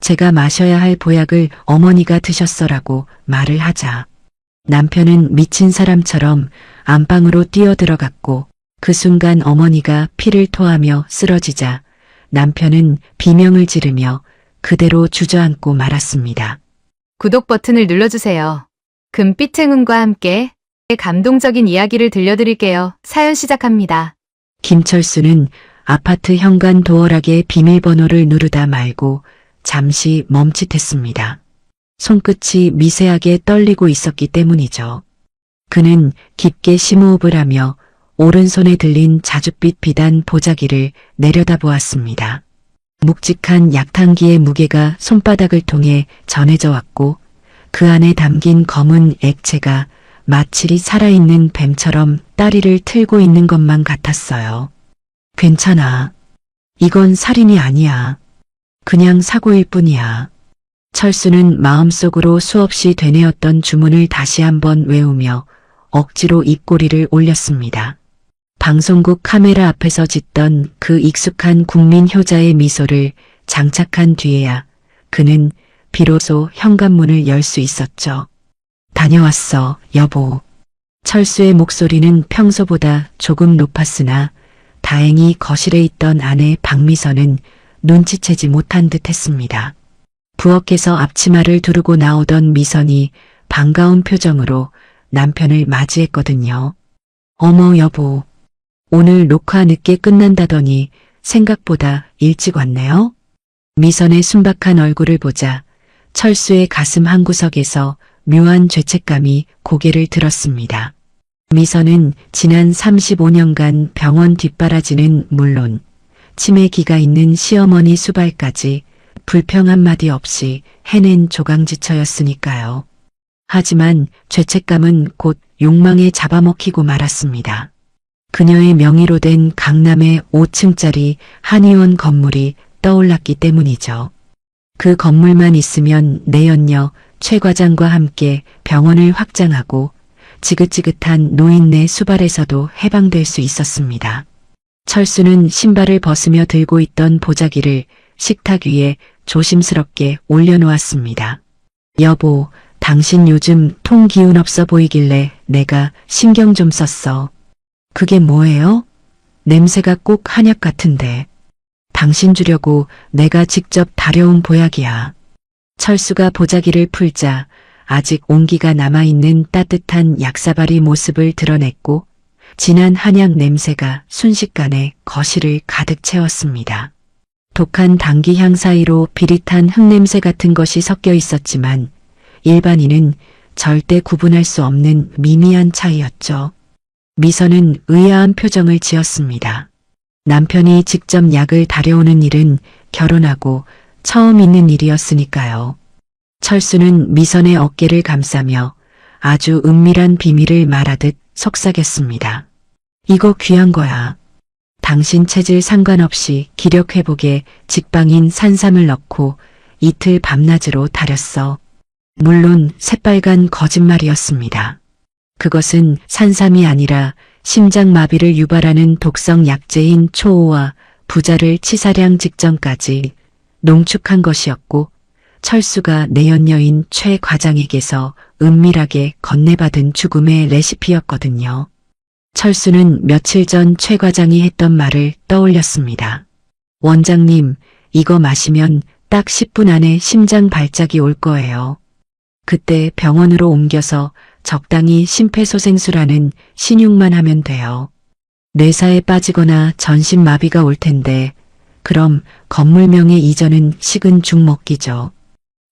제가 마셔야 할 보약을 어머니가 드셨어라고 말을 하자 남편은 미친 사람처럼 안방으로 뛰어들어갔고 그 순간 어머니가 피를 토하며 쓰러지자 남편은 비명을 지르며 그대로 주저앉고 말았습니다. 구독 버튼을 눌러주세요. 금빛 행운과 함께 감동적인 이야기를 들려드릴게요. 사연 시작합니다. 김철수는 아파트 현관 도어락의 비밀번호를 누르다 말고 잠시 멈칫했습니다. 손끝이 미세하게 떨리고 있었기 때문이죠. 그는 깊게 심호흡을 하며 오른손에 들린 자줏빛 비단 보자기를 내려다보았습니다. 묵직한 약탕기의 무게가 손바닥을 통해 전해져 왔고 그 안에 담긴 검은 액체가 마치 살아있는 뱀처럼 다리를 틀고 있는 것만 같았어요. 괜찮아. 이건 살인이 아니야. 그냥 사고일 뿐이야. 철수는 마음속으로 수없이 되뇌었던 주문을 다시 한번 외우며 억지로 입꼬리를 올렸습니다. 방송국 카메라 앞에서 짓던 그 익숙한 국민 효자의 미소를 장착한 뒤에야 그는 비로소 현관문을 열 수 있었죠. 다녀왔어, 여보. 철수의 목소리는 평소보다 조금 높았으나 다행히 거실에 있던 아내 박미선은 눈치채지 못한 듯 했습니다. 부엌에서 앞치마를 두르고 나오던 미선이 반가운 표정으로 남편을 맞이했거든요. 어머 여보, 오늘 녹화 늦게 끝난다더니 생각보다 일찍 왔네요? 미선의 순박한 얼굴을 보자 철수의 가슴 한구석에서 묘한 죄책감이 고개를 들었습니다. 미선은 지난 35년간 병원 뒷바라지는 물론 치매기가 있는 시어머니 수발까지 불평 한마디 없이 해낸 조강지처였으니까요. 하지만 죄책감은 곧 욕망에 잡아먹히고 말았습니다. 그녀의 명의로 된 강남의 5층짜리 한의원 건물이 떠올랐기 때문이죠. 그 건물만 있으면 내연녀 최 과장과 함께 병원을 확장하고 지긋지긋한 노인네 수발에서도 해방될 수 있었습니다. 철수는 신발을 벗으며 들고 있던 보자기를 식탁 위에 조심스럽게 올려놓았습니다. 여보, 당신 요즘 통 기운 없어 보이길래 내가 신경 좀 썼어. 그게 뭐예요? 냄새가 꼭 한약 같은데. 당신 주려고 내가 직접 다려온 보약이야. 철수가 보자기를 풀자 아직 온기가 남아있는 따뜻한 약사발이 모습을 드러냈고 진한 한약 냄새가 순식간에 거실을 가득 채웠습니다. 독한 당기향 사이로 비릿한 흙냄새 같은 것이 섞여 있었지만 일반인은 절대 구분할 수 없는 미미한 차이였죠. 미선은 의아한 표정을 지었습니다. 남편이 직접 약을 다려오는 일은 결혼하고 처음 있는 일이었으니까요. 철수는 미선의 어깨를 감싸며 아주 은밀한 비밀을 말하듯 속삭였습니다. 이거 귀한 거야. 당신 체질 상관없이 기력 회복에 직방인 산삼을 넣고 이틀 밤낮으로 다렸어. 물론 새빨간 거짓말이었습니다. 그것은 산삼이 아니라 심장마비를 유발하는 독성 약재인 초호와 부자를 치사량 직전까지 농축한 것이었고 철수가 내연녀인 최 과장에게서 은밀하게 건네받은 죽음의 레시피였거든요. 철수는 며칠 전 최 과장이 했던 말을 떠올렸습니다. 원장님, 이거 마시면 딱 10분 안에 심장 발작이 올 거예요. 그때 병원으로 옮겨서 적당히 심폐소생술하는 신용만 하면 돼요. 뇌사에 빠지거나 전신마비가 올 텐데 그럼 건물명의 이전은 식은 죽 먹기죠.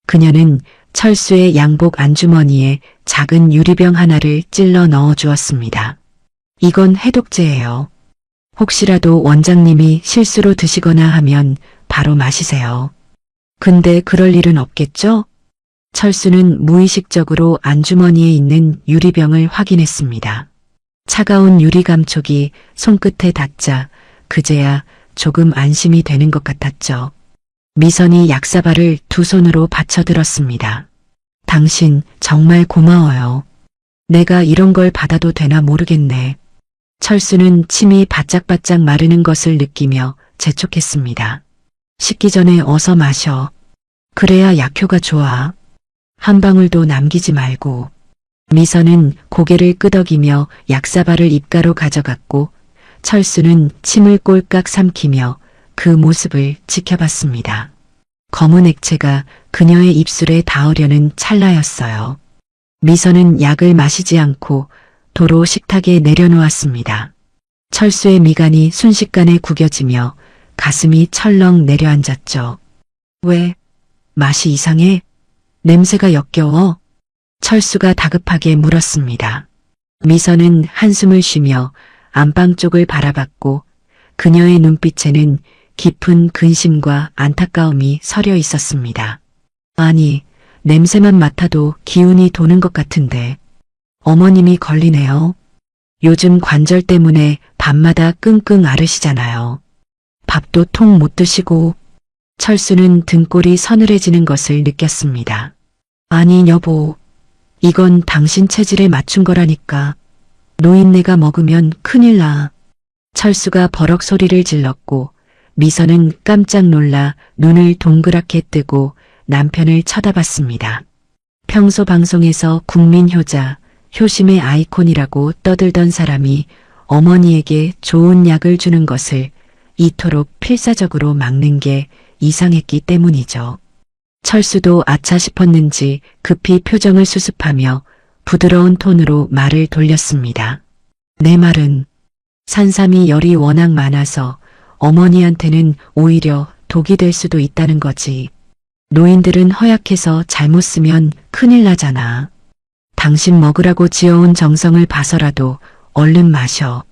그녀는 철수의 양복 안주머니에 작은 유리병 하나를 찔러 넣어 주었습니다. 이건 해독제예요. 혹시라도 원장님이 실수로 드시거나 하면 바로 마시세요. 근데 그럴 일은 없겠죠? 철수는 무의식적으로 안주머니에 있는 유리병을 확인했습니다. 차가운 유리 감촉이 손끝에 닿자 그제야 조금 안심이 되는 것 같았죠. 미선이 약사발을 두 손으로 받쳐들었습니다. 당신 정말 고마워요. 내가 이런 걸 받아도 되나 모르겠네. 철수는 침이 바짝바짝 마르는 것을 느끼며 재촉했습니다. 식기 전에 어서 마셔. 그래야 약효가 좋아. 한 방울도 남기지 말고. 미선은 고개를 끄덕이며 약사발을 입가로 가져갔고 철수는 침을 꼴깍 삼키며 그 모습을 지켜봤습니다. 검은 액체가 그녀의 입술에 닿으려는 찰나였어요. 미선은 약을 마시지 않고 도로 식탁에 내려놓았습니다. 철수의 미간이 순식간에 구겨지며 가슴이 철렁 내려앉았죠. 왜? 맛이 이상해? 냄새가 역겨워? 철수가 다급하게 물었습니다. 미선은 한숨을 쉬며 안방 쪽을 바라봤고 그녀의 눈빛에는 깊은 근심과 안타까움이 서려 있었습니다. 아니, 냄새만 맡아도 기운이 도는 것 같은데 어머님이 걸리네요. 요즘 관절 때문에 밤마다 끙끙 앓으시잖아요. 밥도 통 못 드시고. 철수는 등골이 서늘해지는 것을 느꼈습니다. 아니 여보, 이건 당신 체질에 맞춘 거라니까. 노인네가 먹으면 큰일 나. 철수가 버럭 소리를 질렀고 미선은 깜짝 놀라 눈을 동그랗게 뜨고 남편을 쳐다봤습니다. 평소 방송에서 국민효자, 효심의 아이콘이라고 떠들던 사람이 어머니에게 좋은 약을 주는 것을 이토록 필사적으로 막는 게 이상했기 때문이죠. 철수도 아차 싶었는지 급히 표정을 수습하며 부드러운 톤으로 말을 돌렸습니다. 내 말은 산삼이 열이 워낙 많아서 어머니한테는 오히려 독이 될 수도 있다는 거지. 노인들은 허약해서 잘못 쓰면 큰일 나잖아. 당신 먹으라고 지어온 정성을 봐서라도 얼른 마셔.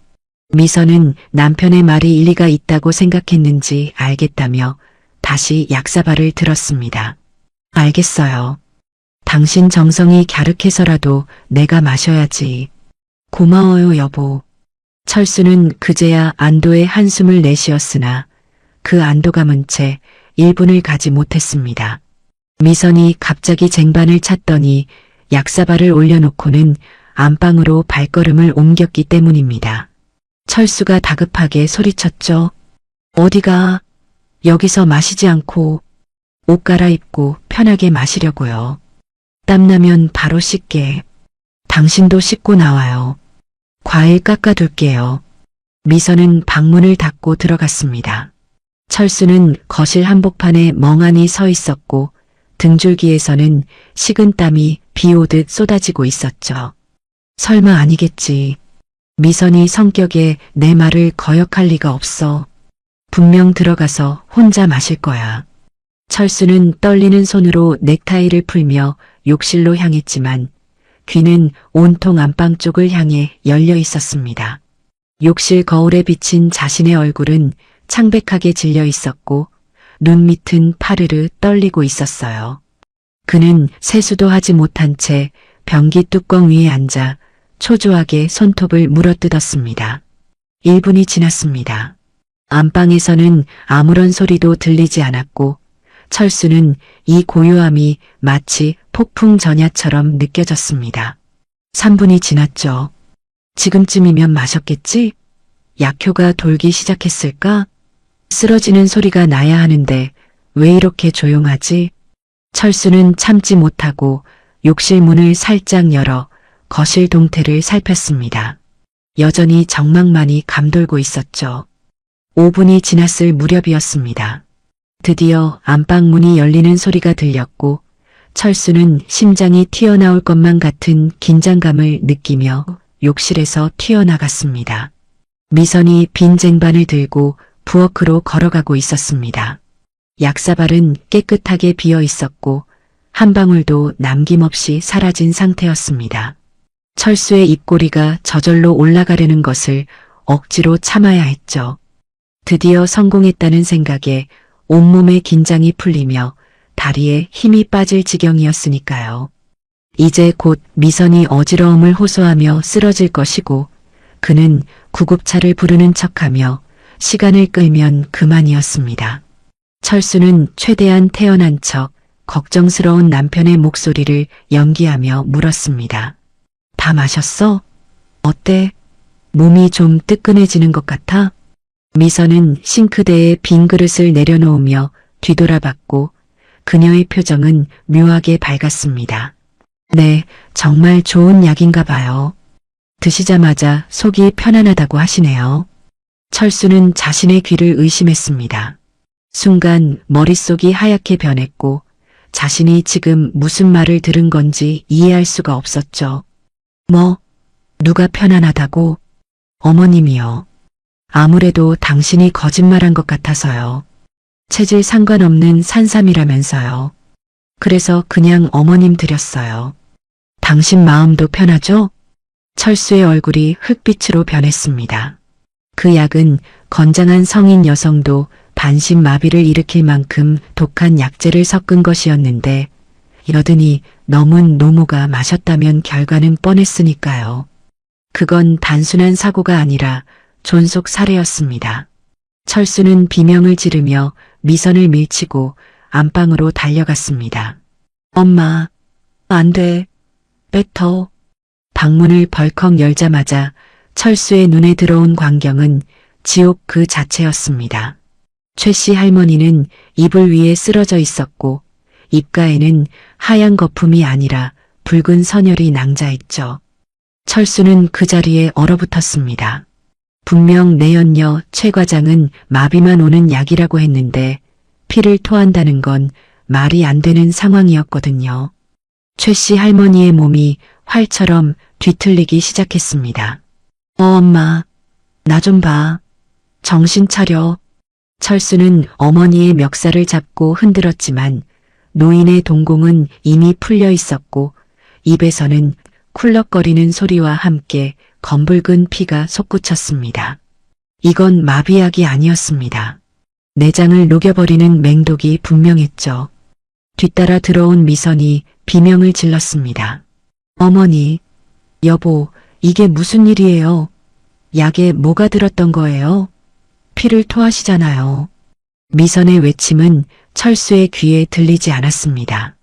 미선은 남편의 말이 일리가 있다고 생각했는지 알겠다며 다시 약사발을 들었습니다. 알겠어요. 당신 정성이 갸륵해서라도 내가 마셔야지. 고마워요 여보. 철수는 그제야 안도의 한숨을 내쉬었으나 그 안도감은 채 1분을 가지 못했습니다. 미선이 갑자기 쟁반을 찾더니 약사발을 올려놓고는 안방으로 발걸음을 옮겼기 때문입니다. 철수가 다급하게 소리쳤죠. 어디가? 여기서 마시지 않고 옷 갈아입고 편하게 마시려고요. 땀나면 바로 씻게. 당신도 씻고 나와요. 과일 깎아둘게요. 미선은 방문을 닫고 들어갔습니다. 철수는 거실 한복판에 멍하니 서 있었고 등줄기에서는 식은 땀이 비 오듯 쏟아지고 있었죠. 설마 아니겠지. 미선이 성격에 내 말을 거역할 리가 없어. 분명 들어가서 혼자 마실 거야. 철수는 떨리는 손으로 넥타이를 풀며 욕실로 향했지만 귀는 온통 안방 쪽을 향해 열려 있었습니다. 욕실 거울에 비친 자신의 얼굴은 창백하게 질려 있었고 눈 밑은 파르르 떨리고 있었어요. 그는 세수도 하지 못한 채 변기 뚜껑 위에 앉아 초조하게 손톱을 물어뜯었습니다. 1분이 지났습니다. 안방에서는 아무런 소리도 들리지 않았고 철수는 이 고요함이 마치 폭풍 전야처럼 느껴졌습니다. 3분이 지났죠. 지금쯤이면 마셨겠지? 약효가 돌기 시작했을까? 쓰러지는 소리가 나야 하는데 왜 이렇게 조용하지? 철수는 참지 못하고 욕실 문을 살짝 열어 거실 동태를 살폈습니다. 여전히 정막만이 감돌고 있었죠. 5분이 지났을 무렵이었습니다. 드디어 안방 문이 열리는 소리가 들렸고 철수는 심장이 튀어나올 것만 같은 긴장감을 느끼며 욕실에서 튀어나갔습니다. 미선이 빈 쟁반을 들고 부엌으로 걸어가고 있었습니다. 약사발은 깨끗하게 비어 있었고 한 방울도 남김없이 사라진 상태였습니다. 철수의 입꼬리가 저절로 올라가려는 것을 억지로 참아야 했죠. 드디어 성공했다는 생각에 온몸의 긴장이 풀리며 다리에 힘이 빠질 지경이었으니까요. 이제 곧 미선이 어지러움을 호소하며 쓰러질 것이고 그는 구급차를 부르는 척하며 시간을 끌면 그만이었습니다. 철수는 최대한 태연한 척 걱정스러운 남편의 목소리를 연기하며 물었습니다. 다 마셨어? 어때? 몸이 좀 뜨끈해지는 것 같아? 미선은 싱크대에 빈 그릇을 내려놓으며 뒤돌아봤고 그녀의 표정은 묘하게 밝았습니다. 네, 정말 좋은 약인가 봐요. 드시자마자 속이 편안하다고 하시네요. 철수는 자신의 귀를 의심했습니다. 순간 머릿속이 하얗게 변했고 자신이 지금 무슨 말을 들은 건지 이해할 수가 없었죠. 누가 편안하다고? 어머님이요. 아무래도 당신이 거짓말한 것 같아서요. 체질 상관없는 산삼이라면서요. 그래서 그냥 어머님 드렸어요. 당신 마음도 편하죠? 철수의 얼굴이 흑빛으로 변했습니다. 그 약은 건장한 성인 여성도 반신마비를 일으킬 만큼 독한 약재를 섞은 것이었는데 여든이 넘은 노모가 마셨다면 결과는 뻔했으니까요. 그건 단순한 사고가 아니라 존속 살해였습니다. 철수는 비명을 지르며 미선을 밀치고 안방으로 달려갔습니다. 엄마, 안 돼. 뱉어. 방문을 벌컥 열자마자 철수의 눈에 들어온 광경은 지옥 그 자체였습니다. 최 씨 할머니는 이불 위에 쓰러져 있었고 입가에는 하얀 거품이 아니라 붉은 선혈이 낭자했죠. 철수는 그 자리에 얼어붙었습니다. 분명 내연녀 최 과장은 마비만 오는 약이라고 했는데 피를 토한다는 건 말이 안 되는 상황이었거든요. 최 씨 할머니의 몸이 활처럼 뒤틀리기 시작했습니다. 엄마, 나 좀 봐. 정신 차려. 철수는 어머니의 멱살을 잡고 흔들었지만 노인의 동공은 이미 풀려 있었고 입에서는 쿨럭거리는 소리와 함께 검붉은 피가 솟구쳤습니다. 이건 마비약이 아니었습니다. 내장을 녹여버리는 맹독이 분명했죠. 뒤따라 들어온 미선이 비명을 질렀습니다. 어머니, 여보, 이게 무슨 일이에요? 약에 뭐가 들었던 거예요? 피를 토하시잖아요. 미선의 외침은 철수의 귀에 들리지 않았습니다.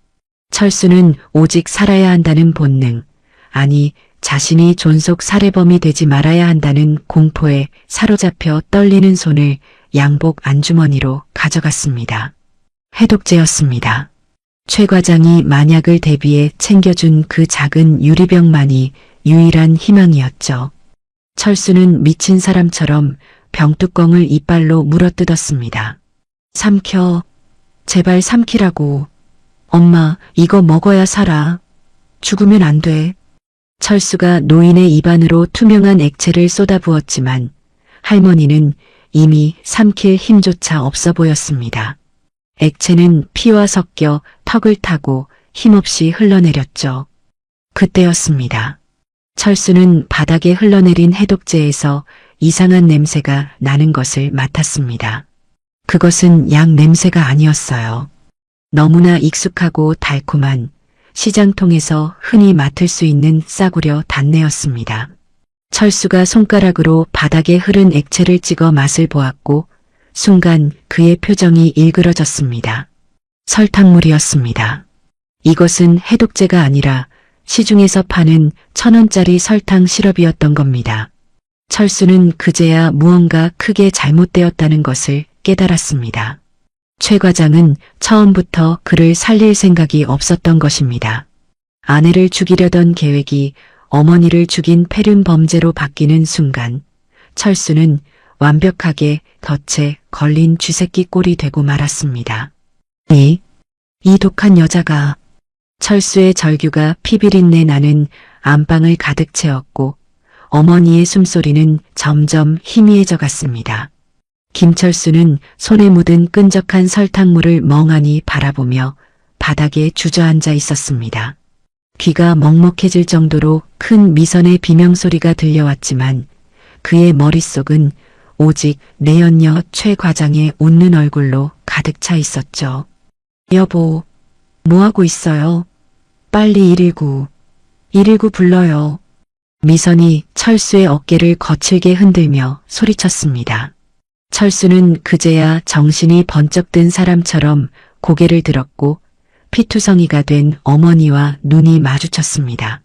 철수는 오직 살아야 한다는 본능, 아니 자신이 존속 살해범이 되지 말아야 한다는 공포에 사로잡혀 떨리는 손을 양복 안주머니로 가져갔습니다. 해독제였습니다. 최 과장이 만약을 대비해 챙겨준 그 작은 유리병만이 유일한 희망이었죠. 철수는 미친 사람처럼 병뚜껑을 이빨로 물어뜯었습니다. 삼켜. 제발 삼키라고. 엄마, 이거 먹어야 살아. 죽으면 안 돼. 철수가 노인의 입안으로 투명한 액체를 쏟아부었지만 할머니는 이미 삼킬 힘조차 없어 보였습니다. 액체는 피와 섞여 턱을 타고 힘없이 흘러내렸죠. 그때였습니다. 철수는 바닥에 흘러내린 해독제에서 이상한 냄새가 나는 것을 맡았습니다. 그것은 약 냄새가 아니었어요. 너무나 익숙하고 달콤한 시장통에서 흔히 맡을 수 있는 싸구려 단내였습니다. 철수가 손가락으로 바닥에 흐른 액체를 찍어 맛을 보았고 순간 그의 표정이 일그러졌습니다. 설탕물이었습니다. 이것은 해독제가 아니라 시중에서 파는 1,000원짜리 설탕 시럽이었던 겁니다. 철수는 그제야 무언가 크게 잘못되었다는 것을 깨달았습니다. 최 과장은 처음부터 그를 살릴 생각이 없었던 것입니다. 아내를 죽이려던 계획이 어머니를 죽인 폐륜 범죄로 바뀌는 순간 철수는 완벽하게 덫에 걸린 쥐새끼 꼴이 되고 말았습니다. 이 독한 여자가. 철수의 절규가 피비린내 나는 안방을 가득 채웠고 어머니의 숨소리는 점점 희미해져 갔습니다. 김철수는 손에 묻은 끈적한 설탕물을 멍하니 바라보며 바닥에 주저앉아 있었습니다. 귀가 먹먹해질 정도로 큰 미선의 비명소리가 들려왔지만 그의 머릿속은 오직 내연녀 최 과장의 웃는 얼굴로 가득 차 있었죠. 여보, 뭐하고 있어요? 빨리 119 불러요. 미선이 철수의 어깨를 거칠게 흔들며 소리쳤습니다. 철수는 그제야 정신이 번쩍 든 사람처럼 고개를 들었고 피투성이가 된 어머니와 눈이 마주쳤습니다.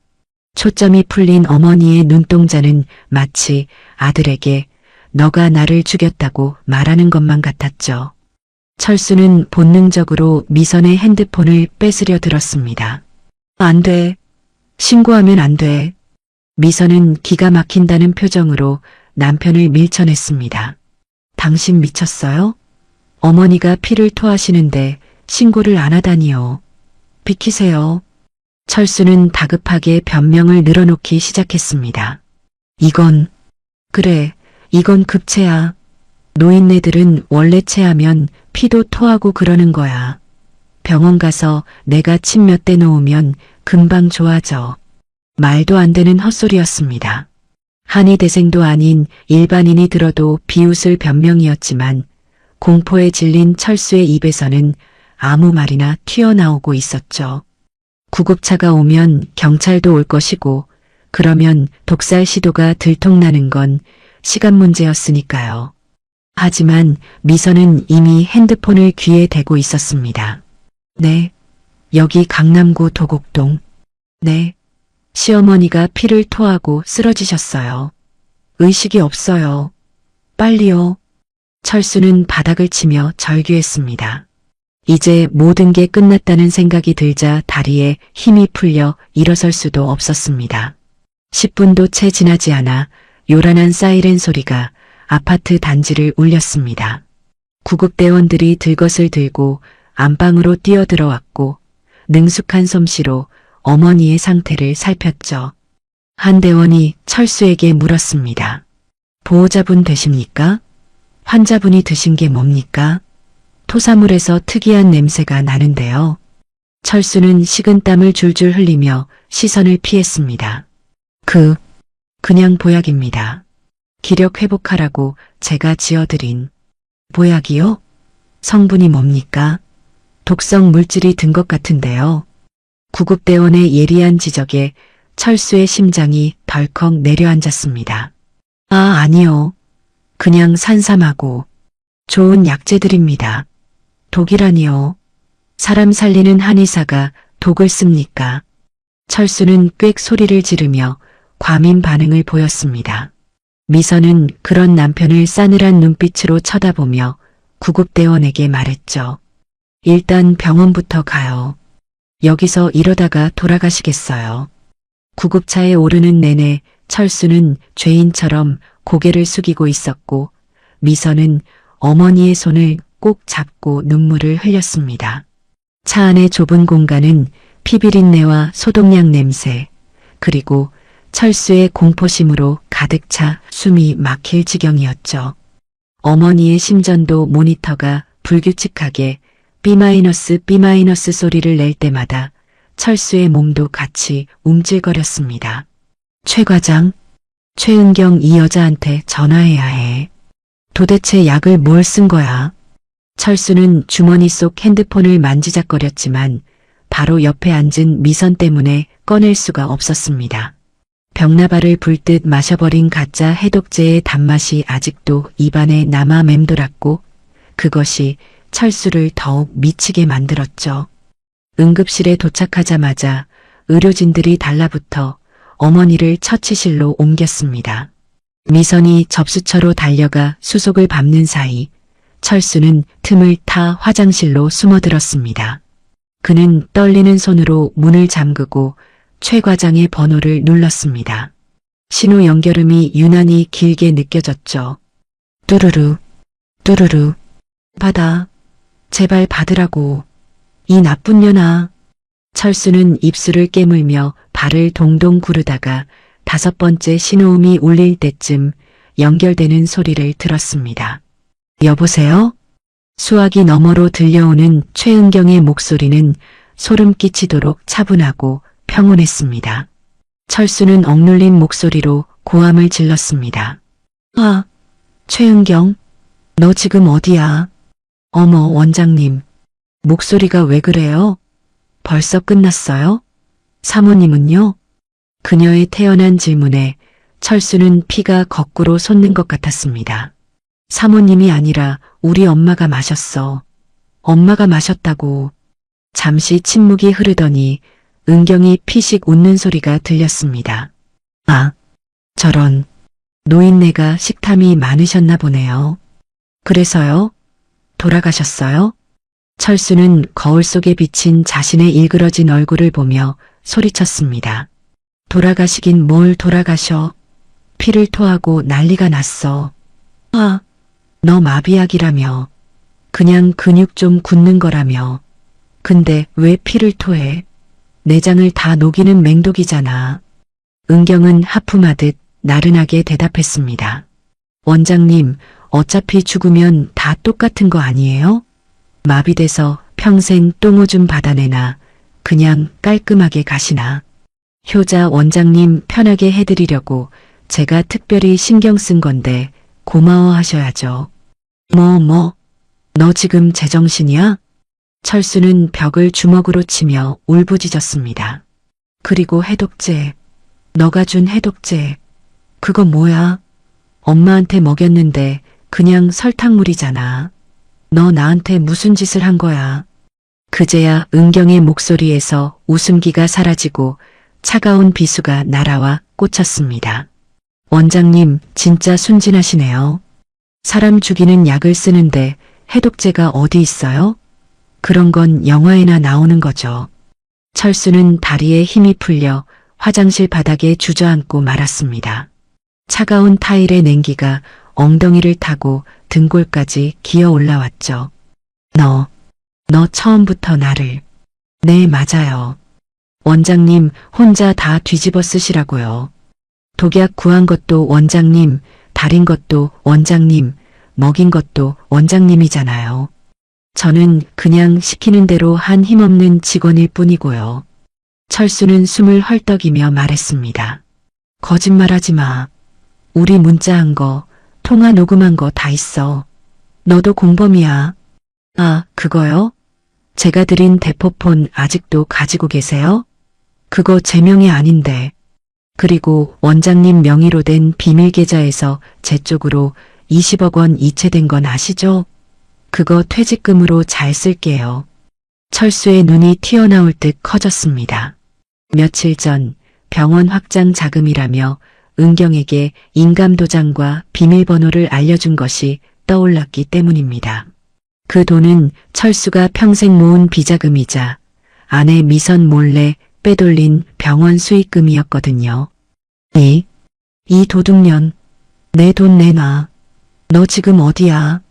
초점이 풀린 어머니의 눈동자는 마치 아들에게 너가 나를 죽였다고 말하는 것만 같았죠. 철수는 본능적으로 미선의 핸드폰을 뺏으려 들었습니다. 안 돼. 신고하면 안 돼. 미선은 기가 막힌다는 표정으로 남편을 밀쳐냈습니다. 당신 미쳤어요? 어머니가 피를 토하시는데 신고를 안 하다니요. 비키세요. 철수는 다급하게 변명을 늘어놓기 시작했습니다. 그래, 이건 급체야. 노인네들은 원래 체하면 피도 토하고 그러는 거야. 병원 가서 내가 침 몇 대 놓으면 금방 좋아져. 말도 안 되는 헛소리였습니다. 한의대생도 아닌 일반인이 들어도 비웃을 변명이었지만 공포에 질린 철수의 입에서는 아무 말이나 튀어나오고 있었죠. 구급차가 오면 경찰도 올 것이고 그러면 독살 시도가 들통나는 건 시간 문제였으니까요. 하지만 미선은 이미 핸드폰을 귀에 대고 있었습니다. 네, 여기 강남구 도곡동. 네, 시어머니가 피를 토하고 쓰러지셨어요. 의식이 없어요. 빨리요. 철수는 바닥을 치며 절규했습니다. 이제 모든 게 끝났다는 생각이 들자 다리에 힘이 풀려 일어설 수도 없었습니다. 10분도 채 지나지 않아 요란한 사이렌 소리가 아파트 단지를 울렸습니다. 구급대원들이 들것을 들고 안방으로 뛰어들어왔고 능숙한 솜씨로 어머니의 상태를 살폈죠. 한 대원이 철수에게 물었습니다. 보호자분 되십니까? 환자분이 드신 게 뭡니까? 토사물에서 특이한 냄새가 나는데요. 철수는 식은땀을 줄줄 흘리며 시선을 피했습니다. 그냥 보약입니다. 기력 회복하라고 제가 지어드린. 보약이요? 성분이 뭡니까? 독성 물질이 든 것 같은데요. 구급대원의 예리한 지적에 철수의 심장이 덜컥 내려앉았습니다. 아니요. 그냥 산삼하고 좋은 약재들입니다. 독이라니요. 사람 살리는 한의사가 독을 씁니까? 철수는 꽥 소리를 지르며 과민 반응을 보였습니다. 미선은 그런 남편을 싸늘한 눈빛으로 쳐다보며 구급대원에게 말했죠. 일단 병원부터 가요. 여기서 이러다가 돌아가시겠어요. 구급차에 오르는 내내 철수는 죄인처럼 고개를 숙이고 있었고 미선은 어머니의 손을 꼭 잡고 눈물을 흘렸습니다. 차 안의 좁은 공간은 피비린내와 소독약 냄새 그리고 철수의 공포심으로 가득 차 숨이 막힐 지경이었죠. 어머니의 심전도 모니터가 불규칙하게 B- 소리를 낼 때마다 철수의 몸도 같이 움찔거렸습니다. 최 과장, 최은경 이 여자한테 전화해야 해. 도대체 약을 뭘 쓴 거야? 철수는 주머니 속 핸드폰을 만지작거렸지만 바로 옆에 앉은 미선 때문에 꺼낼 수가 없었습니다. 병나발을 불듯 마셔버린 가짜 해독제의 단맛이 아직도 입안에 남아 맴돌았고 그것이 철수를 더욱 미치게 만들었죠. 응급실에 도착하자마자 의료진들이 달라붙어 어머니를 처치실로 옮겼습니다. 미선이 접수처로 달려가 수속을 밟는 사이 철수는 틈을 타 화장실로 숨어들었습니다. 그는 떨리는 손으로 문을 잠그고 최 과장의 번호를 눌렀습니다. 신호 연결음이 유난히 길게 느껴졌죠. 뚜루루, 뚜루루. 받아. 제발 받으라고. 이 나쁜 년아. 철수는 입술을 깨물며 발을 동동 구르다가 5번째 신호음이 울릴 때쯤 연결되는 소리를 들었습니다. 여보세요? 수화기 너머로 들려오는 최은경의 목소리는 소름 끼치도록 차분하고 평온했습니다. 철수는 억눌린 목소리로 고함을 질렀습니다. 최은경, 너 지금 어디야? 어머, 원장님, 목소리가 왜 그래요? 벌써 끝났어요? 사모님은요? 그녀의 태연한 질문에 철수는 피가 거꾸로 솟는 것 같았습니다. 사모님이 아니라 우리 엄마가 마셨어. 엄마가 마셨다고. 잠시 침묵이 흐르더니 은경이 피식 웃는 소리가 들렸습니다. 저런. 노인네가 식탐이 많으셨나 보네요. 그래서요? 돌아가셨어요? 철수는 거울 속에 비친 자신의 일그러진 얼굴을 보며 소리쳤습니다. 돌아가시긴 뭘 돌아가셔. 피를 토하고 난리가 났어. 아, 너 마비약이라며. 그냥 근육 좀 굳는 거라며. 근데 왜 피를 토해? 내장을 다 녹이는 맹독이잖아. 은경은 하품하듯 나른하게 대답했습니다. 원장님, 어차피 죽으면 다 똑같은 거 아니에요? 마비돼서 평생 똥오줌 받아내나 그냥 깔끔하게 가시나. 효자 원장님 편하게 해드리려고 제가 특별히 신경 쓴 건데 고마워하셔야죠. 너 지금 제정신이야? 철수는 벽을 주먹으로 치며 울부짖었습니다. 그리고 해독제. 너가 준 해독제. 그거 뭐야? 엄마한테 먹였는데 그냥 설탕물이잖아. 너 나한테 무슨 짓을 한 거야? 그제야 은경의 목소리에서 웃음기가 사라지고 차가운 비수가 날아와 꽂혔습니다. 원장님, 진짜 순진하시네요. 사람 죽이는 약을 쓰는데 해독제가 어디 있어요? 그런 건 영화에나 나오는 거죠. 철수는 다리에 힘이 풀려 화장실 바닥에 주저앉고 말았습니다. 차가운 타일의 냉기가 엉덩이를 타고 등골까지 기어 올라왔죠. 너 처음부터 나를. 네, 맞아요. 원장님 혼자 다 뒤집어 쓰시라고요. 독약 구한 것도 원장님, 달인 것도 원장님, 먹인 것도 원장님이잖아요. 저는 그냥 시키는 대로 한 힘없는 직원일 뿐이고요. 철수는 숨을 헐떡이며 말했습니다. 거짓말하지 마. 우리 문자한 거, 통화 녹음한 거 다 있어. 너도 공범이야. 아, 그거요? 제가 드린 대포폰 아직도 가지고 계세요? 그거 제 명이 아닌데. 그리고 원장님 명의로 된 비밀 계좌에서 제 쪽으로 20억 원 이체된 건 아시죠? 그거 퇴직금으로 잘 쓸게요. 철수의 눈이 튀어나올 듯 커졌습니다. 며칠 전 병원 확장 자금이라며 은경에게 인감도장과 비밀번호를 알려준 것이 떠올랐기 때문입니다. 그 돈은 철수가 평생 모은 비자금이자 아내 미선 몰래 빼돌린 병원 수익금이었거든요. 이 도둑년, 내 돈 내놔. 너 지금 어디야?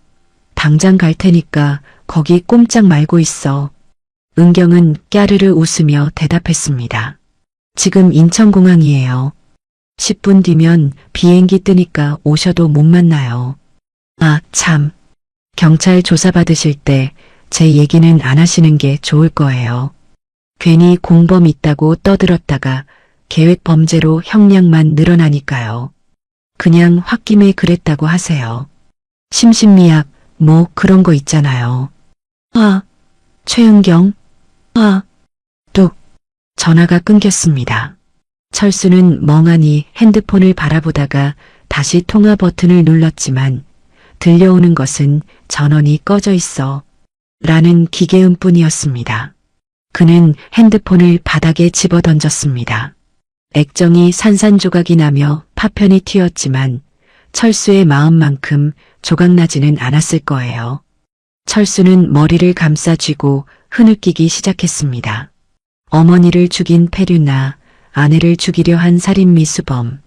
당장 갈 테니까 거기 꼼짝 말고 있어. 은경은 까르르 웃으며 대답했습니다. 지금 인천공항이에요. 10분 뒤면 비행기 뜨니까 오셔도 못 만나요. 아, 참. 경찰 조사받으실 때 제 얘기는 안 하시는 게 좋을 거예요. 괜히 공범 있다고 떠들었다가 계획 범죄로 형량만 늘어나니까요. 그냥 홧김에 그랬다고 하세요. 심신미약 뭐 그런 거 있잖아요. 아, 최은경. 아, 뚝. 전화가 끊겼습니다. 철수는 멍하니 핸드폰을 바라보다가 다시 통화 버튼을 눌렀지만 들려오는 것은 전원이 꺼져 있어 라는 기계음뿐이었습니다. 그는 핸드폰을 바닥에 집어 던졌습니다. 액정이 산산조각이 나며 파편이 튀었지만 철수의 마음만큼 조각나지는 않았을 거예요. 철수는 머리를 감싸쥐고 흐느끼기 시작했습니다. 어머니를 죽인 패류나 아내를 죽이려 한 살인 미수범,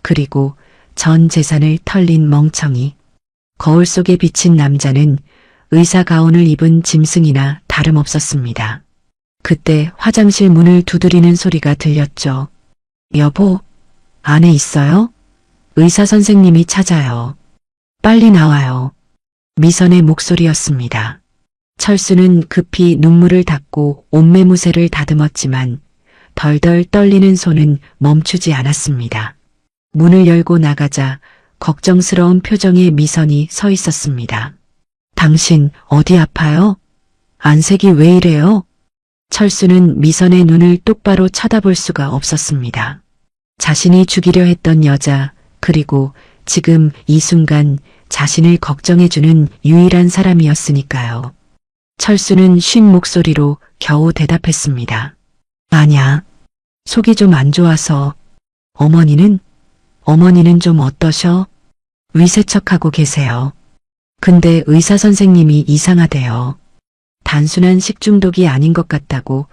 그리고 전 재산을 털린 멍청이. 거울 속에 비친 남자는 의사 가운을 입은 짐승이나 다름없었습니다. 그때 화장실 문을 두드리는 소리가 들렸죠. 여보, 안에 있어요? 의사 선생님이 찾아요. 빨리 나와요. 미선의 목소리였습니다. 철수는 급히 눈물을 닦고 옷매무새를 다듬었지만 덜덜 떨리는 손은 멈추지 않았습니다. 문을 열고 나가자 걱정스러운 표정의 미선이 서 있었습니다. 당신 어디 아파요? 안색이 왜 이래요? 철수는 미선의 눈을 똑바로 쳐다볼 수가 없었습니다. 자신이 죽이려 했던 여자, 그리고 지금 이 순간 자신을 걱정해주는 유일한 사람이었으니까요. 철수는 쉰 목소리로 겨우 대답했습니다. 아냐, 속이 좀 안 좋아서. 어머니는 좀 어떠셔? 위세척하고 계세요. 근데 의사 선생님이 이상하대요. 단순한 식중독이 아닌 것 같다고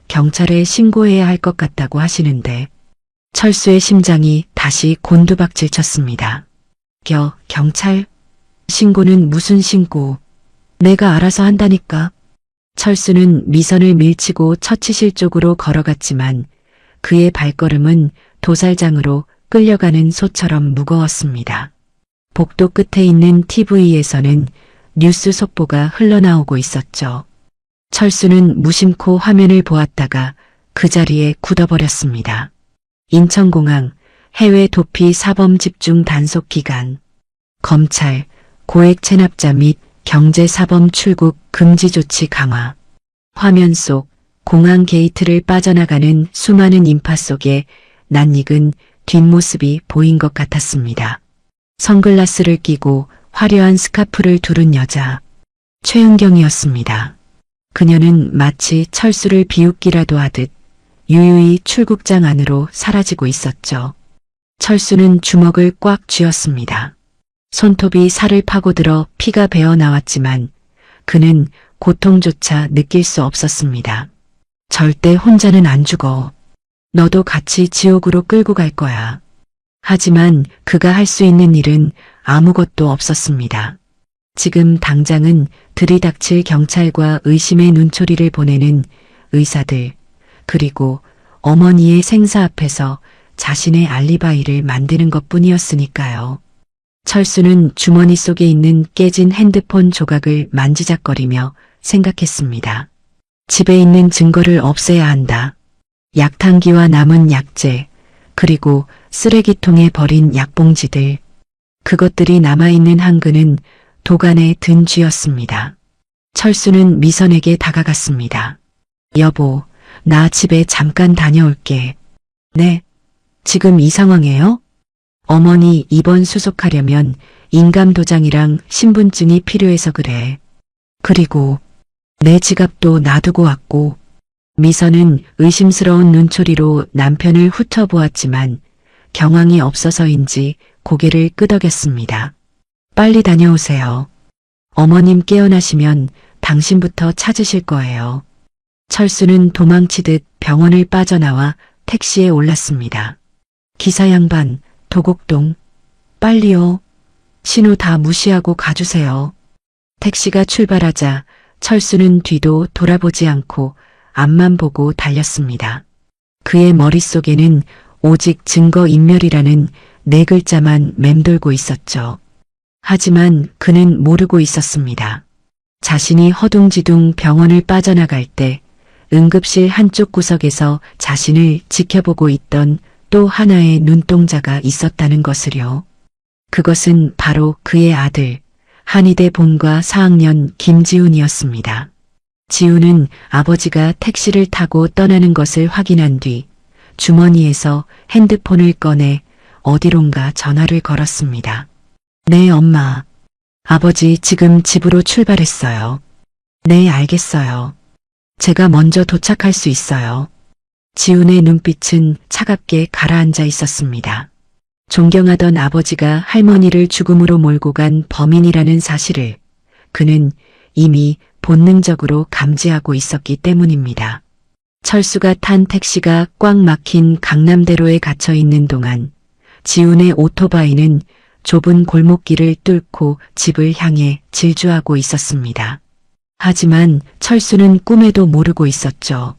경찰에 신고해야 할 것 같다고 하시는데 철수의 심장이 다시 곤두박질 쳤습니다. 경찰? 신고는 무슨 신고? 내가 알아서 한다니까. 철수는 미선을 밀치고 처치실 쪽으로 걸어갔지만 그의 발걸음은 도살장으로 끌려가는 소처럼 무거웠습니다. 복도 끝에 있는 TV에서는 뉴스 속보가 흘러나오고 있었죠. 철수는 무심코 화면을 보았다가 그 자리에 굳어버렸습니다. 인천공항 해외 도피 사범 집중 단속 기간, 검찰 고액 체납자 및 경제 사범 출국 금지 조치 강화. 화면 속 공항 게이트를 빠져나가는 수많은 인파 속에 낯익은 뒷모습이 보인 것 같았습니다. 선글라스를 끼고 화려한 스카프를 두른 여자. 최은경이었습니다. 그녀는 마치 철수를 비웃기라도 하듯 유유히 출국장 안으로 사라지고 있었죠. 철수는 주먹을 꽉 쥐었습니다. 손톱이 살을 파고들어 피가 배어 나왔지만 그는 고통조차 느낄 수 없었습니다. 절대 혼자는 안 죽어. 너도 같이 지옥으로 끌고 갈 거야. 하지만 그가 할 수 있는 일은 아무것도 없었습니다. 지금 당장은 들이닥칠 경찰과 의심의 눈초리를 보내는 의사들, 그리고 어머니의 생사 앞에서 자신의 알리바이를 만드는 것뿐이었으니까요. 철수는 주머니 속에 있는 깨진 핸드폰 조각을 만지작거리며 생각했습니다. 집에 있는 증거를 없애야 한다. 약탕기와 남은 약재, 그리고 쓰레기통에 버린 약봉지들. 그것들이 남아있는 한 근은 도간에 든 쥐였습니다. 철수는 미선에게 다가갔습니다. 여보, 나 집에 잠깐 다녀올게. 네? 지금 이 상황에요? 어머니 입원 수속하려면 인감도장이랑 신분증이 필요해서 그래. 그리고 내 지갑도 놔두고 왔고. 미선은 의심스러운 눈초리로 남편을 훑어보았지만 경황이 없어서인지 고개를 끄덕였습니다. 빨리 다녀오세요. 어머님 깨어나시면 당신부터 찾으실 거예요. 철수는 도망치듯 병원을 빠져나와 택시에 올랐습니다. 기사 양반, 도곡동. 빨리요. 신호 다 무시하고 가주세요. 택시가 출발하자 철수는 뒤도 돌아보지 않고 앞만 보고 달렸습니다. 그의 머릿속에는 오직 증거인멸이라는 네 글자만 맴돌고 있었죠. 하지만 그는 모르고 있었습니다. 자신이 허둥지둥 병원을 빠져나갈 때 응급실 한쪽 구석에서 자신을 지켜보고 있던 또 하나의 눈동자가 있었다는 것을요. 그것은 바로 그의 아들, 한의대 본과 4학년 김지훈이었습니다. 지훈은 아버지가 택시를 타고 떠나는 것을 확인한 뒤 주머니에서 핸드폰을 꺼내 어디론가 전화를 걸었습니다. 네, 엄마. 아버지 지금 집으로 출발했어요. 네, 알겠어요. 제가 먼저 도착할 수 있어요. 지훈의 눈빛은 차갑게 가라앉아 있었습니다. 존경하던 아버지가 할머니를 죽음으로 몰고 간 범인이라는 사실을 그는 이미 본능적으로 감지하고 있었기 때문입니다. 철수가 탄 택시가 꽉 막힌 강남대로에 갇혀 있는 동안 지훈의 오토바이는 좁은 골목길을 뚫고 집을 향해 질주하고 있었습니다. 하지만 철수는 꿈에도 모르고 있었죠.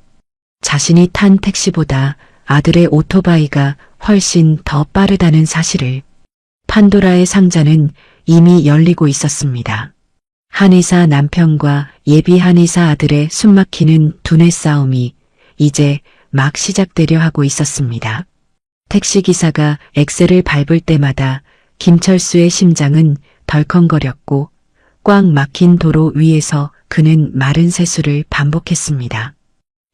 자신이 탄 택시보다 아들의 오토바이가 훨씬 더 빠르다는 사실을. 판도라의 상자는 이미 열리고 있었습니다. 한의사 남편과 예비 한의사 아들의 숨막히는 두뇌 싸움이 이제 막 시작되려 하고 있었습니다. 택시기사가 엑셀을 밟을 때마다 김철수의 심장은 덜컹거렸고 꽉 막힌 도로 위에서 그는 마른 세수를 반복했습니다.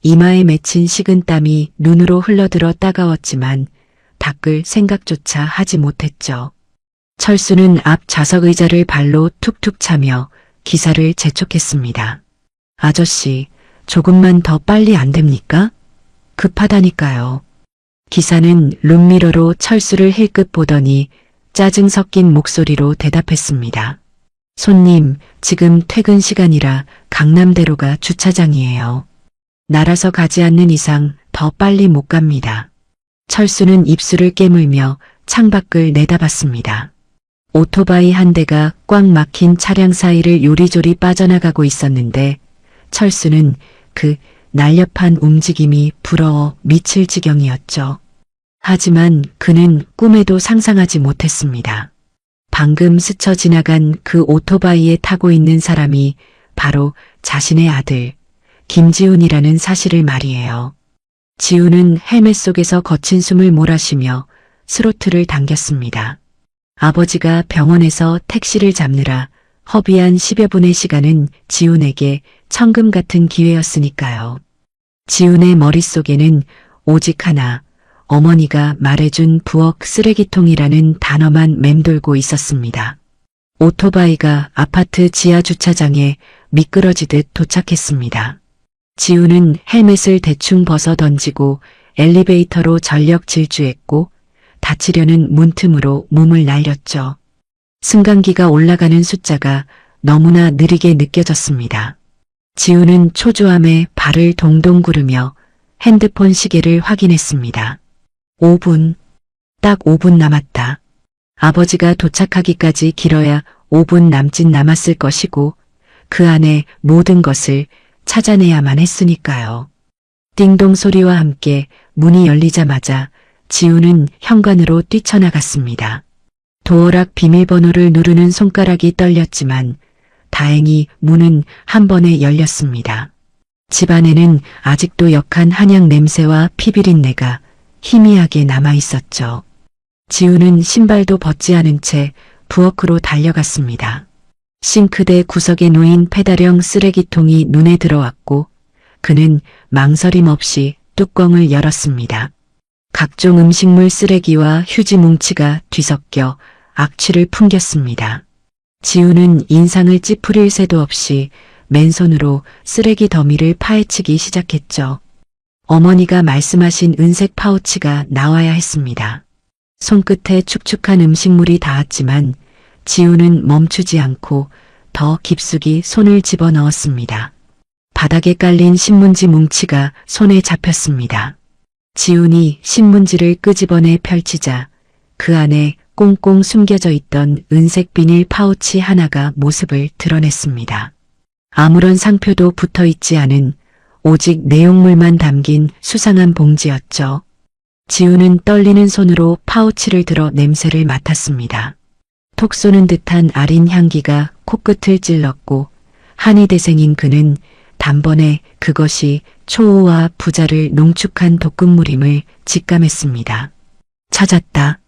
이마에 맺힌 식은땀이 눈으로 흘러들어 따가웠지만 닦을 생각조차 하지 못했죠. 철수는 앞 좌석 의자를 발로 툭툭 차며 기사를 재촉했습니다. 아저씨, 조금만 더 빨리 안 됩니까? 급하다니까요. 기사는 룸미러로 철수를 힐끗 보더니 짜증 섞인 목소리로 대답했습니다. 손님, 지금 퇴근 시간이라 강남대로가 주차장이에요. 날아서 가지 않는 이상 더 빨리 못 갑니다. 철수는 입술을 깨물며 창밖을 내다봤습니다. 오토바이 한 대가 꽉 막힌 차량 사이를 요리조리 빠져나가고 있었는데 철수는 그 날렵한 움직임이 부러워 미칠 지경이었죠. 하지만 그는 꿈에도 상상하지 못했습니다. 방금 스쳐 지나간 그 오토바이에 타고 있는 사람이 바로 자신의 아들 김지훈이라는 사실을 말이에요. 지훈은 헬멧 속에서 거친 숨을 몰아쉬며 스로틀을 당겼습니다. 아버지가 병원에서 택시를 잡느라 허비한 10여 분의 시간은 지훈에게 천금 같은 기회였으니까요. 지훈의 머릿속에는 오직 하나, 어머니가 말해준 부엌 쓰레기통이라는 단어만 맴돌고 있었습니다. 오토바이가 아파트 지하 주차장에 미끄러지듯 도착했습니다. 지훈은 헬멧을 대충 벗어 던지고 엘리베이터로 전력 질주했고 닫히려는 문틈으로 몸을 날렸죠. 승강기가 올라가는 숫자가 너무나 느리게 느껴졌습니다. 지훈은 초조함에 발을 동동 구르며 핸드폰 시계를 확인했습니다. 5분. 딱 5분 남았다. 아버지가 도착하기까지 길어야 5분 남짓 남았을 것이고 그 안에 모든 것을 찾아내야만 했으니까요. 띵동 소리와 함께 문이 열리자마자 지훈은 현관으로 뛰쳐나갔습니다. 도어락 비밀번호를 누르는 손가락이 떨렸지만 다행히 문은 한 번에 열렸습니다. 집 안에는 아직도 역한 한약 냄새와 피비린내가 희미하게 남아 있었죠. 지훈은 신발도 벗지 않은 채 부엌으로 달려갔습니다. 싱크대 구석에 놓인 페달형 쓰레기통이 눈에 들어왔고 그는 망설임 없이 뚜껑을 열었습니다. 각종 음식물 쓰레기와 휴지 뭉치가 뒤섞여 악취를 풍겼습니다. 지훈은 인상을 찌푸릴 새도 없이 맨손으로 쓰레기 더미를 파헤치기 시작했죠. 어머니가 말씀하신 은색 파우치가 나와야 했습니다. 손끝에 축축한 음식물이 닿았지만 지훈은 멈추지 않고 더 깊숙이 손을 집어넣었습니다. 바닥에 깔린 신문지 뭉치가 손에 잡혔습니다. 지훈이 신문지를 끄집어내 펼치자 그 안에 꽁꽁 숨겨져 있던 은색 비닐 파우치 하나가 모습을 드러냈습니다. 아무런 상표도 붙어 있지 않은 오직 내용물만 담긴 수상한 봉지였죠. 지훈은 떨리는 손으로 파우치를 들어 냄새를 맡았습니다. 톡 쏘는 듯한 아린 향기가 코끝을 찔렀고 한이 대생인 그는 단번에 그것이 초호와 부자를 농축한 독극물임을 직감했습니다. 찾았다.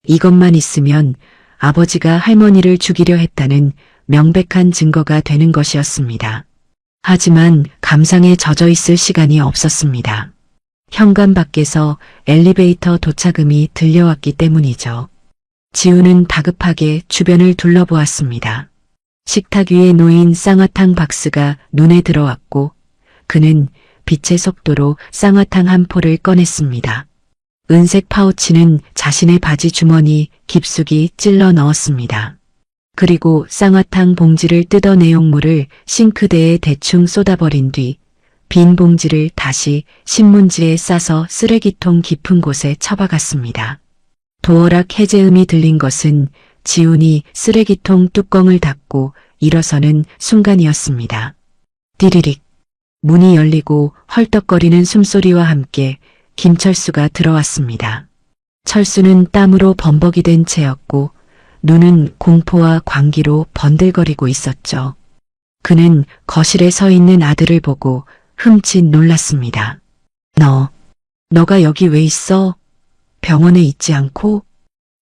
이것만 있으면 아버지가 할머니를 죽이려 했다는 명백한 증거가 되는 것이었습니다. 하지만 감상에 젖어 있을 시간이 없었습니다. 현관 밖에서 엘리베이터 도착음이 들려왔기 때문이죠. 지훈은 다급하게 주변을 둘러보았습니다. 식탁 위에 놓인 쌍화탕 박스가 눈에 들어왔고 그는 빛의 속도로 쌍화탕 한 포를 꺼냈습니다. 은색 파우치는 자신의 바지 주머니 깊숙이 찔러 넣었습니다. 그리고 쌍화탕 봉지를 뜯어 내용물을 싱크대에 대충 쏟아버린 뒤 빈 봉지를 다시 신문지에 싸서 쓰레기통 깊은 곳에 처박았습니다. 도어락 해제음이 들린 것은 지훈이 쓰레기통 뚜껑을 닫고 일어서는 순간이었습니다. 띠리릭. 문이 열리고 헐떡거리는 숨소리와 함께 김철수가 들어왔습니다. 철수는 땀으로 범벅이 된 채였고 눈은 공포와 광기로 번들거리고 있었죠. 그는 거실에 서 있는 아들을 보고 흠칫 놀랐습니다. 너가 여기 왜 있어? 병원에 있지 않고?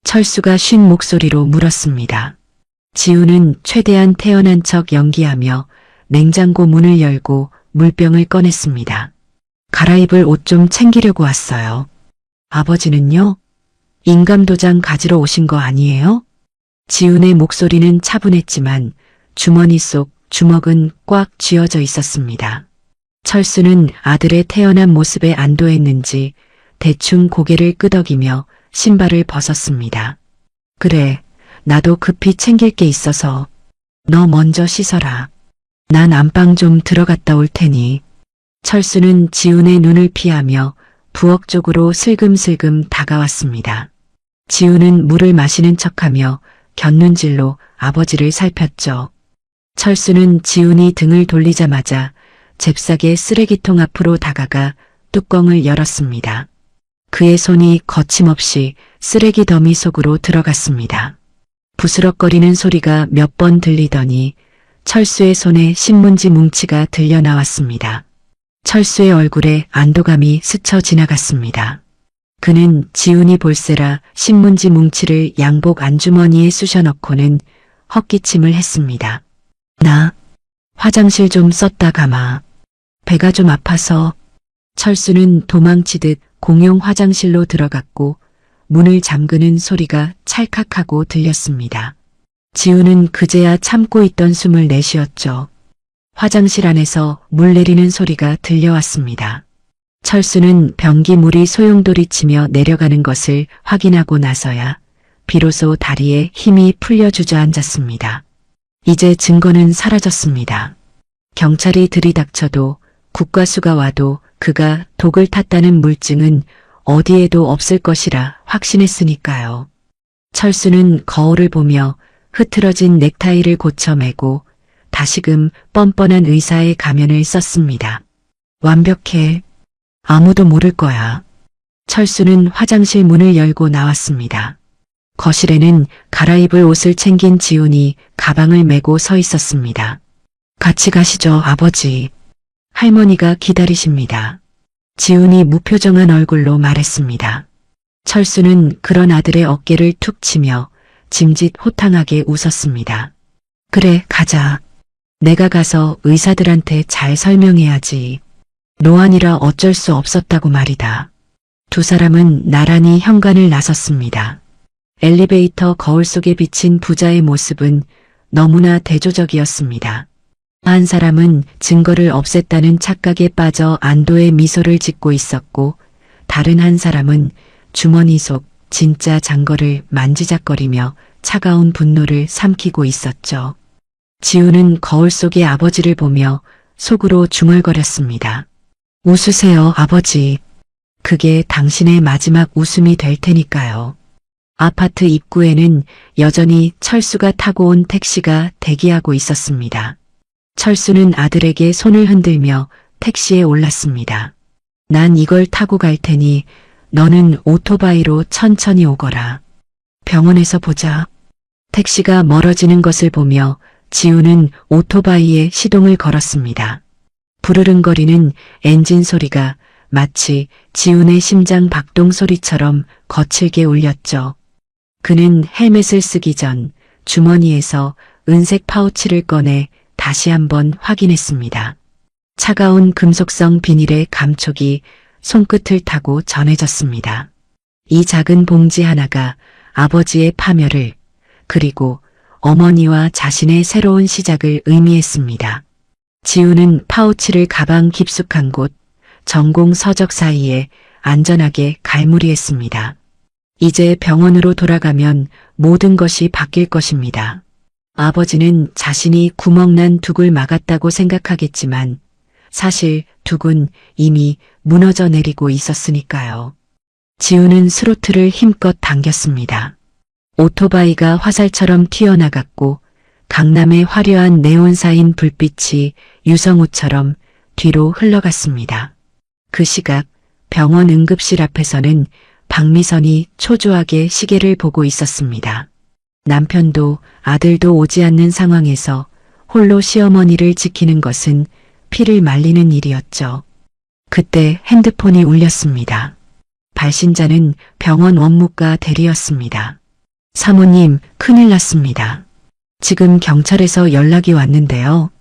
철수가 쉰 목소리로 물었습니다. 지훈은 최대한 태어난 척 연기하며 냉장고 문을 열고 물병을 꺼냈습니다. 갈아입을 옷 좀 챙기려고 왔어요. 아버지는요? 인감도장 가지러 오신 거 아니에요? 지훈의 목소리는 차분했지만 주머니 속 주먹은 꽉 쥐어져 있었습니다. 철수는 아들의 태어난 모습에 안도했는지 대충 고개를 끄덕이며 신발을 벗었습니다. 그래, 나도 급히 챙길 게 있어서. 너 먼저 씻어라. 난 안방 좀 들어갔다 올 테니. 철수는 지훈의 눈을 피하며 부엌 쪽으로 슬금슬금 다가왔습니다. 지훈은 물을 마시는 척하며 곁눈질로 아버지를 살폈죠. 철수는 지훈이 등을 돌리자마자 잽싸게 쓰레기통 앞으로 다가가 뚜껑을 열었습니다. 그의 손이 거침없이 쓰레기 더미 속으로 들어갔습니다. 부스럭거리는 소리가 몇 번 들리더니 철수의 손에 신문지 뭉치가 들려 나왔습니다. 철수의 얼굴에 안도감이 스쳐 지나갔습니다. 그는 지훈이 볼세라 신문지 뭉치를 양복 안주머니에 쑤셔넣고는 헛기침을 했습니다. 나 화장실 좀 썼다 가마. 배가 좀 아파서. 철수는 도망치듯 공용 화장실로 들어갔고 문을 잠그는 소리가 찰칵하고 들렸습니다. 지훈은 그제야 참고 있던 숨을 내쉬었죠. 화장실 안에서 물 내리는 소리가 들려왔습니다. 철수는 변기물이 소용돌이치며 내려가는 것을 확인하고 나서야 비로소 다리에 힘이 풀려 주저앉았습니다. 이제 증거는 사라졌습니다. 경찰이 들이닥쳐도 국과수가 와도 그가 독을 탔다는 물증은 어디에도 없을 것이라 확신했으니까요. 철수는 거울을 보며 흐트러진 넥타이를 고쳐매고 다시금 뻔뻔한 의사의 가면을 썼습니다. 완벽해. 아무도 모를 거야. 철수는 화장실 문을 열고 나왔습니다. 거실에는 갈아입을 옷을 챙긴 지훈이 가방을 메고 서 있었습니다. 같이 가시죠, 아버지. 할머니가 기다리십니다. 지훈이 무표정한 얼굴로 말했습니다. 철수는 그런 아들의 어깨를 툭 치며 짐짓 호탕하게 웃었습니다. 그래, 가자. 내가 가서 의사들한테 잘 설명해야지. 노안이라 어쩔 수 없었다고 말이다. 두 사람은 나란히 현관을 나섰습니다. 엘리베이터 거울 속에 비친 부자의 모습은 너무나 대조적이었습니다. 한 사람은 증거를 없앴다는 착각에 빠져 안도의 미소를 짓고 있었고 다른 한 사람은 주머니 속 진짜 잔거를 만지작거리며 차가운 분노를 삼키고 있었죠. 지훈은 거울 속의 아버지를 보며 속으로 중얼거렸습니다. 웃으세요, 아버지. 그게 당신의 마지막 웃음이 될 테니까요. 아파트 입구에는 여전히 철수가 타고 온 택시가 대기하고 있었습니다. 철수는 아들에게 손을 흔들며 택시에 올랐습니다. 난 이걸 타고 갈 테니 너는 오토바이로 천천히 오거라. 병원에서 보자. 택시가 멀어지는 것을 보며 지훈은 오토바이에 시동을 걸었습니다. 부르릉거리는 엔진 소리가 마치 지훈의 심장 박동 소리처럼 거칠게 울렸죠. 그는 헬멧을 쓰기 전 주머니에서 은색 파우치를 꺼내 다시 한번 확인했습니다. 차가운 금속성 비닐의 감촉이 손끝을 타고 전해졌습니다. 이 작은 봉지 하나가 아버지의 파멸을 그리고 어머니와 자신의 새로운 시작을 의미했습니다. 지훈은 파우치를 가방 깊숙한 곳 전공 서적 사이에 안전하게 갈무리했습니다. 이제 병원으로 돌아가면 모든 것이 바뀔 것입니다. 아버지는 자신이 구멍난 둑을 막았다고 생각하겠지만 사실 둑은 이미 무너져 내리고 있었으니까요. 지훈은 스로틀을 힘껏 당겼습니다. 오토바이가 화살처럼 튀어나갔고 강남의 화려한 네온사인 불빛이 유성우처럼 뒤로 흘러갔습니다. 그 시각 병원 응급실 앞에서는 박미선이 초조하게 시계를 보고 있었습니다. 남편도 아들도 오지 않는 상황에서 홀로 시어머니를 지키는 것은 피를 말리는 일이었죠. 그때 핸드폰이 울렸습니다. 발신자는 병원 원무과 대리였습니다. 사모님, 큰일 났습니다. 지금 경찰에서 연락이 왔는데요.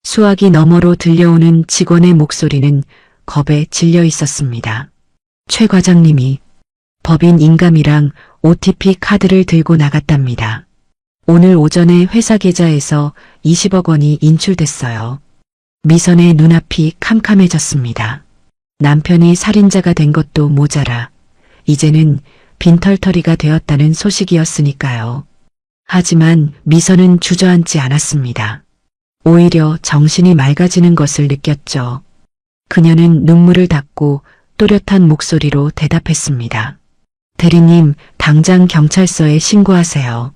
수화기 너머로 들려오는 직원의 목소리는 겁에 질려 있었습니다. 최 과장님이 법인 인감이랑 OTP 카드를 들고 나갔답니다. 오늘 오전에 회사 계좌에서 20억 원이 인출됐어요. 미선의 눈앞이 캄캄해졌습니다. 남편이 살인자가 된 것도 모자라 이제는 빈털터리가 되었다는 소식이었으니까요. 하지만 미선은 주저앉지 않았습니다. 오히려 정신이 맑아지는 것을 느꼈죠. 그녀는 눈물을 닦고 또렷한 목소리로 대답했습니다. 대리님, 당장 경찰서에 신고하세요.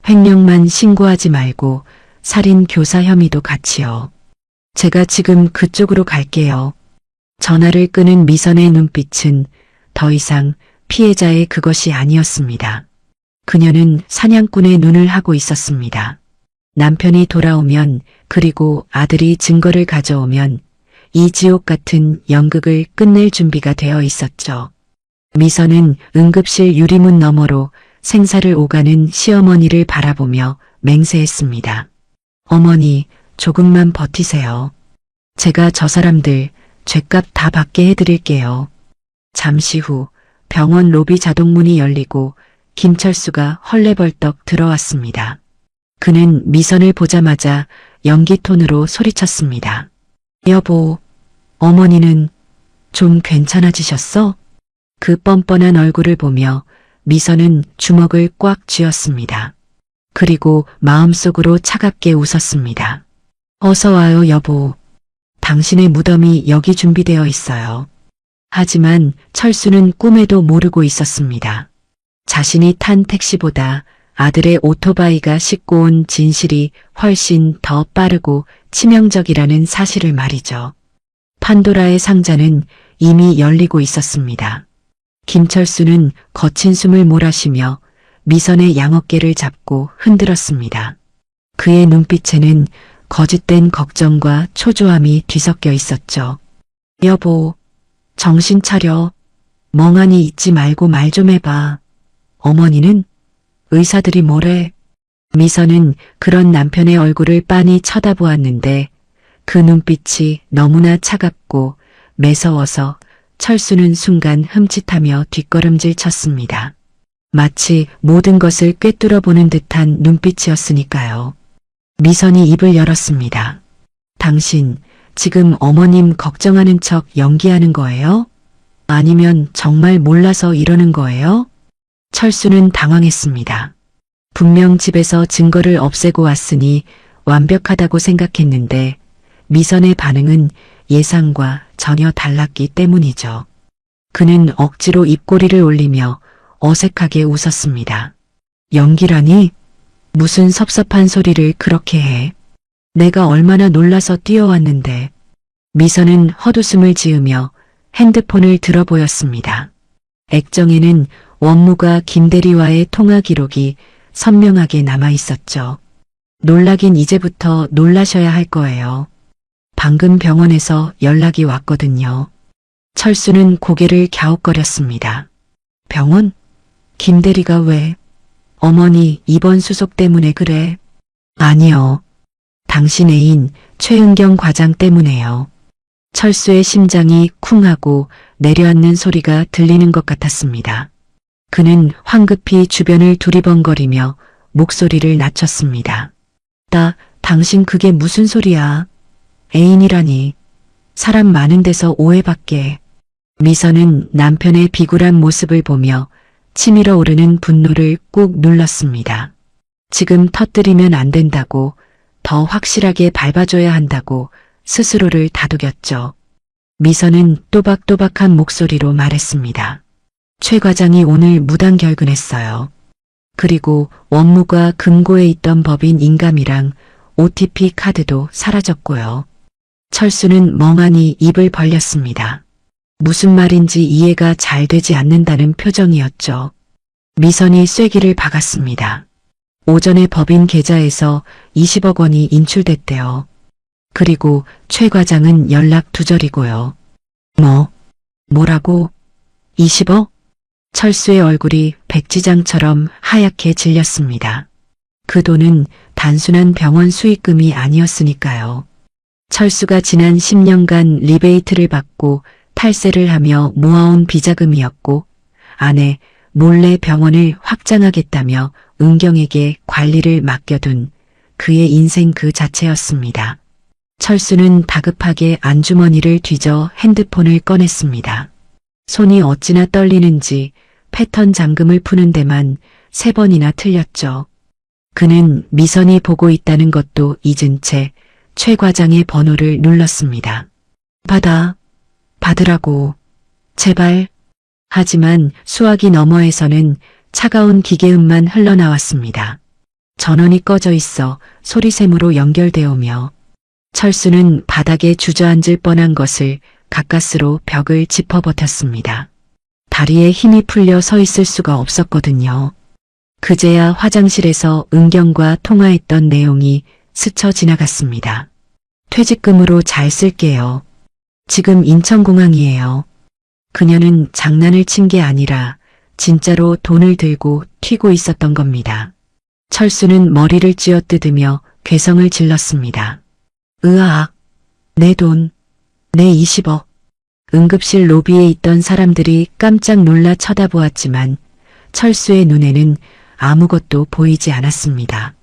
횡령만 신고하지 말고 살인 교사 혐의도 같이요. 제가 지금 그쪽으로 갈게요. 전화를 끄는 미선의 눈빛은 더 이상 피해자의 그것이 아니었습니다. 그녀는 사냥꾼의 눈을 하고 있었습니다. 남편이 돌아오면, 그리고 아들이 증거를 가져오면 이 지옥 같은 연극을 끝낼 준비가 되어 있었죠. 미선은 응급실 유리문 너머로 생사를 오가는 시어머니를 바라보며 맹세했습니다. 어머니, 조금만 버티세요. 제가 저 사람들 죗값 다 받게 해드릴게요. 잠시 후 병원 로비 자동문이 열리고 김철수가 헐레벌떡 들어왔습니다. 그는 미선을 보자마자 연기톤으로 소리쳤습니다. 여보, 어머니는 좀 괜찮아지셨어? 그 뻔뻔한 얼굴을 보며 미선은 주먹을 꽉 쥐었습니다. 그리고 마음속으로 차갑게 웃었습니다. 어서 와요, 여보. 당신의 무덤이 여기 준비되어 있어요. 하지만 철수는 꿈에도 모르고 있었습니다. 자신이 탄 택시보다 아들의 오토바이가 싣고 온 진실이 훨씬 더 빠르고 치명적이라는 사실을 말이죠. 판도라의 상자는 이미 열리고 있었습니다. 김철수는 거친 숨을 몰아쉬며 미선의 양어깨를 잡고 흔들었습니다. 그의 눈빛에는 거짓된 걱정과 초조함이 뒤섞여 있었죠. 여보, 정신 차려. 멍하니 있지 말고 말 좀 해봐. 어머니는? 의사들이 뭐래? 미선은 그런 남편의 얼굴을 빤히 쳐다보았는데 그 눈빛이 너무나 차갑고 매서워서 철수는 순간 흠칫하며 뒷걸음질 쳤습니다. 마치 모든 것을 꿰뚫어 보는 듯한 눈빛이었으니까요. 미선이 입을 열었습니다. 당신 지금 어머님 걱정하는 척 연기하는 거예요? 아니면 정말 몰라서 이러는 거예요? 철수는 당황했습니다. 분명 집에서 증거를 없애고 왔으니 완벽하다고 생각했는데 미선의 반응은 예상과 전혀 달랐기 때문이죠. 그는 억지로 입꼬리를 올리며 어색하게 웃었습니다. 연기라니? 무슨 섭섭한 소리를 그렇게 해. 내가 얼마나 놀라서 뛰어왔는데. 미선은 헛웃음을 지으며 핸드폰을 들어 보였습니다. 액정에는 원무가 김대리와의 통화 기록이 선명하게 남아 있었죠. 놀라긴 이제부터 놀라셔야 할 거예요. 방금 병원에서 연락이 왔거든요. 철수는 고개를 갸웃거렸습니다. 병원? 김대리가 왜? 어머니 입원 수속 때문에 그래? 아니요. 당신 애인 최은경 과장 때문에요. 철수의 심장이 쿵하고 내려앉는 소리가 들리는 것 같았습니다. 그는 황급히 주변을 두리번거리며 목소리를 낮췄습니다. 당신 그게 무슨 소리야? 애인이라니. 사람 많은 데서 오해받게. 미선은 남편의 비굴한 모습을 보며 치밀어 오르는 분노를 꾹 눌렀습니다. 지금 터뜨리면 안 된다고, 더 확실하게 밟아줘야 한다고 스스로를 다독였죠. 미선은 또박또박한 목소리로 말했습니다. 최 과장이 오늘 무단 결근했어요. 그리고 원무가 금고에 있던 법인 인감이랑 OTP 카드도 사라졌고요. 철수는 멍하니 입을 벌렸습니다. 무슨 말인지 이해가 잘 되지 않는다는 표정이었죠. 미선이 쐐기를 박았습니다. 오전에 법인 계좌에서 20억 원이 인출됐대요. 그리고 최 과장은 연락 두절이고요. 뭐라고? 20억? 철수의 얼굴이 백지장처럼 하얗게 질렸습니다. 그 돈은 단순한 병원 수익금이 아니었으니까요. 철수가 지난 10년간 리베이트를 받고 탈세를 하며 모아온 비자금이었고 아내 몰래 병원을 확장하겠다며 은경에게 관리를 맡겨둔 그의 인생 그 자체였습니다. 철수는 다급하게 안주머니를 뒤져 핸드폰을 꺼냈습니다. 손이 어찌나 떨리는지 패턴 잠금을 푸는 데만 3번이나 틀렸죠. 그는 미선이 보고 있다는 것도 잊은 채 최 과장의 번호를 눌렀습니다. 받으라고. 제발. 하지만 수화기 너머에서는 차가운 기계음만 흘러나왔습니다. 전원이 꺼져 있어 소리샘으로 연결되어 오며 철수는 바닥에 주저앉을 뻔한 것을 가까스로 벽을 짚어버텼습니다. 다리에 힘이 풀려 서 있을 수가 없었거든요. 그제야 화장실에서 은경과 통화했던 내용이 스쳐 지나갔습니다. 퇴직금으로 잘 쓸게요. 지금 인천공항이에요. 그녀는 장난을 친 게 아니라 진짜로 돈을 들고 튀고 있었던 겁니다. 철수는 머리를 쥐어뜯으며 괴성을 질렀습니다. 으악, 내 돈, 내 20억. 응급실 로비에 있던 사람들이 깜짝 놀라 쳐다보았지만 철수의 눈에는 아무것도 보이지 않았습니다.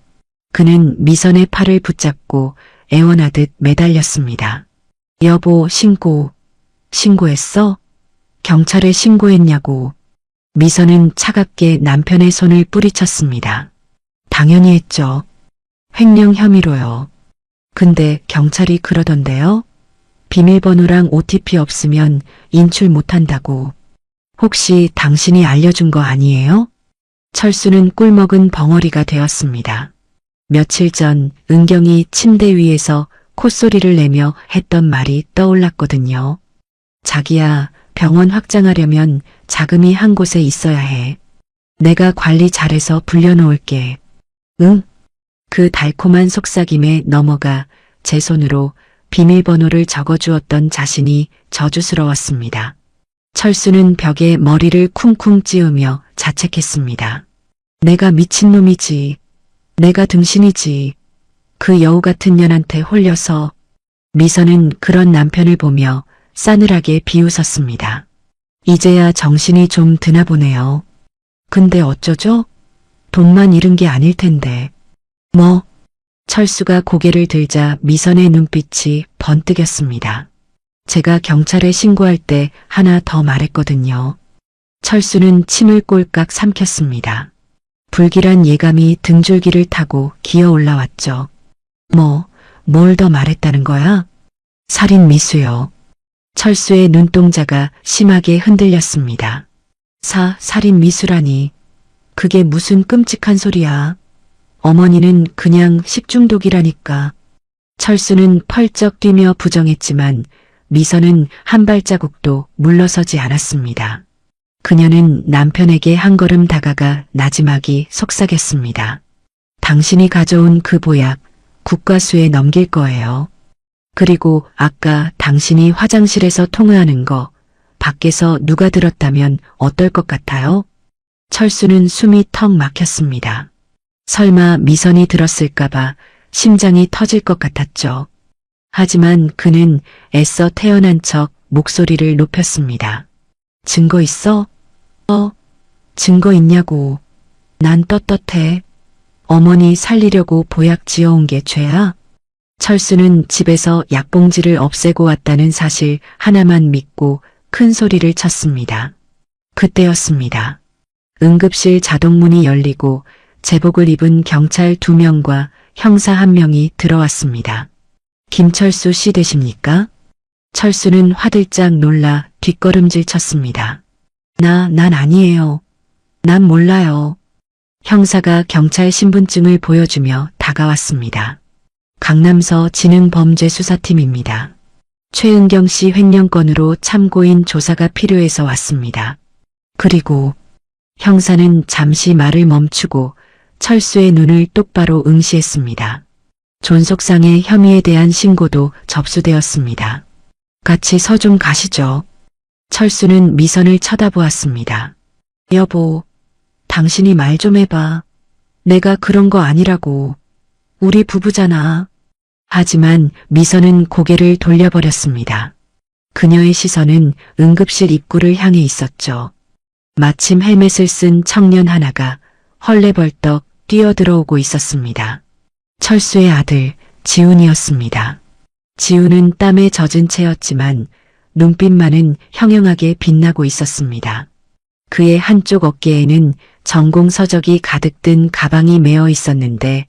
그는 미선의 팔을 붙잡고 애원하듯 매달렸습니다. 여보, 신고했어? 경찰에 신고했냐고. 미선은 차갑게 남편의 손을 뿌리쳤습니다. 당연히 했죠. 횡령 혐의로요. 근데 경찰이 그러던데요? 비밀번호랑 OTP 없으면 인출 못한다고. 혹시 당신이 알려준 거 아니에요? 철수는 꿀먹은 벙어리가 되었습니다. 며칠 전 은경이 침대 위에서 콧소리를 내며 했던 말이 떠올랐거든요. 자기야, 병원 확장하려면 자금이 한 곳에 있어야 해. 내가 관리 잘해서 불려놓을게. 응? 그 달콤한 속삭임에 넘어가 제 손으로 비밀번호를 적어주었던 자신이 저주스러웠습니다. 철수는 벽에 머리를 쿵쿵 찌우며 자책했습니다. 내가 미친놈이지. 내가 등신이지. 그 여우 같은 년한테 홀려서. 미선은 그런 남편을 보며 싸늘하게 비웃었습니다. 이제야 정신이 좀 드나 보네요. 근데 어쩌죠? 돈만 잃은 게 아닐 텐데. 뭐? 철수가 고개를 들자 미선의 눈빛이 번뜩였습니다. 제가 경찰에 신고할 때 하나 더 말했거든요. 철수는 침을 꼴깍 삼켰습니다. 불길한 예감이 등줄기를 타고 기어 올라왔죠. 뭘 더 말했다는 거야? 살인 미수요. 철수의 눈동자가 심하게 흔들렸습니다. 살인 미수라니. 그게 무슨 끔찍한 소리야. 어머니는 그냥 식중독이라니까. 철수는 펄쩍 뛰며 부정했지만 미선은 한 발자국도 물러서지 않았습니다. 그녀는 남편에게 한 걸음 다가가 나지막이 속삭였습니다. 당신이 가져온 그 보약 국과수에 넘길 거예요. 그리고 아까 당신이 화장실에서 통화하는 거 밖에서 누가 들었다면 어떨 것 같아요? 철수는 숨이 턱 막혔습니다. 설마 미선이 들었을까봐 심장이 터질 것 같았죠. 하지만 그는 애써 태어난 척 목소리를 높였습니다. 증거 있어? 증거 있냐고. 난 떳떳해. 어머니 살리려고 보약 지어온 게 죄야? 철수는 집에서 약봉지를 없애고 왔다는 사실 하나만 믿고 큰 소리를 쳤습니다. 그때였습니다. 응급실 자동문이 열리고 제복을 입은 경찰 2명과 형사 1명이 들어왔습니다. 김철수 씨 되십니까? 철수는 화들짝 놀라 뒷걸음질 쳤습니다. 난 아니에요. 난 몰라요. 형사가 경찰 신분증을 보여주며 다가왔습니다. 강남서 지능범죄수사팀입니다. 최은경 씨 횡령 건으로 참고인 조사가 필요해서 왔습니다. 그리고 형사는 잠시 말을 멈추고 철수의 눈을 똑바로 응시했습니다. 존속상의 혐의에 대한 신고도 접수되었습니다. 같이 서 좀 가시죠. 철수는 미선을 쳐다보았습니다. 여보, 당신이 말 좀 해봐. 내가 그런 거 아니라고. 우리 부부잖아. 하지만 미선은 고개를 돌려버렸습니다. 그녀의 시선은 응급실 입구를 향해 있었죠. 마침 헬멧을 쓴 청년 하나가 헐레벌떡 뛰어들어오고 있었습니다. 철수의 아들 지훈이었습니다. 지훈은 땀에 젖은 채였지만 눈빛만은 형형하게 빛나고 있었습니다. 그의 한쪽 어깨에는 전공 서적이 가득 든 가방이 메어 있었는데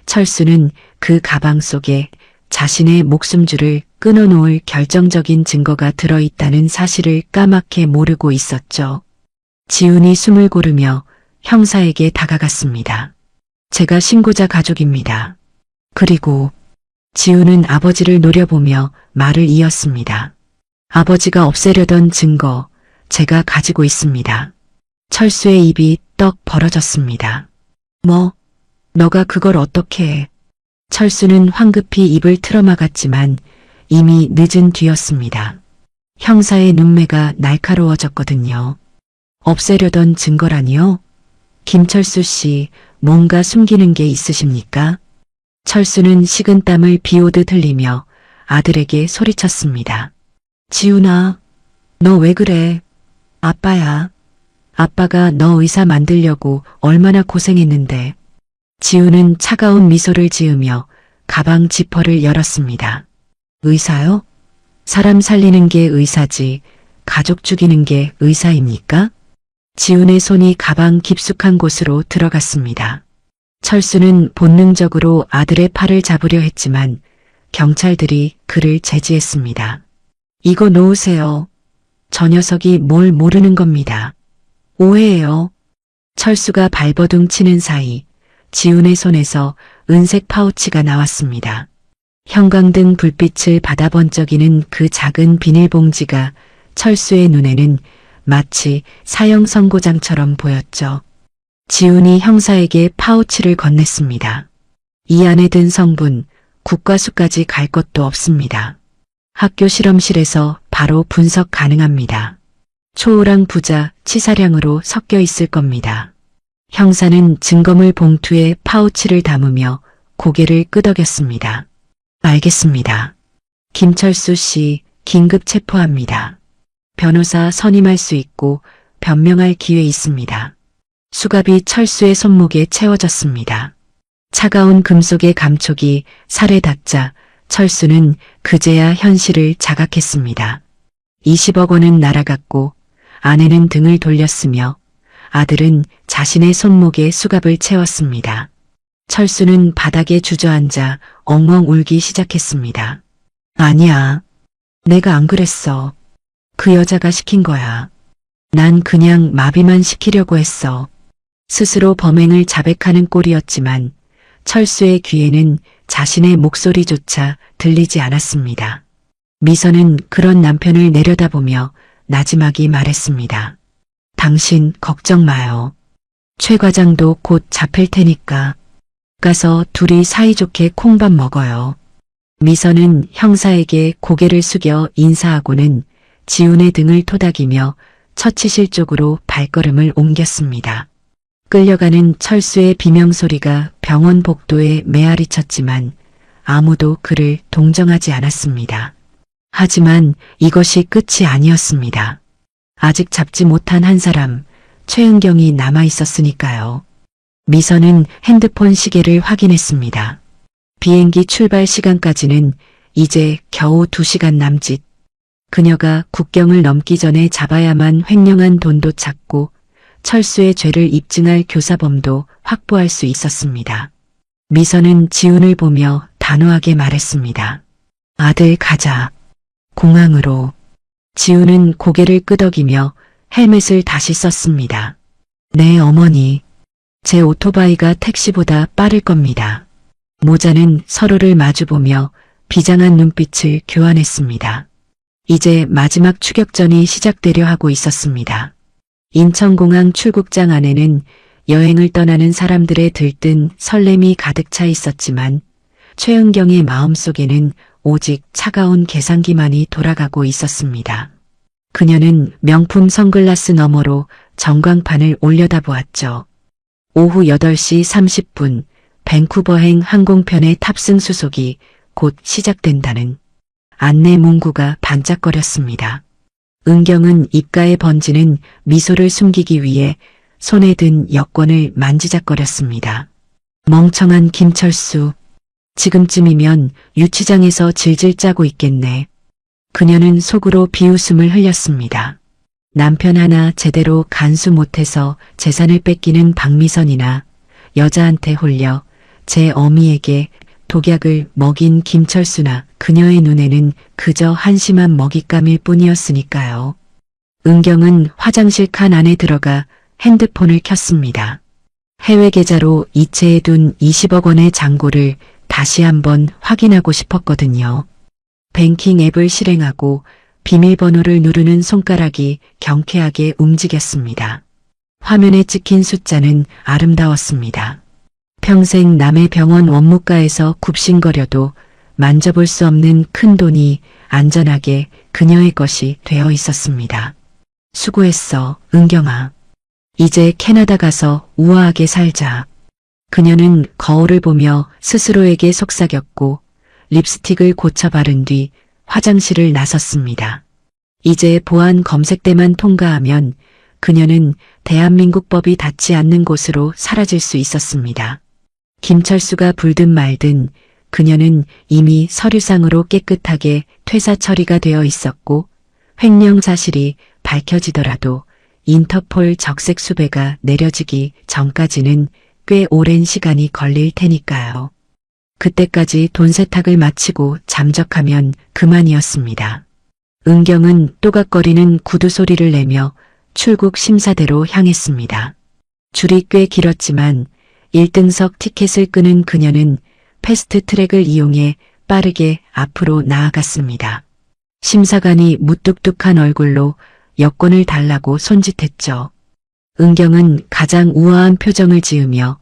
철수는 그 가방 속에 자신의 목숨줄을 끊어놓을 결정적인 증거가 들어있다는 사실을 까맣게 모르고 있었죠. 지훈이 숨을 고르며 형사에게 다가갔습니다. 제가 신고자 가족입니다. 그리고 지훈은 아버지를 노려보며 말을 이었습니다. 아버지가 없애려던 증거, 제가 가지고 있습니다. 철수의 입이 떡 벌어졌습니다. 뭐, 너가 그걸 어떻게 해? 철수는 황급히 입을 틀어막았지만 이미 늦은 뒤였습니다. 형사의 눈매가 날카로워졌거든요. 없애려던 증거라니요? 김철수 씨, 뭔가 숨기는 게 있으십니까? 철수는 식은땀을 비오듯 흘리며 아들에게 소리쳤습니다. 지훈아, 너 왜 그래? 아빠야. 아빠가 너 의사 만들려고 얼마나 고생했는데. 지훈은 차가운 미소를 지으며 가방 지퍼를 열었습니다. 의사요? 사람 살리는 게 의사지, 가족 죽이는 게 의사입니까? 지훈의 손이 가방 깊숙한 곳으로 들어갔습니다. 철수는 본능적으로 아들의 팔을 잡으려 했지만 경찰들이 그를 제지했습니다. 이거 놓으세요. 저 녀석이 뭘 모르는 겁니다. 오해예요. 철수가 발버둥 치는 사이 지훈의 손에서 은색 파우치가 나왔습니다. 형광등 불빛을 받아 번쩍이는 그 작은 비닐봉지가 철수의 눈에는 마치 사형 선고장처럼 보였죠. 지훈이 형사에게 파우치를 건넸습니다. 이 안에 든 성분, 국과수까지 갈 것도 없습니다. 학교 실험실에서 바로 분석 가능합니다. 초호랑 부자, 치사량으로 섞여 있을 겁니다. 형사는 증거물 봉투에 파우치를 담으며 고개를 끄덕였습니다. 알겠습니다. 김철수 씨, 긴급 체포합니다. 변호사 선임할 수 있고 변명할 기회 있습니다. 수갑이 철수의 손목에 채워졌습니다. 차가운 금속의 감촉이 살에 닿자 철수는 그제야 현실을 자각했습니다. 20억 원은 날아갔고 아내는 등을 돌렸으며 아들은 자신의 손목에 수갑을 채웠습니다. 철수는 바닥에 주저앉아 엉엉 울기 시작했습니다. 아니야. 내가 안 그랬어. 그 여자가 시킨 거야. 난 그냥 마비만 시키려고 했어. 스스로 범행을 자백하는 꼴이었지만 철수의 귀에는 자신의 목소리조차 들리지 않았습니다. 미선은 그런 남편을 내려다보며 나지막이 말했습니다. 당신 걱정 마요. 최 과장도 곧 잡힐 테니까 가서 둘이 사이좋게 콩밥 먹어요. 미선은 형사에게 고개를 숙여 인사하고는 지훈의 등을 토닥이며 처치실 쪽으로 발걸음을 옮겼습니다. 끌려가는 철수의 비명소리가 병원 복도에 메아리쳤지만 아무도 그를 동정하지 않았습니다. 하지만 이것이 끝이 아니었습니다. 아직 잡지 못한 한 사람, 최은경이 남아 있었으니까요. 미선은 핸드폰 시계를 확인했습니다. 비행기 출발 시간까지는 이제 겨우 2시간 남짓. 그녀가 국경을 넘기 전에 잡아야만 횡령한 돈도 찾고 철수의 죄를 입증할 교사범도 확보할 수 있었습니다. 미선은 지훈을 보며 단호하게 말했습니다. 아들 가자. 공항으로. 지훈은 고개를 끄덕이며 헬멧을 다시 썼습니다. 네 어머니. 제 오토바이가 택시보다 빠를 겁니다. 모자는 서로를 마주보며 비장한 눈빛을 교환했습니다. 이제 마지막 추격전이 시작되려 하고 있었습니다. 인천공항 출국장 안에는 여행을 떠나는 사람들의 들뜬 설렘이 가득 차 있었지만 최은경의 마음속에는 오직 차가운 계산기만이 돌아가고 있었습니다. 그녀는 명품 선글라스 너머로 전광판을 올려다보았죠. 오후 8시 30분 밴쿠버행 항공편의 탑승 수속이 곧 시작된다는 안내 문구가 반짝거렸습니다. 은경은 입가에 번지는 미소를 숨기기 위해 손에 든 여권을 만지작거렸습니다. 멍청한 김철수. 지금쯤이면 유치장에서 질질 짜고 있겠네. 그녀는 속으로 비웃음을 흘렸습니다. 남편 하나 제대로 간수 못해서 재산을 뺏기는 박미선이나 여자한테 홀려 제 어미에게 독약을 먹인 김철수나 그녀의 눈에는 그저 한심한 먹잇감일 뿐이었으니까요. 은경은 화장실 칸 안에 들어가 핸드폰을 켰습니다. 해외 계좌로 이체해둔 20억 원의 잔고를 다시 한번 확인하고 싶었거든요. 뱅킹 앱을 실행하고 비밀번호를 누르는 손가락이 경쾌하게 움직였습니다. 화면에 찍힌 숫자는 아름다웠습니다. 평생 남의 병원 원무과에서 굽신거려도 만져볼 수 없는 큰 돈이 안전하게 그녀의 것이 되어 있었습니다. 수고했어, 은경아. 이제 캐나다 가서 우아하게 살자. 그녀는 거울을 보며 스스로에게 속삭였고 립스틱을 고쳐 바른 뒤 화장실을 나섰습니다. 이제 보안 검색대만 통과하면 그녀는 대한민국 법이 닿지 않는 곳으로 사라질 수 있었습니다. 김철수가 불든 말든 그녀는 이미 서류상으로 깨끗하게 퇴사 처리가 되어 있었고 횡령 사실이 밝혀지더라도 인터폴 적색 수배가 내려지기 전까지는 꽤 오랜 시간이 걸릴 테니까요. 그때까지 돈 세탁을 마치고 잠적하면 그만이었습니다. 은경은 또각거리는 구두 소리를 내며 출국 심사대로 향했습니다. 줄이 꽤 길었지만 1등석 티켓을 끄는 그녀는 패스트 트랙을 이용해 빠르게 앞으로 나아갔습니다. 심사관이 무뚝뚝한 얼굴로 여권을 달라고 손짓했죠. 은경은 가장 우아한 표정을 지으며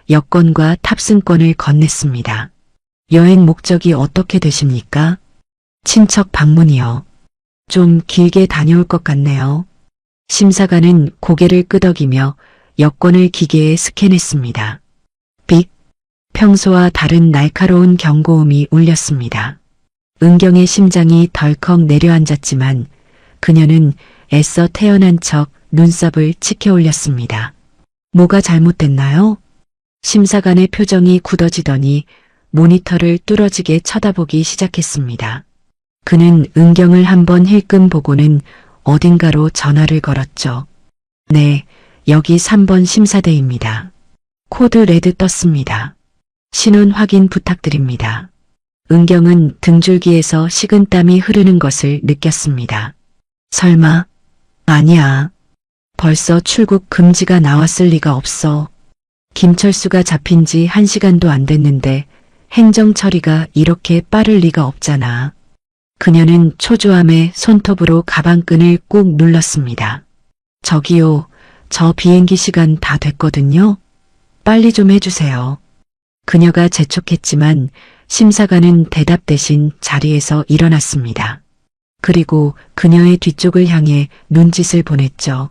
여권과 탑승권을 건넸습니다. 여행 목적이 어떻게 되십니까? 친척 방문이요. 좀 길게 다녀올 것 같네요. 심사관은 고개를 끄덕이며 여권을 기계에 스캔했습니다. 삑! 평소와 다른 날카로운 경고음이 울렸습니다. 은경의 심장이 덜컥 내려앉았지만 그녀는 애써 태어난 척 눈썹을 치켜 올렸습니다. 뭐가 잘못됐나요? 심사관의 표정이 굳어지더니 모니터를 뚫어지게 쳐다보기 시작했습니다. 그는 은경을 한번 힐끔 보고는 어딘가로 전화를 걸었죠. 네, 여기 3번 심사대입니다. 코드 레드 떴습니다. 신원 확인 부탁드립니다. 은경은 등줄기에서 식은땀이 흐르는 것을 느꼈습니다. 설마? 아니야. 벌써 출국 금지가 나왔을 리가 없어. 김철수가 잡힌 지 1시간도 안 됐는데 행정 처리가 이렇게 빠를 리가 없잖아. 그녀는 초조함에 손톱으로 가방끈을 꾹 눌렀습니다. 저기요, 저 비행기 시간 다 됐거든요. 빨리 좀 해주세요. 그녀가 재촉했지만 심사관은 대답 대신 자리에서 일어났습니다. 그리고 그녀의 뒤쪽을 향해 눈짓을 보냈죠.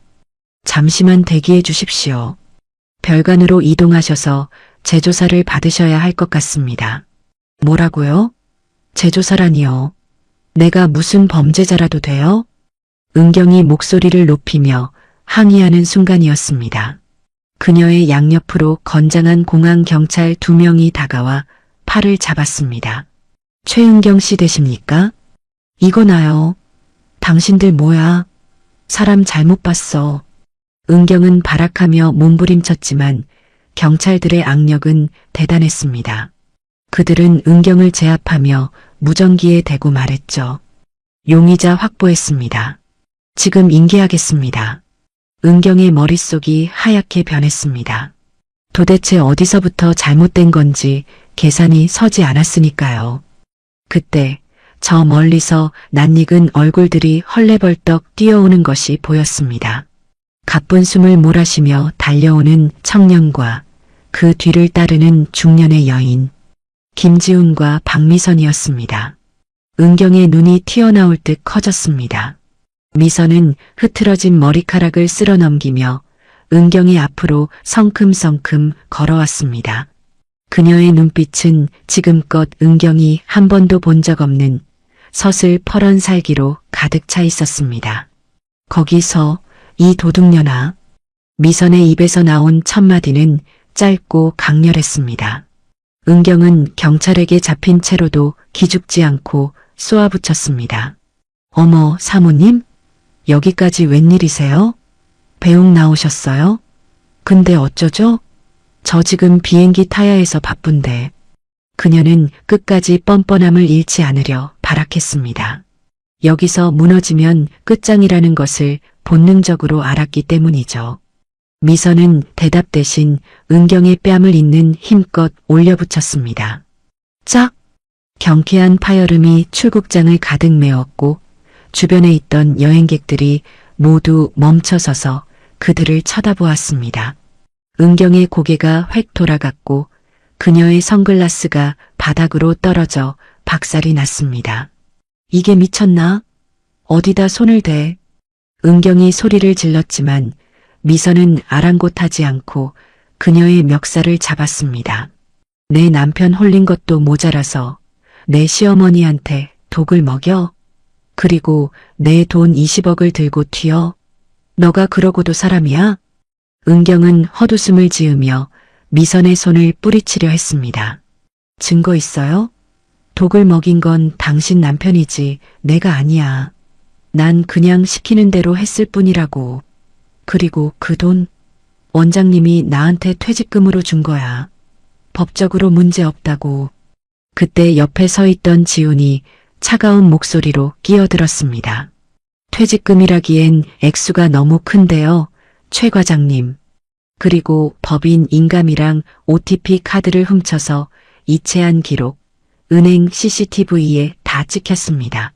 잠시만 대기해 주십시오. 별관으로 이동하셔서 재조사를 받으셔야 할 것 같습니다. 뭐라고요? 재조사라니요. 내가 무슨 범죄자라도 돼요? 은경이 목소리를 높이며 항의하는 순간이었습니다. 그녀의 양옆으로 건장한 공안 경찰 2명이 다가와 팔을 잡았습니다. 최은경 씨 되십니까? 이거 나요. 당신들 뭐야? 사람 잘못 봤어. 은경은 발악하며 몸부림쳤지만 경찰들의 악력은 대단했습니다. 그들은 은경을 제압하며 무전기에 대고 말했죠. 용의자 확보했습니다. 지금 인계하겠습니다. 은경의 머릿속이 하얗게 변했습니다. 도대체 어디서부터 잘못된 건지 계산이 서지 않았으니까요. 그때 저 멀리서 낯익은 얼굴들이 헐레벌떡 뛰어오는 것이 보였습니다. 가쁜 숨을 몰아쉬며 달려오는 청년과 그 뒤를 따르는 중년의 여인, 김지훈과 박미선이었습니다. 은경의 눈이 튀어나올 듯 커졌습니다. 미선은 흐트러진 머리카락을 쓸어넘기며 은경의 앞으로 성큼성큼 걸어왔습니다. 그녀의 눈빛은 지금껏 은경이 한 번도 본 적 없는 서슬퍼런 살기로 가득 차 있었습니다. 거기서 이 도둑년아. 미선의 입에서 나온 첫마디는 짧고 강렬했습니다. 은경은 경찰에게 잡힌 채로도 기죽지 않고 쏘아붙였습니다. 어머, 사모님? 여기까지 웬일이세요? 배웅 나오셨어요? 근데 어쩌죠? 저 지금 비행기 타야 해서 바쁜데. 그녀는 끝까지 뻔뻔함을 잃지 않으려 발악했습니다. 여기서 무너지면 끝장이라는 것을 본능적으로 알았기 때문이죠. 미선은 대답 대신 은경의 뺨을 잇는 힘껏 올려붙였습니다. 짝! 경쾌한 파열음이 출국장을 가득 메웠고 주변에 있던 여행객들이 모두 멈춰서서 그들을 쳐다보았습니다. 은경의 고개가 획 돌아갔고 그녀의 선글라스가 바닥으로 떨어져 박살이 났습니다. 이게 미쳤나? 어디다 손을 대? 은경이 소리를 질렀지만 미선은 아랑곳하지 않고 그녀의 멱살을 잡았습니다. 내 남편 홀린 것도 모자라서 내 시어머니한테 독을 먹여? 그리고 내 돈 20억을 들고 튀어? 너가 그러고도 사람이야? 은경은 헛웃음을 지으며 미선의 손을 뿌리치려 했습니다. 증거 있어요? 독을 먹인 건 당신 남편이지 내가 아니야. 난 그냥 시키는 대로 했을 뿐이라고. 그리고 그 돈 원장님이 나한테 퇴직금으로 준 거야. 법적으로 문제 없다고. 그때 옆에 서 있던 지훈이 차가운 목소리로 끼어들었습니다. 퇴직금이라기엔 액수가 너무 큰데요, 최 과장님. 그리고 법인 인감이랑 OTP 카드를 훔쳐서 이체한 기록, 은행 CCTV에 다 찍혔습니다.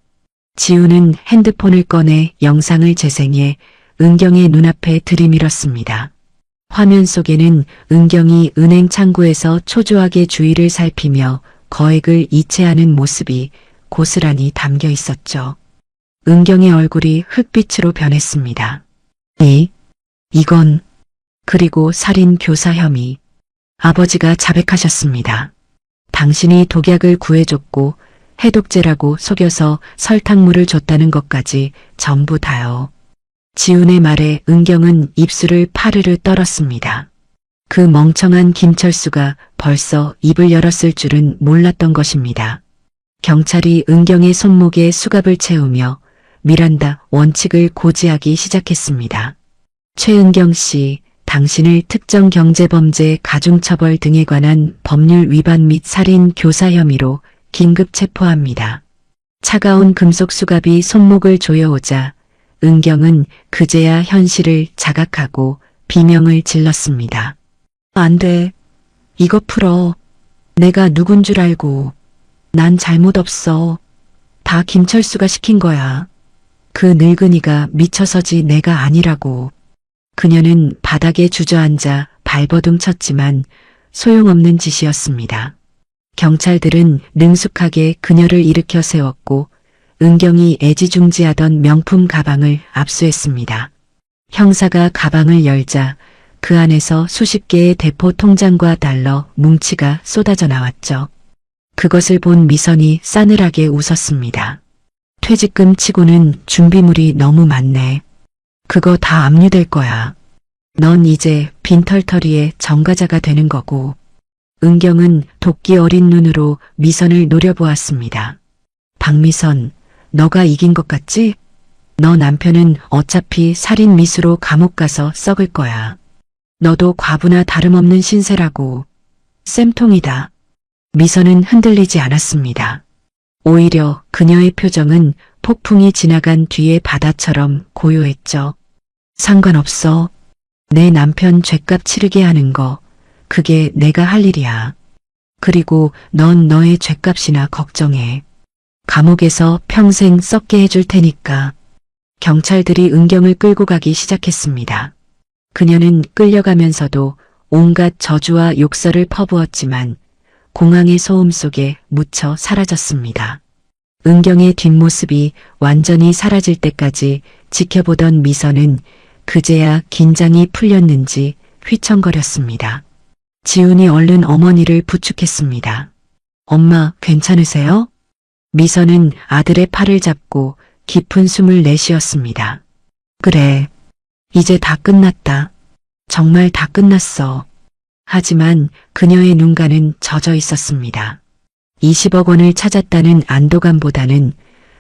지훈은 핸드폰을 꺼내 영상을 재생해 은경의 눈앞에 들이밀었습니다. 화면 속에는 은경이 은행 창구에서 초조하게 주위를 살피며 거액을 이체하는 모습이 고스란히 담겨 있었죠. 은경의 얼굴이 흑빛으로 변했습니다. 이건... 그리고 살인 교사 혐의. 아버지가 자백하셨습니다. 당신이 독약을 구해줬고 해독제라고 속여서 설탕물을 줬다는 것까지 전부 다요. 지훈의 말에 은경은 입술을 파르르 떨었습니다. 그 멍청한 김철수가 벌써 입을 열었을 줄은 몰랐던 것입니다. 경찰이 은경의 손목에 수갑을 채우며 미란다 원칙을 고지하기 시작했습니다. 최은경 씨, 당신을 특정경제범죄 가중처벌 등에 관한 법률 위반 및 살인 교사 혐의로 긴급 체포합니다. 차가운 금속 수갑이 손목을 조여오자 은경은 그제야 현실을 자각하고 비명을 질렀습니다. 안 돼. 이거 풀어. 내가 누군 줄 알고. 난 잘못 없어. 다 김철수가 시킨 거야. 그 늙은이가 미쳐서지 내가 아니라고. 그녀는 바닥에 주저앉아 발버둥 쳤지만 소용없는 짓이었습니다. 경찰들은 능숙하게 그녀를 일으켜 세웠고 은경이 애지중지하던 명품 가방을 압수했습니다. 형사가 가방을 열자 그 안에서 수십 개의 대포 통장과 달러 뭉치가 쏟아져 나왔죠. 그것을 본 미선이 싸늘하게 웃었습니다. 퇴직금 치고는 준비물이 너무 많네. 그거 다 압류될 거야. 넌 이제 빈털터리의 전과자가 되는 거고. 은경은 도끼 어린 눈으로 미선을 노려보았습니다. 박미선, 너가 이긴 것 같지? 너 남편은 어차피 살인 미수로 감옥 가서 썩을 거야. 너도 과부나 다름없는 신세라고. 쌤통이다. 미선은 흔들리지 않았습니다. 오히려 그녀의 표정은 폭풍이 지나간 뒤의 바다처럼 고요했죠. 상관없어. 내 남편 죗값 치르게 하는 거, 그게 내가 할 일이야. 그리고 넌 너의 죗값이나 걱정해. 감옥에서 평생 썩게 해줄 테니까. 경찰들이 은경을 끌고 가기 시작했습니다. 그녀는 끌려가면서도 온갖 저주와 욕설을 퍼부었지만 공항의 소음 속에 묻혀 사라졌습니다. 은경의 뒷모습이 완전히 사라질 때까지 지켜보던 미선은 그제야 긴장이 풀렸는지 휘청거렸습니다. 지훈이 얼른 어머니를 부축했습니다. 엄마, 괜찮으세요? 미선은 아들의 팔을 잡고 깊은 숨을 내쉬었습니다. 그래, 이제 다 끝났다. 정말 다 끝났어. 하지만 그녀의 눈가는 젖어 있었습니다. 20억 원을 찾았다는 안도감보다는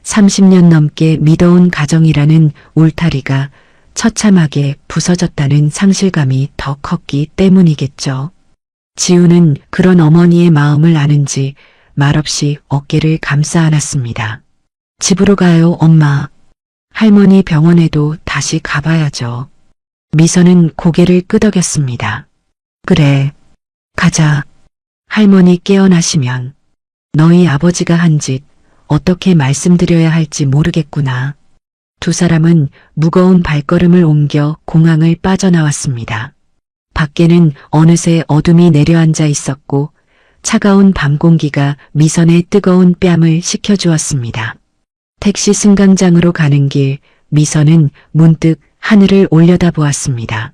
30년 넘게 믿어온 가정이라는 울타리가 처참하게 부서졌다는 상실감이 더 컸기 때문이겠죠. 지우는 그런 어머니의 마음을 아는지 말없이 어깨를 감싸 안았습니다. 집으로 가요, 엄마. 할머니 병원에도 다시 가봐야죠. 미선은 고개를 끄덕였습니다. 그래, 가자. 할머니 깨어나시면 너희 아버지가 한 짓 어떻게 말씀드려야 할지 모르겠구나. 두 사람은 무거운 발걸음을 옮겨 공항을 빠져나왔습니다. 밖에는 어느새 어둠이 내려앉아 있었고 차가운 밤 공기가 미선의 뜨거운 뺨을 식혀주었습니다. 택시 승강장으로 가는 길 미선은 문득 하늘을 올려다보았습니다.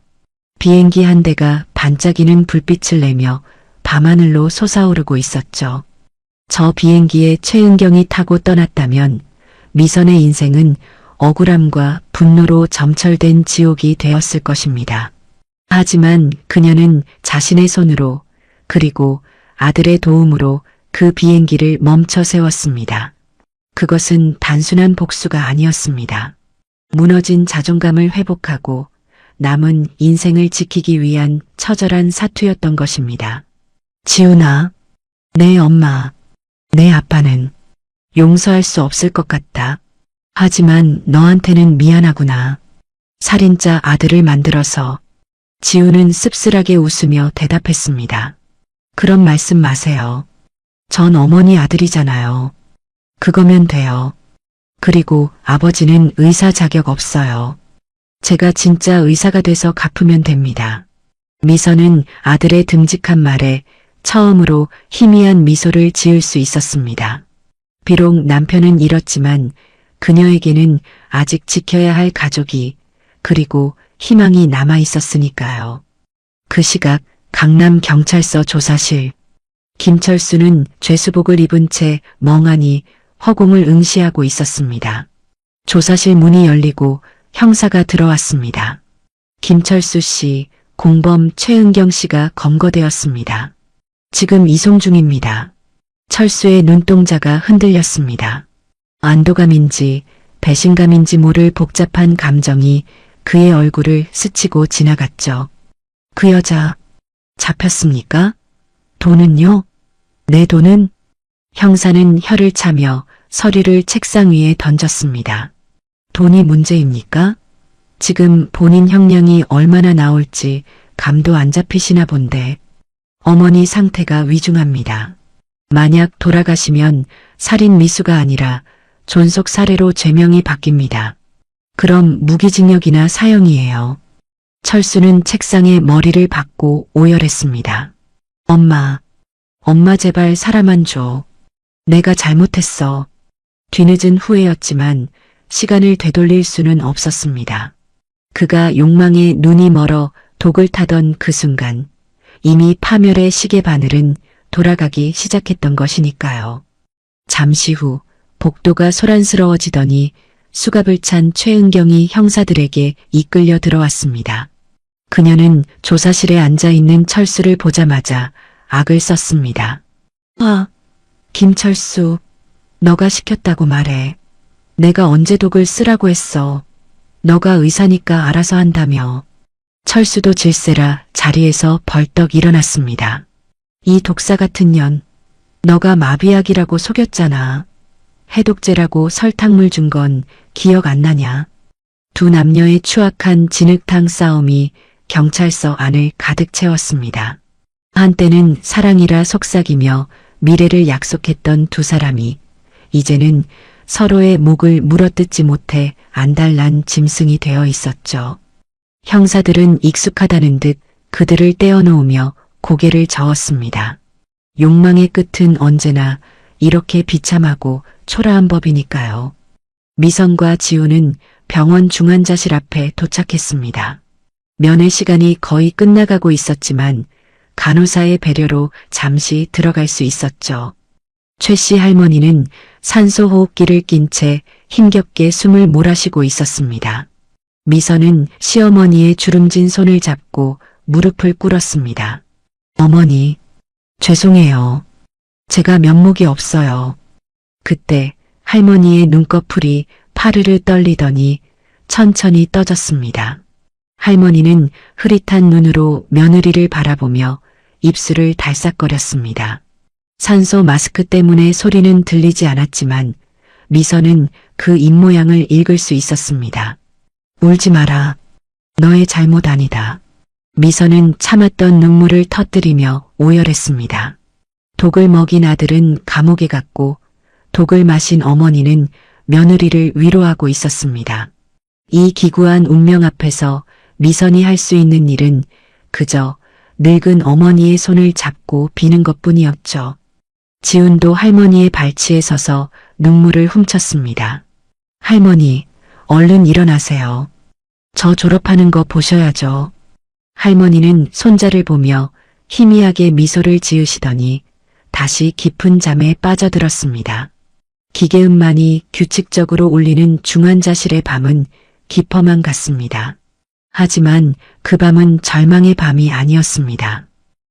비행기 한 대가 반짝이는 불빛을 내며 밤하늘로 솟아오르고 있었죠. 저 비행기에 최은경이 타고 떠났다면 미선의 인생은 억울함과 분노로 점철된 지옥이 되었을 것입니다. 하지만 그녀는 자신의 손으로 그리고 아들의 도움으로 그 비행기를 멈춰 세웠습니다. 그것은 단순한 복수가 아니었습니다. 무너진 자존감을 회복하고 남은 인생을 지키기 위한 처절한 사투였던 것입니다. 지훈아, 내 엄마, 내 아빠는 용서할 수 없을 것 같다. 하지만 너한테는 미안하구나. 살인자 아들을 만들어서. 지훈은 씁쓸하게 웃으며 대답했습니다. 그런 말씀 마세요. 전 어머니 아들이잖아요. 그거면 돼요. 그리고 아버지는 의사 자격 없어요. 제가 진짜 의사가 돼서 갚으면 됩니다. 미선은 아들의 듬직한 말에 처음으로 희미한 미소를 지을 수 있었습니다. 비록 남편은 잃었지만 그녀에게는 아직 지켜야 할 가족이 그리고 희망이 남아 있었으니까요. 그 시각 강남경찰서 조사실. 김철수는 죄수복을 입은 채 멍하니 허공을 응시하고 있었습니다. 조사실 문이 열리고 형사가 들어왔습니다. 김철수 씨, 공범 최은경 씨가 검거되었습니다. 지금 이송 중입니다. 철수의 눈동자가 흔들렸습니다. 안도감인지 배신감인지 모를 복잡한 감정이 그의 얼굴을 스치고 지나갔죠. 그 여자 잡혔습니까? 돈은요? 내 돈은? 형사는 혀를 차며 서류를 책상 위에 던졌습니다. 돈이 문제입니까? 지금 본인 형량이 얼마나 나올지 감도 안 잡히시나 본데 어머니 상태가 위중합니다. 만약 돌아가시면 살인 미수가 아니라 존속 살해로 죄명이 바뀝니다. 그럼 무기징역이나 사형이에요. 철수는 책상에 머리를 박고 오열했습니다. 엄마 제발 사람만 줘. 내가 잘못했어. 뒤늦은 후회였지만 시간을 되돌릴 수는 없었습니다. 그가 욕망에 눈이 멀어 독을 타던 그 순간 이미 파멸의 시계 바늘은 돌아가기 시작했던 것이니까요. 잠시 후 복도가 소란스러워지더니 수갑을 찬 최은경이 형사들에게 이끌려 들어왔습니다. 그녀는 조사실에 앉아있는 철수를 보자마자 악을 썼습니다. 김철수, 너가 시켰다고 말해. 내가 언제 독을 쓰라고 했어. 너가 의사니까 알아서 한다며. 철수도 질세라 자리에서 벌떡 일어났습니다. 이 독사 같은 년, 너가 마비약이라고 속였잖아. 해독제라고 설탕물 준 건 기억 안 나냐? 두 남녀의 추악한 진흙탕 싸움이 경찰서 안을 가득 채웠습니다. 한때는 사랑이라 속삭이며 미래를 약속했던 두 사람이 이제는 서로의 목을 물어뜯지 못해 안달난 짐승이 되어 있었죠. 형사들은 익숙하다는 듯 그들을 떼어놓으며 고개를 저었습니다. 욕망의 끝은 언제나 이렇게 비참하고 초라한 법이니까요. 미선과 지우는 병원 중환자실 앞에 도착했습니다. 면회 시간이 거의 끝나가고 있었지만 간호사의 배려로 잠시 들어갈 수 있었죠. 최 씨 할머니는 산소 호흡기를 낀 채 힘겹게 숨을 몰아쉬고 있었습니다. 미선은 시어머니의 주름진 손을 잡고 무릎을 꿇었습니다. 어머니, 죄송해요. 제가 면목이 없어요. 그때 할머니의 눈꺼풀이 파르르 떨리더니 천천히 떠졌습니다. 할머니는 흐릿한 눈으로 며느리를 바라보며 입술을 달싹거렸습니다. 산소 마스크 때문에 소리는 들리지 않았지만 미선은 그 입모양을 읽을 수 있었습니다. 울지 마라. 너의 잘못 아니다. 미선은 참았던 눈물을 터뜨리며 오열했습니다. 독을 먹인 아들은 감옥에 갔고 독을 마신 어머니는 며느리를 위로하고 있었습니다. 이 기구한 운명 앞에서 미선이 할 수 있는 일은 그저 늙은 어머니의 손을 잡고 비는 것뿐이었죠. 지훈도 할머니의 발치에 서서 눈물을 훔쳤습니다. 할머니, 얼른 일어나세요. 저 졸업하는 거 보셔야죠. 할머니는 손자를 보며 희미하게 미소를 지으시더니 다시 깊은 잠에 빠져들었습니다. 기계음만이 규칙적으로 울리는 중환자실의 밤은 깊어만 갔습니다. 하지만 그 밤은 절망의 밤이 아니었습니다.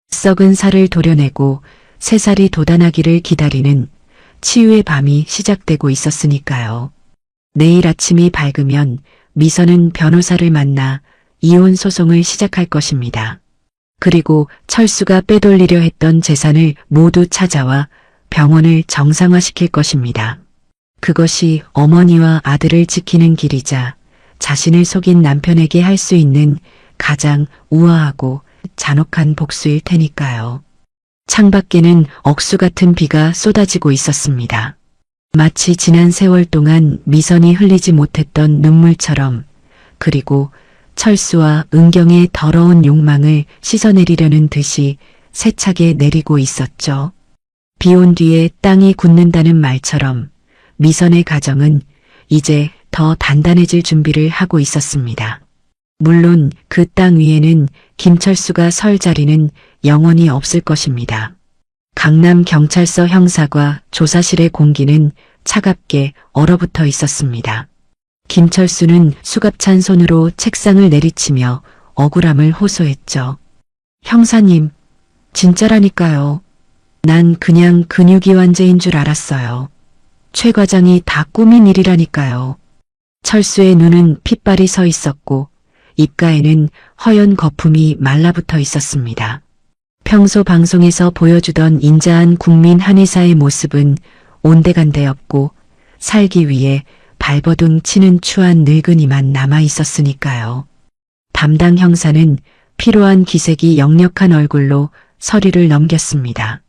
썩은 살을 도려내고 새살이 돋아나기를 기다리는 치유의 밤이 시작되고 있었으니까요. 내일 아침이 밝으면 미선은 변호사를 만나 이혼 소송을 시작할 것입니다. 그리고 철수가 빼돌리려 했던 재산을 모두 찾아와 병원을 정상화시킬 것입니다. 그것이 어머니와 아들을 지키는 길이자 자신을 속인 남편에게 할 수 있는 가장 우아하고 잔혹한 복수일 테니까요. 창밖에는 억수 같은 비가 쏟아지고 있었습니다. 마치 지난 세월 동안 미선이 흘리지 못했던 눈물처럼, 그리고 철수와 은경의 더러운 욕망을 씻어내리려는 듯이 세차게 내리고 있었죠. 비 온 뒤에 땅이 굳는다는 말처럼 미선의 가정은 이제 더 단단해질 준비를 하고 있었습니다. 물론 그 땅 위에는 김철수가 설 자리는 영원히 없을 것입니다. 강남경찰서 형사과 조사실의 공기는 차갑게 얼어붙어 있었습니다. 김철수는 수갑찬 손으로 책상을 내리치며 억울함을 호소했죠. 형사님, 진짜라니까요. 난 그냥 근육이완제인 줄 알았어요. 최 과장이 다 꾸민 일이라니까요. 철수의 눈은 핏발이 서 있었고 입가에는 허연 거품이 말라붙어 있었습니다. 평소 방송에서 보여주던 인자한 국민 한의사의 모습은 온데간데없고 살기 위해 발버둥 치는 추한 늙은이만 남아 있었으니까요. 담당 형사는 피로한 기색이 역력한 얼굴로 서리를 넘겼습니다.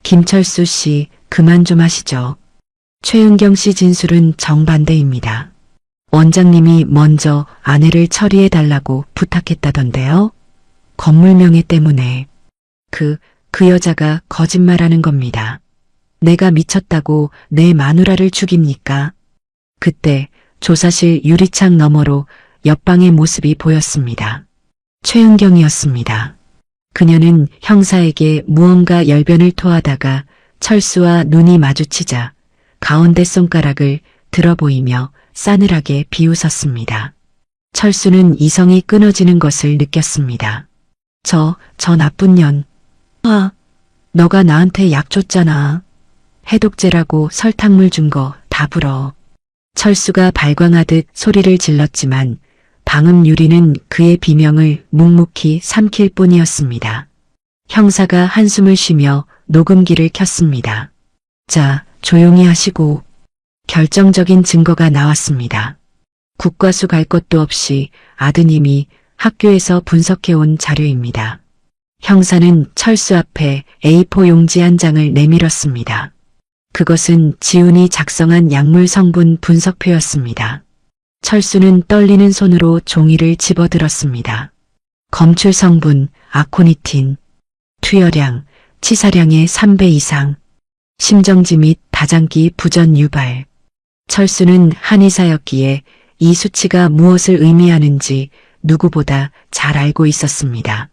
김철수 씨, 그만 좀 하시죠. 최은경 씨 진술은 정반대입니다. 원장님이 먼저 아내를 처리해달라고 부탁했다던데요. 건물 명예 때문에. 그 여자가 거짓말하는 겁니다. 내가 미쳤다고 내 마누라를 죽입니까? 그때 조사실 유리창 너머로 옆방의 모습이 보였습니다. 최은경이었습니다. 그녀는 형사에게 무언가 열변을 토하다가 철수와 눈이 마주치자 가운데 손가락을 들어 보이며 싸늘하게 비웃었습니다. 철수는 이성이 끊어지는 것을 느꼈습니다. 저 나쁜 년. 너가 나한테 약 줬잖아. 해독제라고 설탕물 준 거 다 불어. 철수가 발광하듯 소리를 질렀지만 방음 유리는 그의 비명을 묵묵히 삼킬 뿐이었습니다. 형사가 한숨을 쉬며 녹음기를 켰습니다. 자, 조용히 하시고. 결정적인 증거가 나왔습니다. 국과수 갈 것도 없이 아드님이 학교에서 분석해온 자료입니다. 형사는 철수 앞에 A4 용지 한 장을 내밀었습니다. 그것은 지훈이 작성한 약물 성분 분석표였습니다. 철수는 떨리는 손으로 종이를 집어들었습니다. 검출 성분, 아코니틴, 투여량, 치사량의 3배 이상, 심정지 및 다장기 부전 유발. 철수는 한의사였기에 이 수치가 무엇을 의미하는지 누구보다 잘 알고 있었습니다.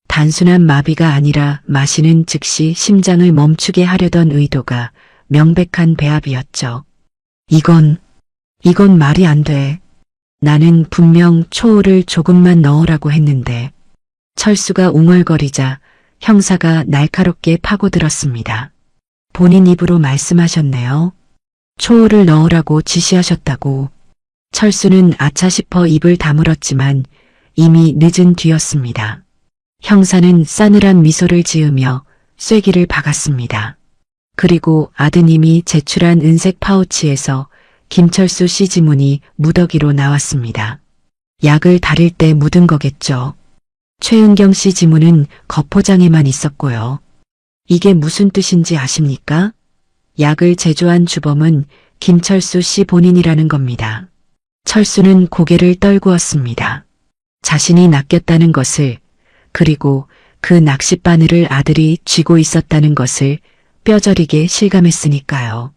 단순한 마비가 아니라 마시는 즉시 심장을 멈추게 하려던 의도가 명백한 배합이었죠. 이건 말이 안 돼. 나는 분명 초우를 조금만 넣으라고 했는데. 철수가 웅얼거리자 형사가 날카롭게 파고들었습니다. 본인 입으로 말씀하셨네요. 초를 넣으라고 지시하셨다고. 철수는 아차 싶어 입을 다물었지만 이미 늦은 뒤였습니다. 형사는 싸늘한 미소를 지으며 쐐기를 박았습니다. 그리고 아드님이 제출한 은색 파우치에서 김철수 씨 지문이 무더기로 나왔습니다. 약을 다릴 때 묻은 거겠죠. 최은경 씨 지문은 겉포장에만 있었고요. 이게 무슨 뜻인지 아십니까? 약을 제조한 주범은 김철수 씨 본인이라는 겁니다. 철수는 고개를 떨구었습니다. 자신이 낚였다는 것을, 그리고 그 낚싯바늘을 아들이 쥐고 있었다는 것을 뼈저리게 실감했으니까요.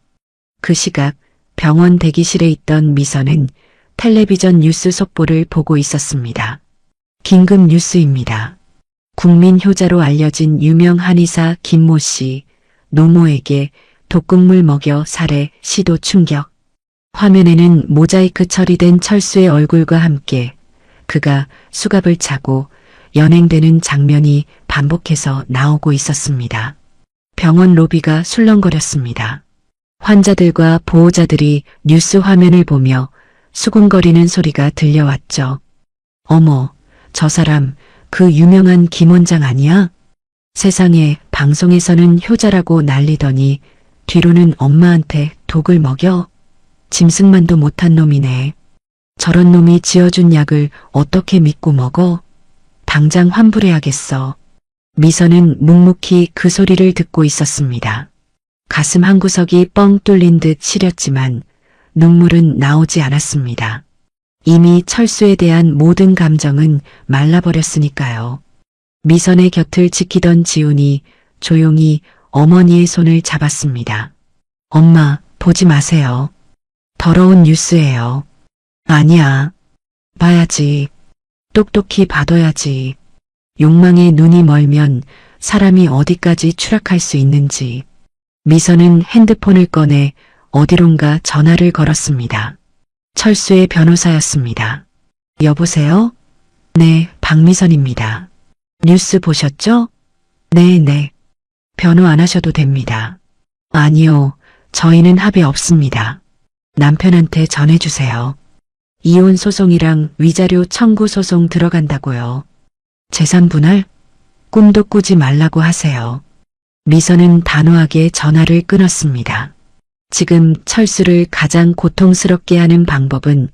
그 시각 병원 대기실에 있던 미선은 텔레비전 뉴스 속보를 보고 있었습니다. 긴급 뉴스입니다. 국민 효자로 알려진 유명 한의사 김모 씨, 노모에게 독극물 먹여 살해 시도 충격. 화면에는 모자이크 처리된 철수의 얼굴과 함께 그가 수갑을 차고 연행되는 장면이 반복해서 나오고 있었습니다. 병원 로비가 술렁거렸습니다. 환자들과 보호자들이 뉴스 화면을 보며 수군거리는 소리가 들려왔죠. 어머, 저 사람 그 유명한 김 원장 아니야? 세상에 방송에서는 효자라고 난리더니 뒤로는 엄마한테 독을 먹여? 짐승만도 못한 놈이네. 저런 놈이 지어준 약을 어떻게 믿고 먹어? 당장 환불해야겠어. 미선은 묵묵히 그 소리를 듣고 있었습니다. 가슴 한구석이 뻥 뚫린 듯 시렸지만 눈물은 나오지 않았습니다. 이미 철수에 대한 모든 감정은 말라버렸으니까요. 미선의 곁을 지키던 지훈이 조용히 어머니의 손을 잡았습니다. 엄마, 보지 마세요. 더러운 뉴스예요. 아니야. 봐야지. 똑똑히 봐둬야지. 욕망에 눈이 멀면 사람이 어디까지 추락할 수 있는지. 미선은 핸드폰을 꺼내 어디론가 전화를 걸었습니다. 철수의 변호사였습니다. 여보세요? 네, 박미선입니다. 뉴스 보셨죠? 네. 변호 안 하셔도 됩니다. 아니요, 저희는 합의 없습니다. 남편한테 전해주세요. 이혼 소송이랑 위자료 청구 소송 들어간다고요. 재산 분할? 꿈도 꾸지 말라고 하세요. 미선은 단호하게 전화를 끊었습니다. 지금 철수를 가장 고통스럽게 하는 방법은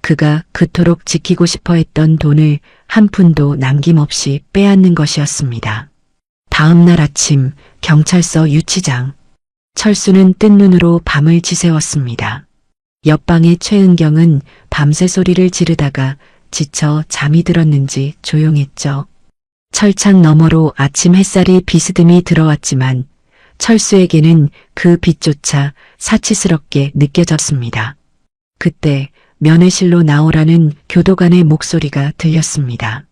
그가 그토록 지키고 싶어 했던 돈을 한 푼도 남김없이 빼앗는 것이었습니다. 다음 날 아침 경찰서 유치장. 철수는 뜬 눈으로 밤을 지새웠습니다. 옆방의 최은경은 밤새 소리를 지르다가 지쳐 잠이 들었는지 조용했죠. 철창 너머로 아침 햇살이 비스듬히 들어왔지만 철수에게는 그 빛조차 사치스럽게 느껴졌습니다. 그때 면회실로 나오라는 교도관의 목소리가 들렸습니다.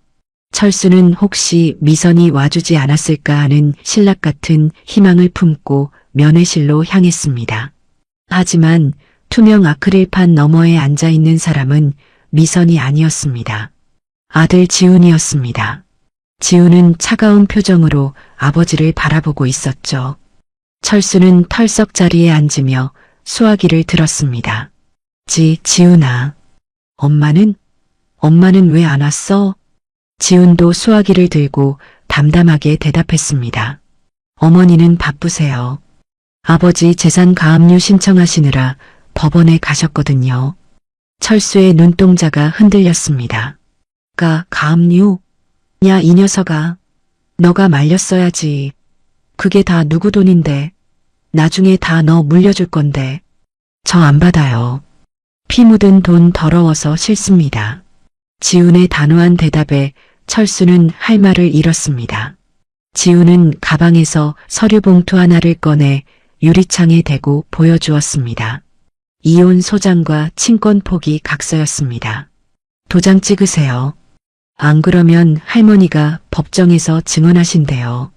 철수는 혹시 미선이 와주지 않았을까 하는 신락 같은 희망을 품고 면회실로 향했습니다. 하지만 투명 아크릴판 너머에 앉아있는 사람은 미선이 아니었습니다. 아들 지훈이었습니다. 지훈은 차가운 표정으로 아버지를 바라보고 있었죠. 철수는 털썩 자리에 앉으며 수화기를 들었습니다. 지훈아. 엄마는 왜 안 왔어? 지훈도 수화기를 들고 담담하게 대답했습니다. 어머니는 바쁘세요. 아버지 재산 가압류 신청하시느라 법원에 가셨거든요. 철수의 눈동자가 흔들렸습니다. 가압류? 야, 이 녀석아. 너가 말렸어야지. 그게 다 누구 돈인데. 나중에 다 너 물려줄 건데. 저 안 받아요. 피 묻은 돈 더러워서 싫습니다. 지훈의 단호한 대답에 철수는 할 말을 잃었습니다. 지훈은 가방에서 서류 봉투 하나를 꺼내 유리창에 대고 보여주었습니다. 이혼 소장과 친권 포기 각서였습니다. 도장 찍으세요. 안 그러면 할머니가 법정에서 증언하신대요.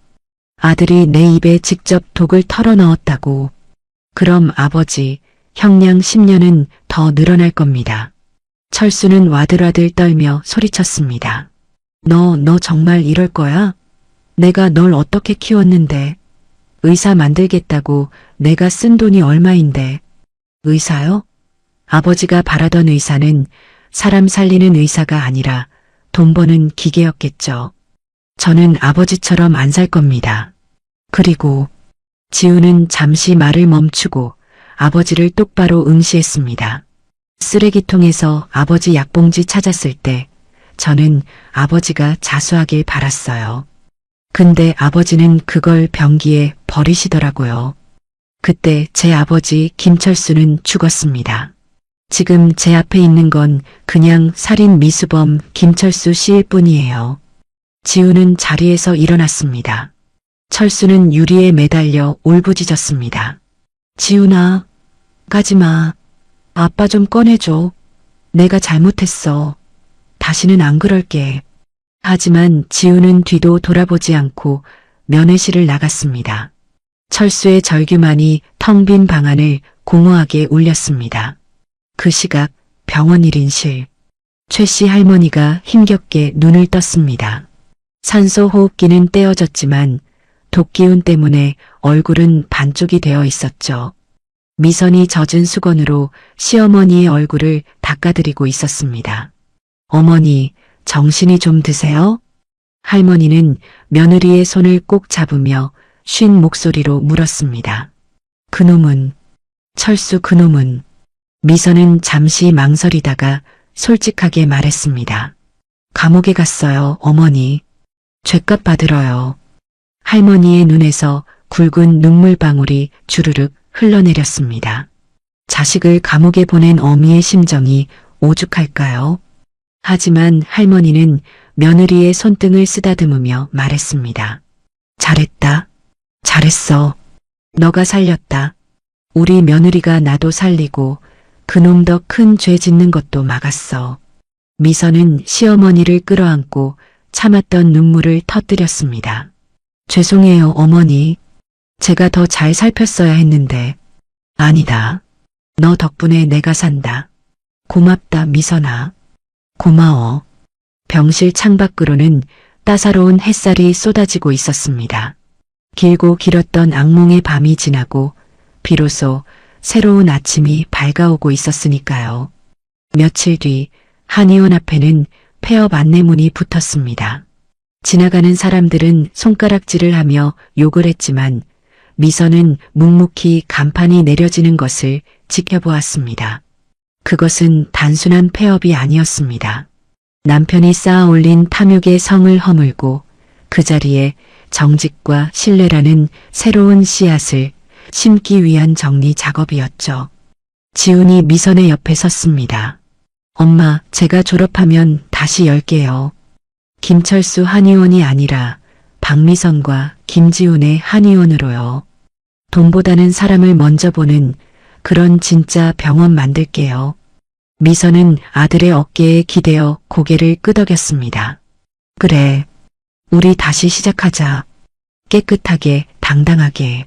아들이 내 입에 직접 독을 털어 넣었다고. 그럼 아버지, 형량 10년은 더 늘어날 겁니다. 철수는 와들와들 떨며 소리쳤습니다. 너 정말 이럴 거야? 내가 널 어떻게 키웠는데. 의사 만들겠다고 내가 쓴 돈이 얼마인데. 의사요? 아버지가 바라던 의사는 사람 살리는 의사가 아니라 돈 버는 기계였겠죠. 저는 아버지처럼 안 살 겁니다. 그리고 지우는 잠시 말을 멈추고 아버지를 똑바로 응시했습니다. 쓰레기통에서 아버지 약봉지 찾았을 때 저는 아버지가 자수하길 바랐어요. 근데 아버지는 그걸 변기에 버리시더라고요. 그때 제 아버지 김철수는 죽었습니다. 지금 제 앞에 있는 건 그냥 살인 미수범 김철수 씨일 뿐이에요. 지우는 자리에서 일어났습니다. 철수는 유리에 매달려 울부짖었습니다. 지훈아, 가지마. 아빠 좀 꺼내줘. 내가 잘못했어. 다시는 안 그럴게. 하지만 지우는 뒤도 돌아보지 않고 면회실을 나갔습니다. 철수의 절규만이 텅 빈 방안을 공허하게 울렸습니다. 그 시각 병원 1인실. 최 씨 할머니가 힘겹게 눈을 떴습니다. 산소 호흡기는 떼어졌지만 독기운 때문에 얼굴은 반쪽이 되어 있었죠. 미선이 젖은 수건으로 시어머니의 얼굴을 닦아드리고 있었습니다. 어머니, 정신이 좀 드세요? 할머니는 며느리의 손을 꼭 잡으며 쉰 목소리로 물었습니다. 그놈은, 철수 그놈은. 미선은 잠시 망설이다가 솔직하게 말했습니다. 감옥에 갔어요, 어머니. 죗값 받으러요. 할머니의 눈에서 굵은 눈물방울이 주르륵 흘러내렸습니다. 자식을 감옥에 보낸 어미의 심정이 오죽할까요? 하지만 할머니는 며느리의 손등을 쓰다듬으며 말했습니다. 잘했다. 잘했어. 너가 살렸다. 우리 며느리가 나도 살리고 그놈 더 큰 죄 짓는 것도 막았어. 미선은 시어머니를 끌어안고 참았던 눈물을 터뜨렸습니다. 죄송해요, 어머니. 제가 더 잘 살폈어야 했는데. 아니다. 너 덕분에 내가 산다. 고맙다, 미선아. 고마워. 병실 창밖으로는 따사로운 햇살이 쏟아지고 있었습니다. 길고 길었던 악몽의 밤이 지나고 비로소 새로운 아침이 밝아오고 있었으니까요. 며칠 뒤 한의원 앞에는 폐업 안내문이 붙었습니다. 지나가는 사람들은 손가락질을 하며 욕을 했지만 미선은 묵묵히 간판이 내려지는 것을 지켜보았습니다. 그것은 단순한 폐업이 아니었습니다. 남편이 쌓아 올린 탐욕의 성을 허물고 그 자리에 정직과 신뢰라는 새로운 씨앗을 심기 위한 정리 작업이었죠. 지훈이 미선의 옆에 섰습니다. 엄마, 제가 졸업하면 다시 열게요. 김철수 한의원이 아니라 박미선과 김지훈의 한의원으로요. 돈보다는 사람을 먼저 보는 그런 진짜 병원 만들게요. 미선은 아들의 어깨에 기대어 고개를 끄덕였습니다. 그래, 우리 다시 시작하자. 깨끗하게, 당당하게.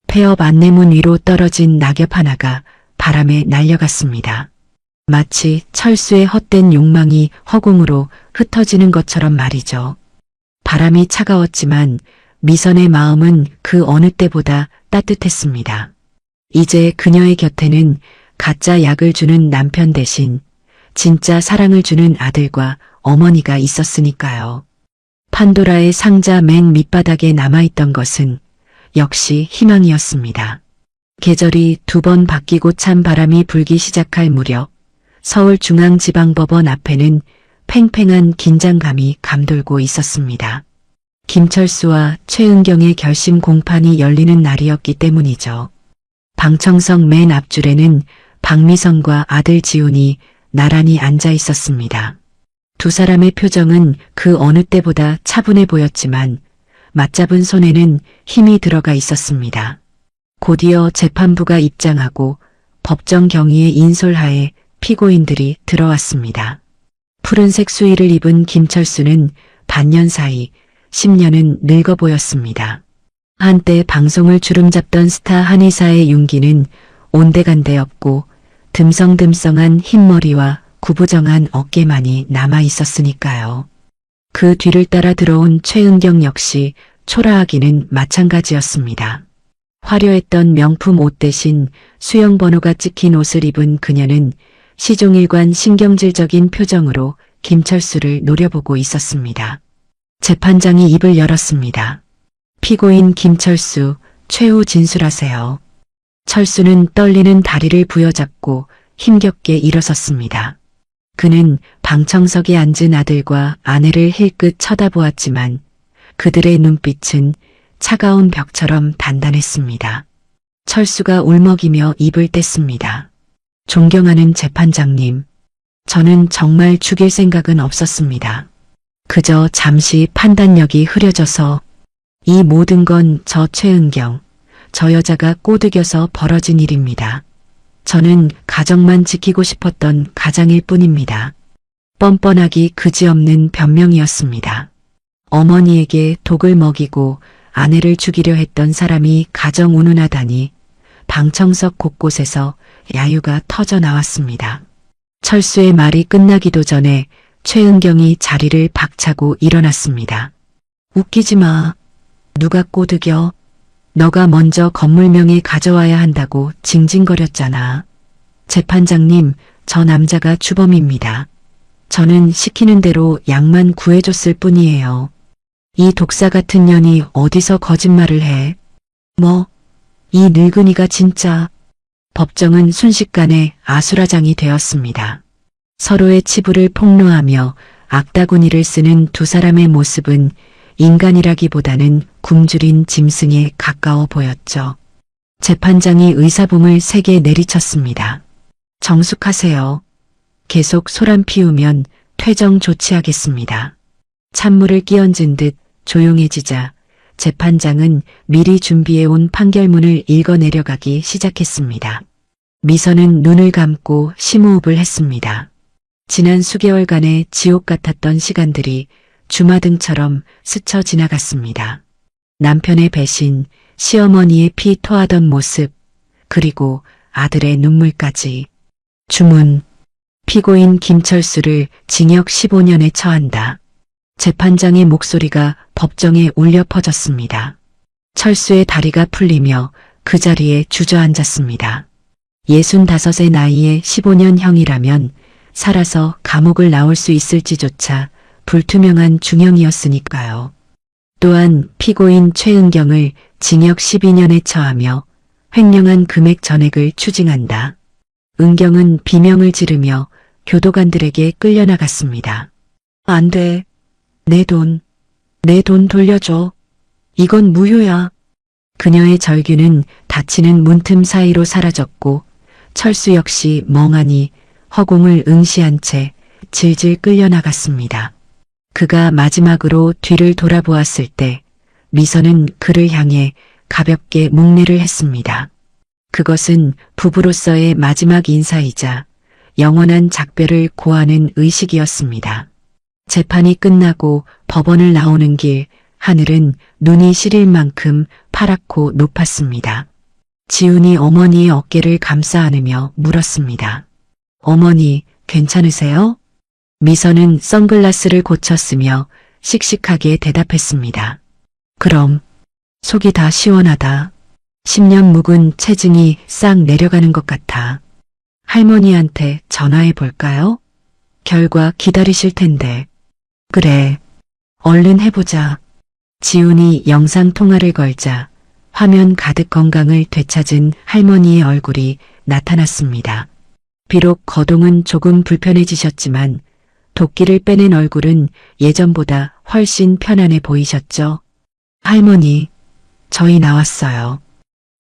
폐업 안내문 위로 떨어진 낙엽 하나가 바람에 날려갔습니다. 마치 철수의 헛된 욕망이 허공으로 흩어지는 것처럼 말이죠. 바람이 차가웠지만 미선의 마음은 그 어느 때보다 따뜻했습니다. 이제 그녀의 곁에는 가짜 약을 주는 남편 대신 진짜 사랑을 주는 아들과 어머니가 있었으니까요. 판도라의 상자 맨 밑바닥에 남아있던 것은 역시 희망이었습니다. 계절이 2번 바뀌고 찬 바람이 불기 시작할 무렵 서울중앙지방법원 앞에는 팽팽한 긴장감이 감돌고 있었습니다. 김철수와 최은경의 결심 공판이 열리는 날이었기 때문이죠. 방청석 맨 앞줄에는 박미선과 아들 지훈이 나란히 앉아 있었습니다. 두 사람의 표정은 그 어느 때보다 차분해 보였지만 맞잡은 손에는 힘이 들어가 있었습니다. 곧이어 재판부가 입장하고 법정 경위의 인솔하에 피고인들이 들어왔습니다. 푸른색 수의를 입은 김철수는 반년 사이 10년은 늙어 보였습니다. 한때 방송을 주름잡던 스타 한의사의 윤기는 온데간데 없고 듬성듬성한 흰머리와 구부정한 어깨만이 남아 있었으니까요. 그 뒤를 따라 들어온 최은경 역시 초라하기는 마찬가지였습니다. 화려했던 명품 옷 대신 수영 번호가 찍힌 옷을 입은 그녀는 시종일관 신경질적인 표정으로 김철수를 노려보고 있었습니다. 재판장이 입을 열었습니다. 피고인 김철수, 최후 진술하세요. 철수는 떨리는 다리를 부여잡고 힘겹게 일어섰습니다. 그는 방청석에 앉은 아들과 아내를 힐끗 쳐다보았지만 그들의 눈빛은 차가운 벽처럼 단단했습니다. 철수가 울먹이며 입을 뗐습니다. 존경하는 재판장님, 저는 정말 죽일 생각은 없었습니다. 그저 잠시 판단력이 흐려져서 이 모든 건 저 최은경, 저 여자가 꼬드겨서 벌어진 일입니다. 저는 가정만 지키고 싶었던 가장일 뿐입니다. 뻔뻔하기 그지없는 변명이었습니다. 어머니에게 독을 먹이고 아내를 죽이려 했던 사람이 가정 운운하다니 방청석 곳곳에서 야유가 터져 나왔습니다. 철수의 말이 끝나기도 전에 최은경이 자리를 박차고 일어났습니다. 웃기지 마. 누가 꼬드겨? 너가 먼저 건물명에 가져와야 한다고 징징거렸잖아. 재판장님, 저 남자가 주범입니다. 저는 시키는 대로 약만 구해줬을 뿐이에요. 이 독사 같은 년이 어디서 거짓말을 해? 뭐, 이 늙은이가 진짜. 법정은 순식간에 아수라장이 되었습니다. 서로의 치부를 폭로하며 악다구니를 쓰는 두 사람의 모습은 인간이라기보다는 굶주린 짐승에 가까워 보였죠. 재판장이 의사봉을 세게 내리쳤습니다. 정숙하세요. 계속 소란 피우면 퇴정 조치하겠습니다. 찬물을 끼얹은 듯 조용해지자 재판장은 미리 준비해온 판결문을 읽어내려가기 시작했습니다. 미선은 눈을 감고 심호흡을 했습니다. 지난 수개월간의 지옥 같았던 시간들이 주마등처럼 스쳐 지나갔습니다. 남편의 배신, 시어머니의 피 토하던 모습, 그리고 아들의 눈물까지. 주문, 피고인 김철수를 징역 15년에 처한다. 재판장의 목소리가 법정에 울려 퍼졌습니다. 철수의 다리가 풀리며 그 자리에 주저앉았습니다. 65의 나이에 15년형이라면 살아서 감옥을 나올 수 있을지조차 불투명한 중형이었으니까요. 또한 피고인 최은경을 징역 12년에 처하며 횡령한 금액 전액을 추징한다. 은경은 비명을 지르며 교도관들에게 끌려나갔습니다. 안 돼. 내 돈 돌려줘. 이건 무효야. 그녀의 절규는 닫히는 문틈 사이로 사라졌고 철수 역시 멍하니 허공을 응시한 채 질질 끌려나갔습니다. 그가 마지막으로 뒤를 돌아보았을 때 미선은 그를 향해 가볍게 묵례를 했습니다. 그것은 부부로서의 마지막 인사이자 영원한 작별을 고하는 의식이었습니다. 재판이 끝나고 법원을 나오는 길 하늘은 눈이 시릴 만큼 파랗고 높았습니다. 지훈이 어머니의 어깨를 감싸 안으며 물었습니다. 어머니, 괜찮으세요? 미선은 선글라스를 고쳤으며 씩씩하게 대답했습니다. 그럼, 속이 다 시원하다. 10년 묵은 체증이 싹 내려가는 것 같아. 할머니한테 전화해 볼까요? 결과 기다리실 텐데. 그래, 얼른 해보자. 지훈이 영상통화를 걸자 화면 가득 건강을 되찾은 할머니의 얼굴이 나타났습니다. 비록 거동은 조금 불편해지셨지만 도끼를 빼낸 얼굴은 예전보다 훨씬 편안해 보이셨죠? 할머니, 저희 나왔어요.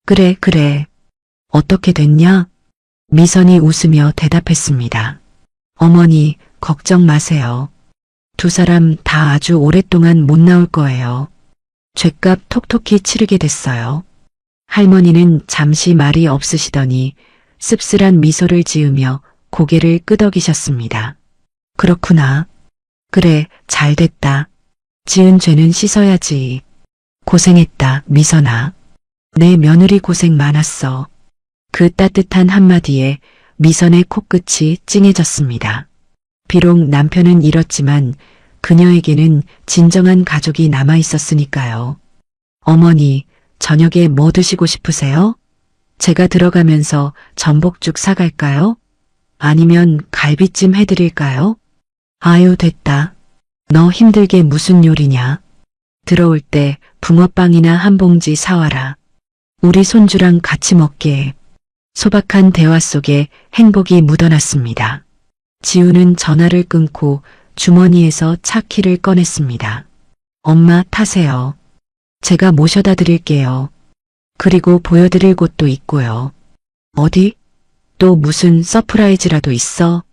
그래. 어떻게 됐냐? 미선이 웃으며 대답했습니다. 어머니, 걱정 마세요. 두 사람 다 아주 오랫동안 못 나올 거예요. 죗값 톡톡히 치르게 됐어요. 할머니는 잠시 말이 없으시더니 씁쓸한 미소를 지으며 고개를 끄덕이셨습니다. 그렇구나. 그래, 잘 됐다. 지은 죄는 씻어야지. 고생했다, 미선아. 내 며느리 고생 많았어. 그 따뜻한 한마디에 미선의 코끝이 찡해졌습니다. 비록 남편은 잃었지만 그녀에게는 진정한 가족이 남아 있었으니까요. 어머니, 저녁에 뭐 드시고 싶으세요? 제가 들어가면서 전복죽 사갈까요? 아니면 갈비찜 해드릴까요? 아유, 됐다. 너 힘들게 무슨 요리냐? 들어올 때 붕어빵이나 한 봉지 사와라. 우리 손주랑 같이 먹게. 소박한 대화 속에 행복이 묻어났습니다. 지우는 전화를 끊고 주머니에서 차 키를 꺼냈습니다. 엄마 타세요. 제가 모셔다 드릴게요. 그리고 보여드릴 곳도 있고요. 어디? 또 무슨 서프라이즈라도 있어?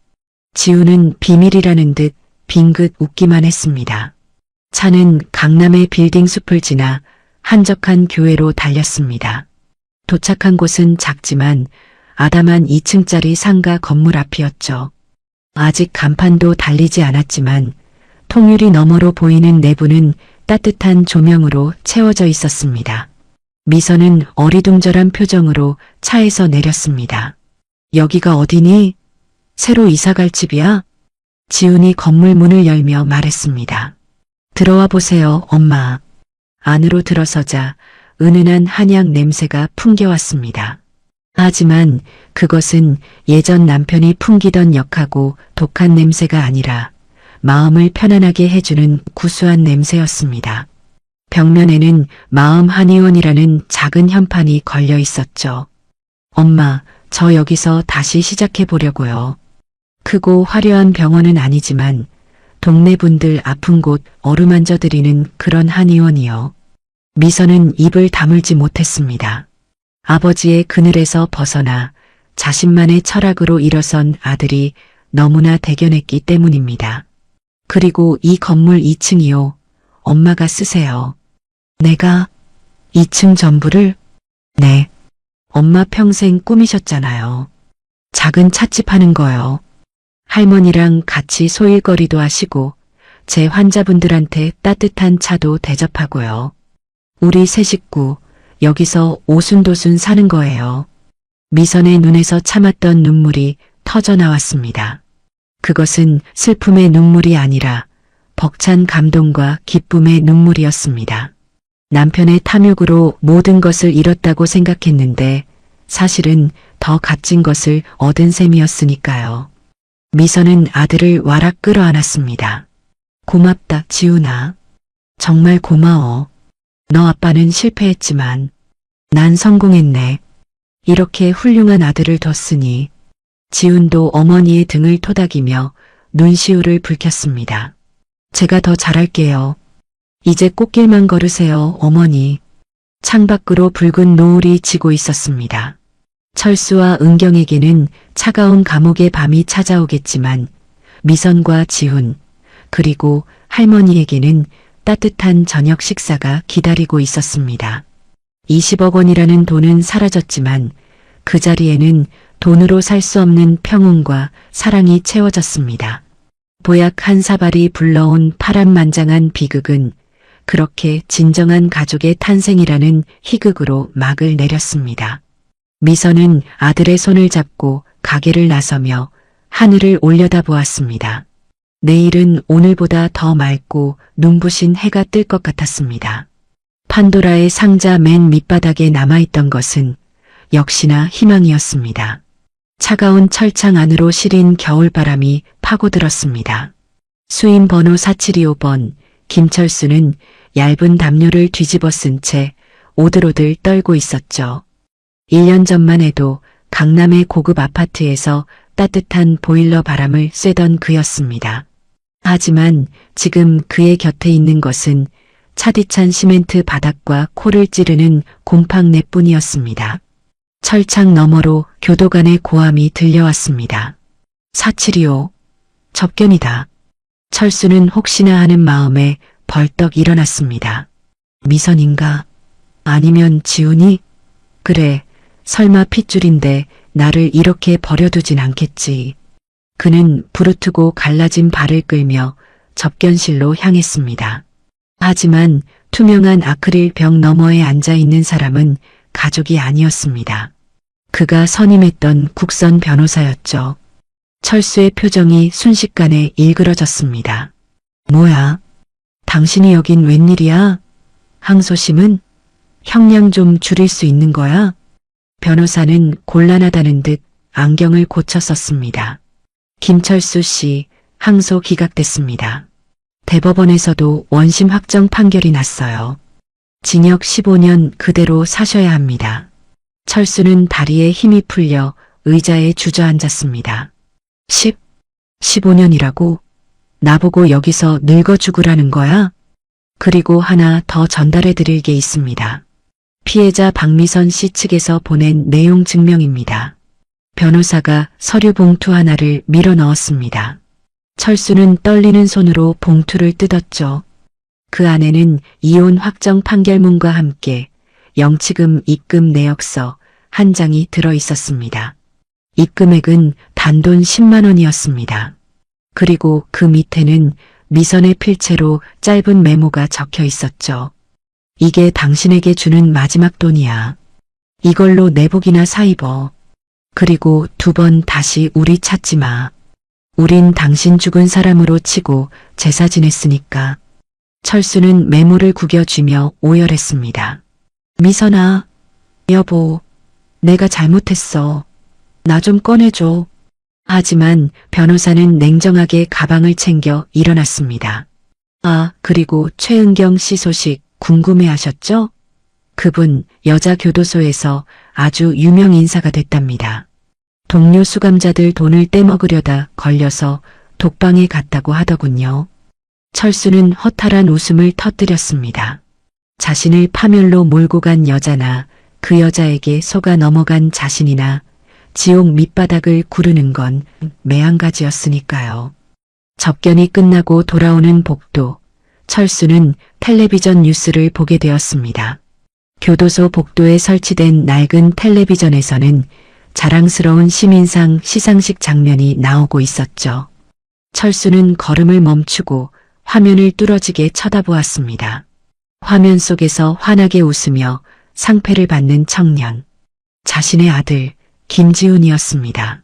지우는 비밀이라는 듯 빙긋 웃기만 했습니다. 차는 강남의 빌딩 숲을 지나 한적한 교회로 달렸습니다. 도착한 곳은 작지만 아담한 2층짜리 상가 건물 앞이었죠. 아직 간판도 달리지 않았지만 통유리 너머로 보이는 내부는 따뜻한 조명으로 채워져 있었습니다. 미선은 어리둥절한 표정으로 차에서 내렸습니다. 여기가 어디니? 새로 이사갈 집이야? 지훈이 건물 문을 열며 말했습니다. 들어와 보세요, 엄마. 안으로 들어서자 은은한 한약 냄새가 풍겨왔습니다. 하지만 그것은 예전 남편이 풍기던 역하고 독한 냄새가 아니라 마음을 편안하게 해주는 구수한 냄새였습니다. 벽면에는 마음 한의원이라는 작은 현판이 걸려 있었죠. 엄마, 저 여기서 다시 시작해 보려고요. 크고 화려한 병원은 아니지만 동네 분들 아픈 곳 어루만져 드리는 그런 한의원이요. 미선은 입을 다물지 못했습니다. 아버지의 그늘에서 벗어나 자신만의 철학으로 일어선 아들이 너무나 대견했기 때문입니다. 그리고 이 건물 2층이요. 엄마가 쓰세요. 내가 2층 전부를? 네. 엄마 평생 꿈이셨잖아요. 작은 찻집 하는 거요. 할머니랑 같이 소일거리도 하시고 제 환자분들한테 따뜻한 차도 대접하고요. 우리 세 식구 여기서 오순도순 사는 거예요. 미선의 눈에서 참았던 눈물이 터져 나왔습니다. 그것은 슬픔의 눈물이 아니라 벅찬 감동과 기쁨의 눈물이었습니다. 남편의 탐욕으로 모든 것을 잃었다고 생각했는데 사실은 더 값진 것을 얻은 셈이었으니까요. 미선은 아들을 와락 끌어안았습니다. 고맙다, 지훈아. 정말 고마워. 너 아빠는 실패했지만 난 성공했네. 이렇게 훌륭한 아들을 뒀으니. 지훈도 어머니의 등을 토닥이며 눈시울을 붉혔습니다. 제가 더 잘할게요. 이제 꽃길만 걸으세요, 어머니. 창밖으로 붉은 노을이 지고 있었습니다. 철수와 은경에게는 차가운 감옥의 밤이 찾아오겠지만 미선과 지훈 그리고 할머니에게는 따뜻한 저녁 식사가 기다리고 있었습니다. 20억 원이라는 돈은 사라졌지만 그 자리에는 돈으로 살 수 없는 평온과 사랑이 채워졌습니다. 보약 한 사발이 불러온 파란만장한 비극은 그렇게 진정한 가족의 탄생이라는 희극으로 막을 내렸습니다. 미선은 아들의 손을 잡고 가게를 나서며 하늘을 올려다보았습니다. 내일은 오늘보다 더 맑고 눈부신 해가 뜰 것 같았습니다. 판도라의 상자 맨 밑바닥에 남아있던 것은 역시나 희망이었습니다. 차가운 철창 안으로 시린 겨울바람이 파고들었습니다. 수임 번호 4725번 김철수는 얇은 담요를 뒤집어 쓴 채 오들오들 떨고 있었죠. 1년 전만 해도 강남의 고급 아파트에서 따뜻한 보일러 바람을 쐬던 그였습니다. 하지만 지금 그의 곁에 있는 것은 차디찬 시멘트 바닥과 코를 찌르는 곰팡내뿐이었습니다. 철창 너머로 교도관의 고함이 들려왔습니다. 4725. 접견이다. 철수는 혹시나 하는 마음에 벌떡 일어났습니다. 미선인가? 아니면 지훈이? 그래, 설마 핏줄인데 나를 이렇게 버려두진 않겠지. 그는 부르트고 갈라진 발을 끌며 접견실로 향했습니다. 하지만 투명한 아크릴 벽 너머에 앉아있는 사람은 가족이 아니었습니다. 그가 선임했던 국선 변호사였죠. 철수의 표정이 순식간에 일그러졌습니다. 뭐야? 당신이 여긴 웬일이야? 항소심은? 형량 좀 줄일 수 있는 거야? 변호사는 곤란하다는 듯 안경을 고쳐 썼습니다. 김철수 씨, 항소 기각됐습니다. 대법원에서도 원심 확정 판결이 났어요. 징역 15년 그대로 사셔야 합니다. 철수는 다리에 힘이 풀려 의자에 주저앉았습니다. 15년이라고? 나보고 여기서 늙어 죽으라는 거야? 그리고 하나 더 전달해 드릴 게 있습니다. 피해자 박미선 씨 측에서 보낸 내용 증명입니다. 변호사가 서류 봉투 하나를 밀어 넣었습니다. 철수는 떨리는 손으로 봉투를 뜯었죠. 그 안에는 이혼 확정 판결문과 함께 영치금 입금 내역서 한 장이 들어 있었습니다. 입금액은 단돈 10만 원이었습니다. 그리고 그 밑에는 미선의 필체로 짧은 메모가 적혀 있었죠. 이게 당신에게 주는 마지막 돈이야. 이걸로 내복이나 사 입어. 그리고 2번 다시 우리 찾지 마. 우린 당신 죽은 사람으로 치고 제사 지냈으니까. 철수는 메모를 구겨쥐며 오열했습니다. 미선아, 여보, 내가 잘못했어. 나 좀 꺼내줘. 하지만 변호사는 냉정하게 가방을 챙겨 일어났습니다. 아, 그리고 최은경 씨 소식 궁금해하셨죠? 그분 여자 교도소에서 아주 유명 인사가 됐답니다. 동료 수감자들 돈을 떼먹으려다 걸려서 독방에 갔다고 하더군요. 철수는 허탈한 웃음을 터뜨렸습니다. 자신을 파멸로 몰고 간 여자나 그 여자에게 속아 넘어간 자신이나 지옥 밑바닥을 구르는 건 매한가지였으니까요. 접견이 끝나고 돌아오는 복도, 철수는 텔레비전 뉴스를 보게 되었습니다. 교도소 복도에 설치된 낡은 텔레비전에서는 자랑스러운 시민상 시상식 장면이 나오고 있었죠. 철수는 걸음을 멈추고 화면을 뚫어지게 쳐다보았습니다. 화면 속에서 환하게 웃으며 상패를 받는 청년. 자신의 아들 김지훈이었습니다.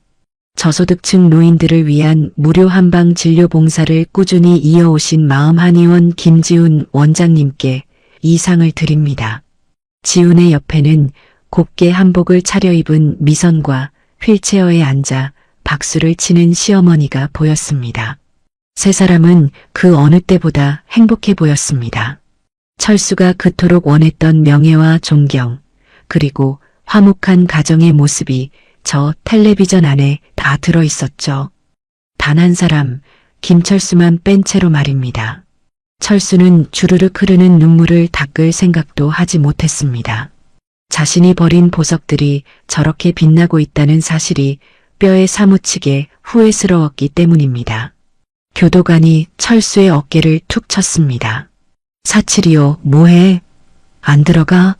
저소득층 노인들을 위한 무료 한방 진료 봉사를 꾸준히 이어오신 마음 한의원 김지훈 원장님께 이 상을 드립니다. 지훈의 옆에는 곱게 한복을 차려입은 미선과 휠체어에 앉아 박수를 치는 시어머니가 보였습니다. 세 사람은 그 어느 때보다 행복해 보였습니다. 철수가 그토록 원했던 명예와 존경, 그리고 화목한 가정의 모습이 저 텔레비전 안에 다 들어 있었죠. 단 한 사람, 김철수만 뺀 채로 말입니다. 철수는 주르륵 흐르는 눈물을 닦을 생각도 하지 못했습니다. 자신이 버린 보석들이 저렇게 빛나고 있다는 사실이 뼈에 사무치게 후회스러웠기 때문입니다. 교도관이 철수의 어깨를 툭 쳤습니다. 사칠이요, 뭐해? 안 들어가?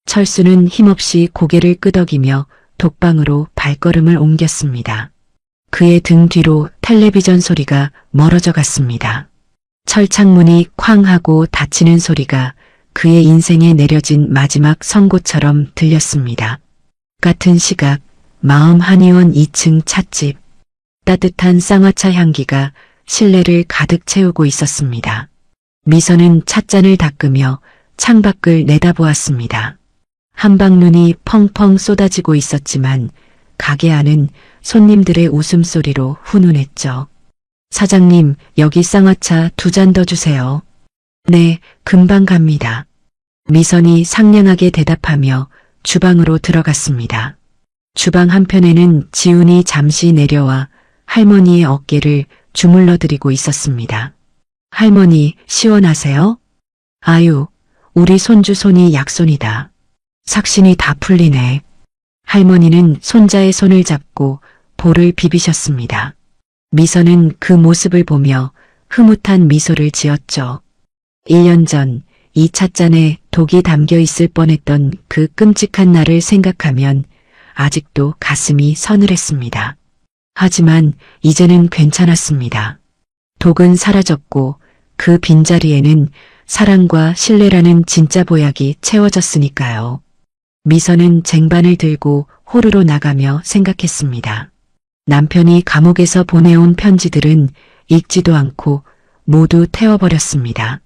철수는 힘없이 고개를 끄덕이며 독방으로 발걸음을 옮겼습니다. 그의 등 뒤로 텔레비전 소리가 멀어져 갔습니다. 철창문이 쾅 하고 닫히는 소리가 그의 인생에 내려진 마지막 선고처럼 들렸습니다. 같은 시각 마음 한의원 2층 찻집. 따뜻한 쌍화차 향기가 실내를 가득 채우고 있었습니다. 미선은 찻잔을 닦으며 창밖을 내다보았습니다. 한방눈이 펑펑 쏟아지고 있었지만 가게 안은 손님들의 웃음소리로 훈훈했죠. 사장님, 여기 쌍화차 2잔 더 주세요. 네, 금방 갑니다. 미선이 상냥하게 대답하며 주방으로 들어갔습니다. 주방 한편에는 지훈이 잠시 내려와 할머니의 어깨를 주물러드리고 있었습니다. 할머니, 시원하세요? 아유, 우리 손주 손이 약손이다. 삭신이 다 풀리네. 할머니는 손자의 손을 잡고 볼을 비비셨습니다. 미선은 그 모습을 보며 흐뭇한 미소를 지었죠. 1년 전 이 찻잔에 독이 담겨 있을 뻔했던 그 끔찍한 날을 생각하면 아직도 가슴이 서늘했습니다. 하지만 이제는 괜찮았습니다. 독은 사라졌고 그 빈자리에는 사랑과 신뢰라는 진짜 보약이 채워졌으니까요. 미선은 쟁반을 들고 호르로 나가며 생각했습니다. 남편이 감옥에서 보내온 편지들은 읽지도 않고 모두 태워버렸습니다.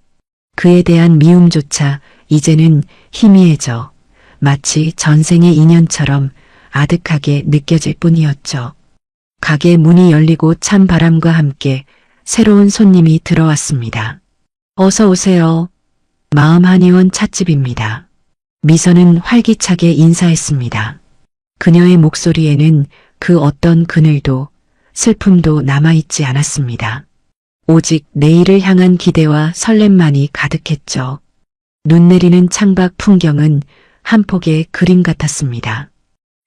그에 대한 미움조차 이제는 희미해져 마치 전생의 인연처럼 아득하게 느껴질 뿐이었죠. 가게 문이 열리고 찬 바람과 함께 새로운 손님이 들어왔습니다. 어서 오세요. 마음 한의원 찻집입니다. 미선은 활기차게 인사했습니다. 그녀의 목소리에는 그 어떤 그늘도 슬픔도 남아있지 않았습니다. 오직 내일을 향한 기대와 설렘만이 가득했죠. 눈 내리는 창밖 풍경은 한 폭의 그림 같았습니다.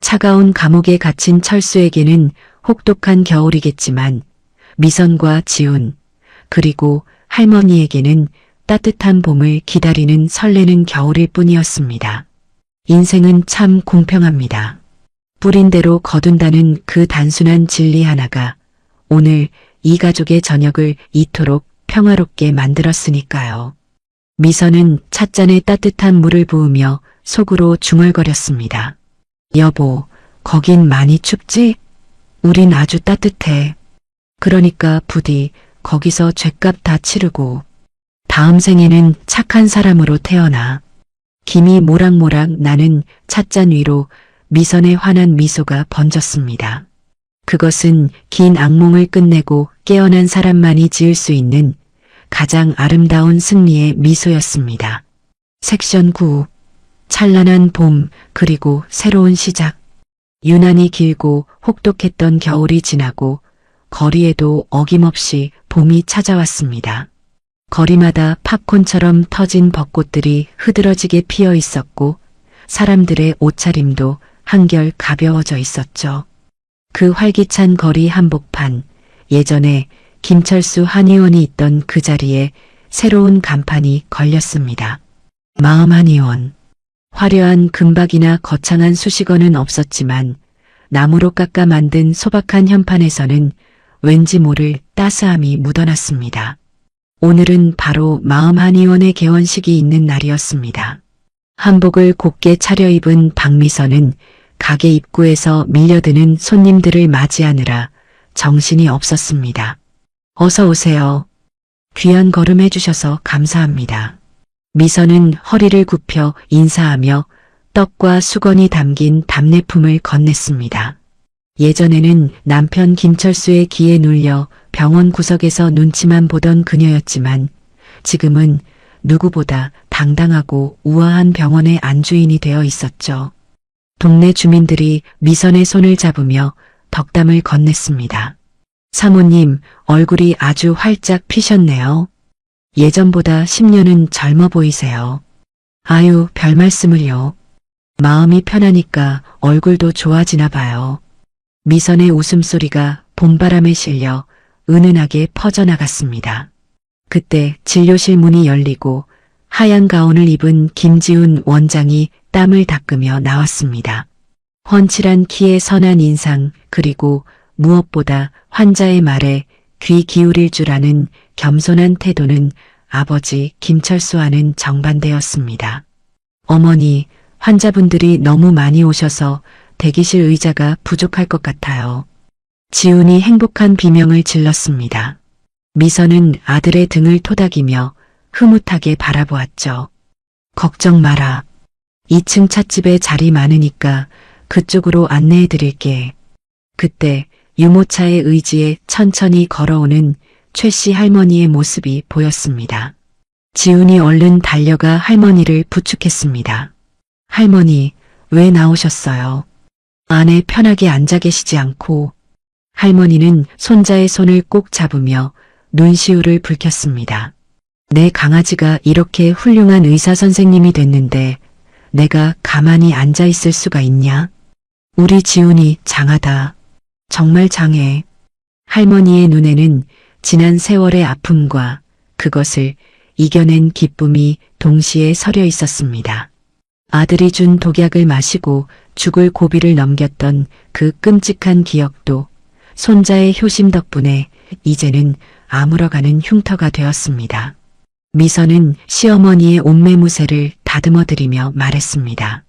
차가운 감옥에 갇힌 철수에게는 혹독한 겨울이겠지만 미선과 지훈 그리고 할머니에게는 따뜻한 봄을 기다리는 설레는 겨울일 뿐이었습니다. 인생은 참 공평합니다. 뿌린 대로 거둔다는 그 단순한 진리 하나가 오늘 이 가족의 저녁을 이토록 평화롭게 만들었으니까요. 미선은 찻잔에 따뜻한 물을 부으며 속으로 중얼거렸습니다. 여보, 거긴 많이 춥지? 우린 아주 따뜻해. 그러니까 부디 거기서 죗값 다 치르고 다음 생에는 착한 사람으로 태어나. 김이 모락모락 나는 찻잔 위로 미선의 환한 미소가 번졌습니다. 그것은 긴 악몽을 끝내고 깨어난 사람만이 지을 수 있는 가장 아름다운 승리의 미소였습니다. 섹션 9. 찬란한 봄 그리고 새로운 시작. 유난히 길고 혹독했던 겨울이 지나고 거리에도 어김없이 봄이 찾아왔습니다. 거리마다 팝콘처럼 터진 벚꽃들이 흐드러지게 피어 있었고 사람들의 옷차림도 한결 가벼워져 있었죠. 그 활기찬 거리 한복판, 예전에 김철수 한의원이 있던 그 자리에 새로운 간판이 걸렸습니다. 마음 한의원. 화려한 금박이나 거창한 수식어는 없었지만 나무로 깎아 만든 소박한 현판에서는 왠지 모를 따스함이 묻어났습니다. 오늘은 바로 마음 한의원의 개원식이 있는 날이었습니다. 한복을 곱게 차려입은 박미선은 가게 입구에서 밀려드는 손님들을 맞이하느라 정신이 없었습니다. 어서 오세요. 귀한 걸음 해주셔서 감사합니다. 미선은 허리를 굽혀 인사하며 떡과 수건이 담긴 답례품을 건넸습니다. 예전에는 남편 김철수의 기에 눌려 병원 구석에서 눈치만 보던 그녀였지만 지금은 누구보다 당당하고 우아한 병원의 안주인이 되어 있었죠. 동네 주민들이 미선의 손을 잡으며 덕담을 건넸습니다. 사모님, 얼굴이 아주 활짝 피셨네요. 예전보다 10년은 젊어 보이세요. 아유, 별 말씀을요. 마음이 편하니까 얼굴도 좋아지나 봐요. 미선의 웃음소리가 봄바람에 실려 은은하게 퍼져나갔습니다. 그때 진료실 문이 열리고 하얀 가운을 입은 김지훈 원장이 땀을 닦으며 나왔습니다. 훤칠한 키에 선한 인상 그리고 무엇보다 환자의 말에 귀 기울일 줄 아는 겸손한 태도는 아버지 김철수와는 정반대였습니다. 어머니, 환자분들이 너무 많이 오셔서 대기실 의자가 부족할 것 같아요. 지훈이 행복한 비명을 질렀습니다. 미선은 아들의 등을 토닥이며 흐뭇하게 바라보았죠. 걱정 마라. 2층 찻집에 자리 많으니까 그쪽으로 안내해 드릴게. 그때 유모차의 의지에 천천히 걸어오는 최 씨 할머니의 모습이 보였습니다. 지훈이 얼른 달려가 할머니를 부축했습니다. 할머니, 왜 나오셨어요? 안에 편하게 앉아 계시지 않고. 할머니는 손자의 손을 꼭 잡으며 눈시울을 붉혔습니다. 내 강아지가 이렇게 훌륭한 의사 선생님이 됐는데 내가 가만히 앉아 있을 수가 있냐? 우리 지훈이 장하다. 정말 장해. 할머니의 눈에는 지난 세월의 아픔과 그것을 이겨낸 기쁨이 동시에 서려 있었습니다. 아들이 준 독약을 마시고 죽을 고비를 넘겼던 그 끔찍한 기억도 손자의 효심 덕분에 이제는 아물어가는 흉터가 되었습니다. 미선은 시어머니의 옷매무새를 다듬어드리며 말했습니다.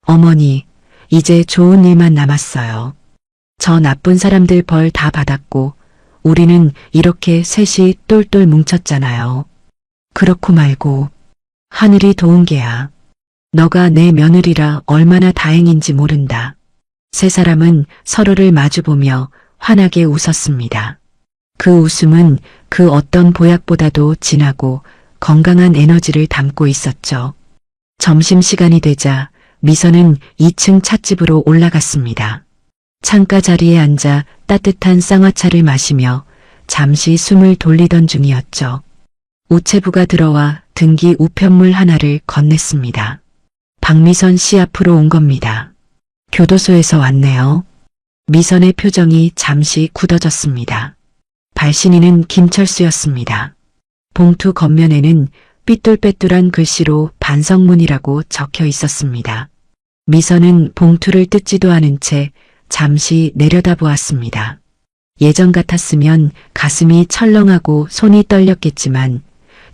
어머니, 이제 좋은 일만 남았어요. 저 나쁜 사람들 벌 다 받았고 우리는 이렇게 셋이 똘똘 뭉쳤잖아요. 그렇고 말고. 하늘이 도운 게야. 너가 내 며느리라 얼마나 다행인지 모른다. 세 사람은 서로를 마주보며 환하게 웃었습니다. 그 웃음은 그 어떤 보약보다도 진하고 건강한 에너지를 담고 있었죠. 점심시간이 되자 미선은 2층 찻집으로 올라갔습니다. 창가 자리에 앉아 따뜻한 쌍화차를 마시며 잠시 숨을 돌리던 중이었죠. 우체부가 들어와 등기 우편물 하나를 건넸습니다. 박미선 씨 앞으로 온 겁니다. 교도소에서 왔네요. 미선의 표정이 잠시 굳어졌습니다. 발신인은 김철수였습니다. 봉투 겉면에는 삐뚤빼뚤한 글씨로 반성문이라고 적혀 있었습니다. 미선은 봉투를 뜯지도 않은 채 잠시 내려다보았습니다. 예전 같았으면 가슴이 철렁하고 손이 떨렸겠지만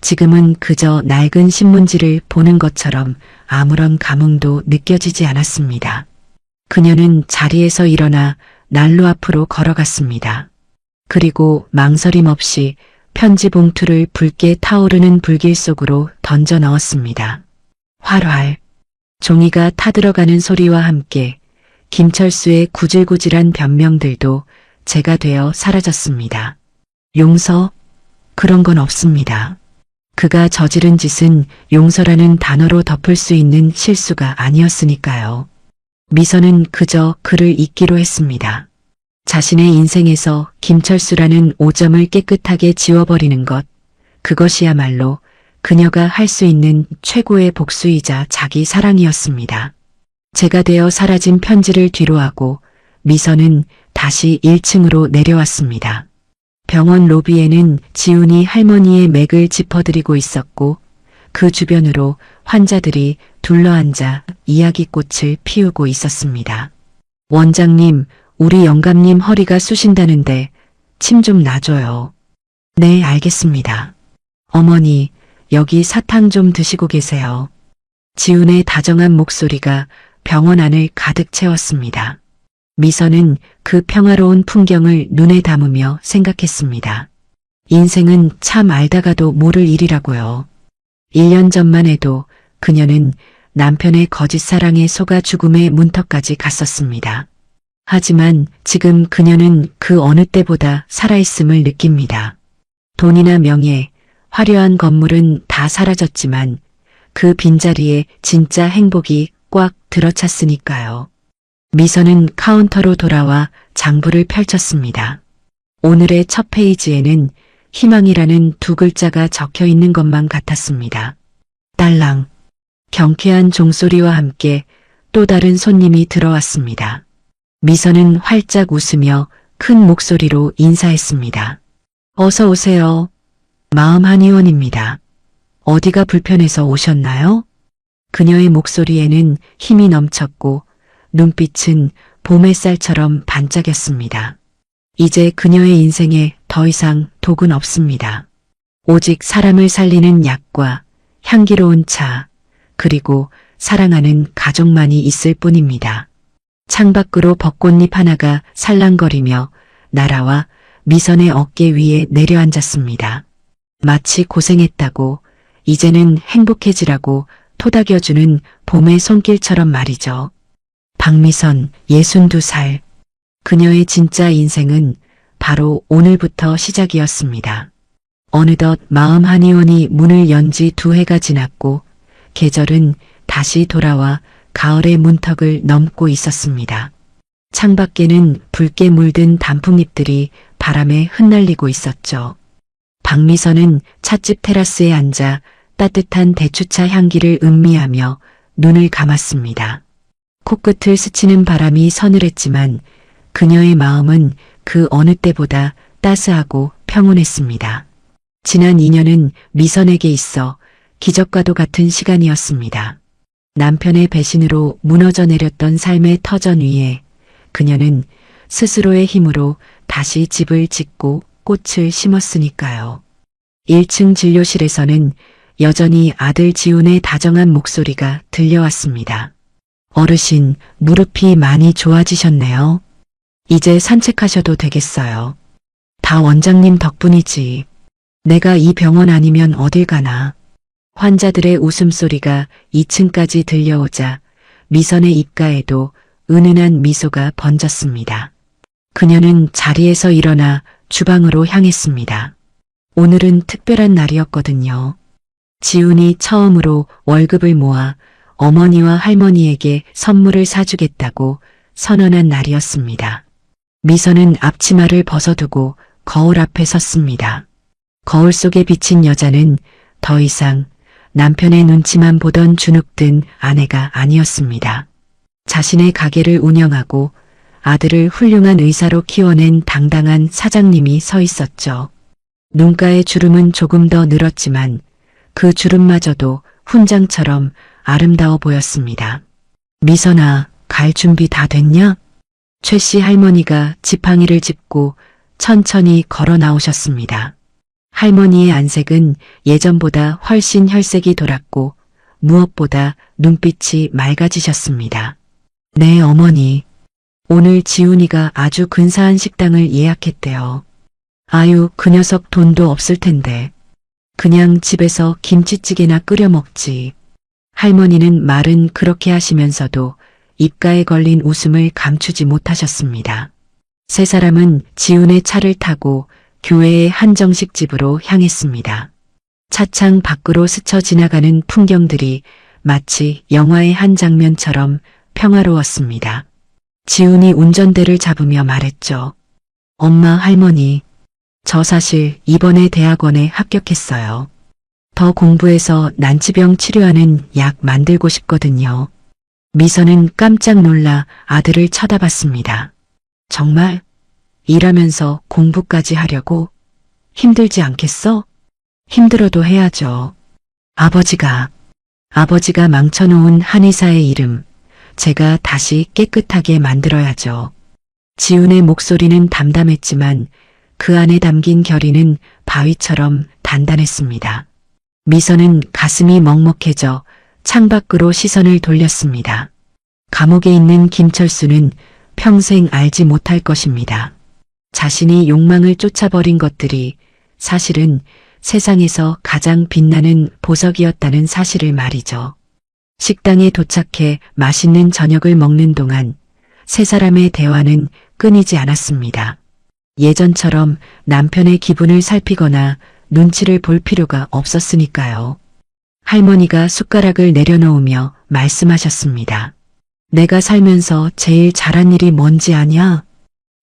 지금은 그저 낡은 신문지를 보는 것처럼 아무런 감흥도 느껴지지 않았습니다. 그녀는 자리에서 일어나 난로 앞으로 걸어갔습니다. 그리고 망설임 없이 편지 봉투를 붉게 타오르는 불길 속으로 던져 넣었습니다. 활활. 종이가 타들어가는 소리와 함께 김철수의 구질구질한 변명들도 제가 되어 사라졌습니다. 용서? 그런 건 없습니다. 그가 저지른 짓은 용서라는 단어로 덮을 수 있는 실수가 아니었으니까요. 미선은 그저 그를 잊기로 했습니다. 자신의 인생에서 김철수라는 오점을 깨끗하게 지워버리는 것, 그것이야말로 그녀가 할 수 있는 최고의 복수이자 자기 사랑이었습니다. 제가 되어 사라진 편지를 뒤로하고 미선은 다시 1층으로 내려왔습니다. 병원 로비에는 지훈이 할머니의 맥을 짚어드리고 있었고 그 주변으로 환자들이 둘러앉아 이야기꽃을 피우고 있었습니다. 원장님, 우리 영감님 허리가 쑤신다는데 침 좀 놔줘요. 네, 알겠습니다. 어머니, 여기 사탕 좀 드시고 계세요. 지훈의 다정한 목소리가 병원 안을 가득 채웠습니다. 미선은 그 평화로운 풍경을 눈에 담으며 생각했습니다. 인생은 참 알다가도 모를 일이라고요. 1년 전만 해도 그녀는 남편의 거짓 사랑에 속아 죽음의 문턱까지 갔었습니다. 하지만 지금 그녀는 그 어느 때보다 살아있음을 느낍니다. 돈이나 명예, 화려한 건물은 다 사라졌지만 그 빈자리에 진짜 행복이 꽉 들어찼으니까요. 미선은 카운터로 돌아와 장부를 펼쳤습니다. 오늘의 첫 페이지에는 희망이라는 두 글자가 적혀 있는 것만 같았습니다. 딸랑. 경쾌한 종소리와 함께 또 다른 손님이 들어왔습니다. 미선은 활짝 웃으며 큰 목소리로 인사했습니다. 어서 오세요. 마음 한의원입니다. 어디가 불편해서 오셨나요? 그녀의 목소리에는 힘이 넘쳤고 눈빛은 봄 햇살처럼 반짝였습니다. 이제 그녀의 인생에 더 이상 독은 없습니다. 오직 사람을 살리는 약과 향기로운 차, 그리고 사랑하는 가족만이 있을 뿐입니다. 창밖으로 벚꽃잎 하나가 살랑거리며 날아와 미선의 어깨 위에 내려앉았습니다. 마치 고생했다고 이제는 행복해지라고 토닥여주는 봄의 손길처럼 말이죠. 박미선 62살. 그녀의 진짜 인생은 바로 오늘부터 시작이었습니다. 어느덧 마음 한의원이 문을 연 지 2해가 지났고 계절은 다시 돌아와 가을의 문턱을 넘고 있었습니다. 창밖에는 붉게 물든 단풍잎들이 바람에 흩날리고 있었죠. 박미선은 찻집 테라스에 앉아 따뜻한 대추차 향기를 음미하며 눈을 감았습니다. 코끝을 스치는 바람이 서늘했지만 그녀의 마음은 그 어느 때보다 따스하고 평온했습니다. 지난 2년은 미선에게 있어 기적과도 같은 시간이었습니다. 남편의 배신으로 무너져 내렸던 삶의 터전 위에 그녀는 스스로의 힘으로 다시 집을 짓고 꽃을 심었으니까요. 1층 진료실에서는 여전히 아들 지훈의 다정한 목소리가 들려왔습니다. 어르신, 무릎이 많이 좋아지셨네요. 이제 산책하셔도 되겠어요. 다 원장님 덕분이지. 내가 이 병원 아니면 어딜 가나. 환자들의 웃음소리가 2층까지 들려오자 미선의 입가에도 은은한 미소가 번졌습니다. 그녀는 자리에서 일어나 주방으로 향했습니다. 오늘은 특별한 날이었거든요. 지훈이 처음으로 월급을 모아 어머니와 할머니에게 선물을 사주겠다고 선언한 날이었습니다. 미선은 앞치마를 벗어두고 거울 앞에 섰습니다. 거울 속에 비친 여자는 더 이상 남편의 눈치만 보던 주눅든 아내가 아니었습니다. 자신의 가게를 운영하고 아들을 훌륭한 의사로 키워낸 당당한 사장님이 서 있었죠. 눈가의 주름은 조금 더 늘었지만 그 주름마저도 훈장처럼 아름다워 보였습니다. 미선아, 갈 준비 다 됐냐? 최 씨 할머니가 지팡이를 짚고 천천히 걸어 나오셨습니다. 할머니의 안색은 예전보다 훨씬 혈색이 돌았고 무엇보다 눈빛이 맑아지셨습니다. 네, 어머니. 오늘 지훈이가 아주 근사한 식당을 예약했대요. 아유, 그 녀석 돈도 없을 텐데. 그냥 집에서 김치찌개나 끓여 먹지. 할머니는 말은 그렇게 하시면서도 입가에 걸린 웃음을 감추지 못하셨습니다. 세 사람은 지훈의 차를 타고 교회의 한정식 집으로 향했습니다. 차창 밖으로 스쳐 지나가는 풍경들이 마치 영화의 한 장면처럼 평화로웠습니다. 지훈이 운전대를 잡으며 말했죠. 엄마, 할머니, 저 사실 이번에 대학원에 합격했어요. 더 공부해서 난치병 치료하는 약 만들고 싶거든요. 미선은 깜짝 놀라 아들을 쳐다봤습니다. 정말? 일하면서 공부까지 하려고? 힘들지 않겠어? 힘들어도 해야죠. 아버지가 망쳐놓은 한의사의 이름, 제가 다시 깨끗하게 만들어야죠. 지훈의 목소리는 담담했지만 그 안에 담긴 결의는 바위처럼 단단했습니다. 미선은 가슴이 먹먹해져 창밖으로 시선을 돌렸습니다. 감옥에 있는 김철수는 평생 알지 못할 것입니다. 자신이 욕망을 쫓아버린 것들이 사실은 세상에서 가장 빛나는 보석이었다는 사실을 말이죠. 식당에 도착해 맛있는 저녁을 먹는 동안 세 사람의 대화는 끊이지 않았습니다. 예전처럼 남편의 기분을 살피거나 눈치를 볼 필요가 없었으니까요. 할머니가 숟가락을 내려놓으며 말씀하셨습니다. 내가 살면서 제일 잘한 일이 뭔지 아냐?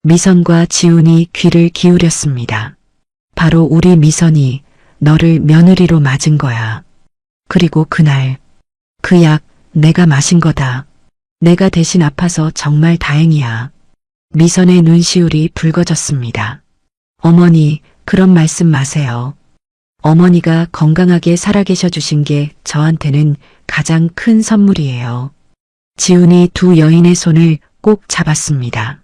미선과 지훈이 귀를 기울였습니다. 바로 우리 미선이 너를 며느리로 맞은 거야. 그리고 그날 그 약 내가 마신 거다. 내가 대신 아파서 정말 다행이야. 미선의 눈시울이 붉어졌습니다. 어머니, 그런 말씀 마세요. 어머니가 건강하게 살아계셔 주신 게 저한테는 가장 큰 선물이에요. 지훈이 두 여인의 손을 꼭 잡았습니다.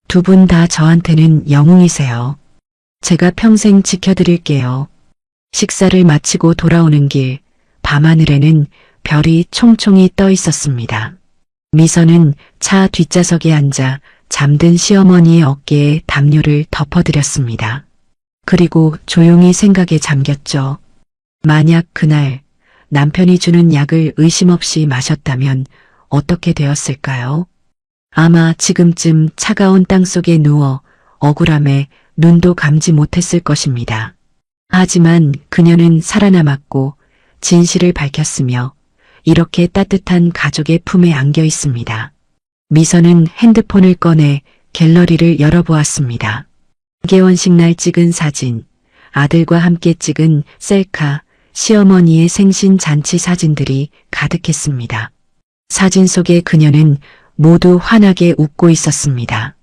두 분 다 저한테는 영웅이세요. 제가 평생 지켜드릴게요. 식사를 마치고 돌아오는 길, 밤하늘에는 별이 총총히 떠 있었습니다. 미선은 차 뒷좌석에 앉아 잠든 시어머니의 어깨에 담요를 덮어드렸습니다. 그리고 조용히 생각에 잠겼죠. 만약 그날 남편이 주는 약을 의심 없이 마셨다면 어떻게 되었을까요? 아마 지금쯤 차가운 땅 속에 누워 억울함에 눈도 감지 못했을 것입니다. 하지만 그녀는 살아남았고 진실을 밝혔으며 이렇게 따뜻한 가족의 품에 안겨 있습니다. 미선은 핸드폰을 꺼내 갤러리를 열어보았습니다. 개원식 날 찍은 사진, 아들과 함께 찍은 셀카, 시어머니의 생신 잔치 사진들이 가득했습니다. 사진 속의 그녀는 모두 환하게 웃고 있었습니다.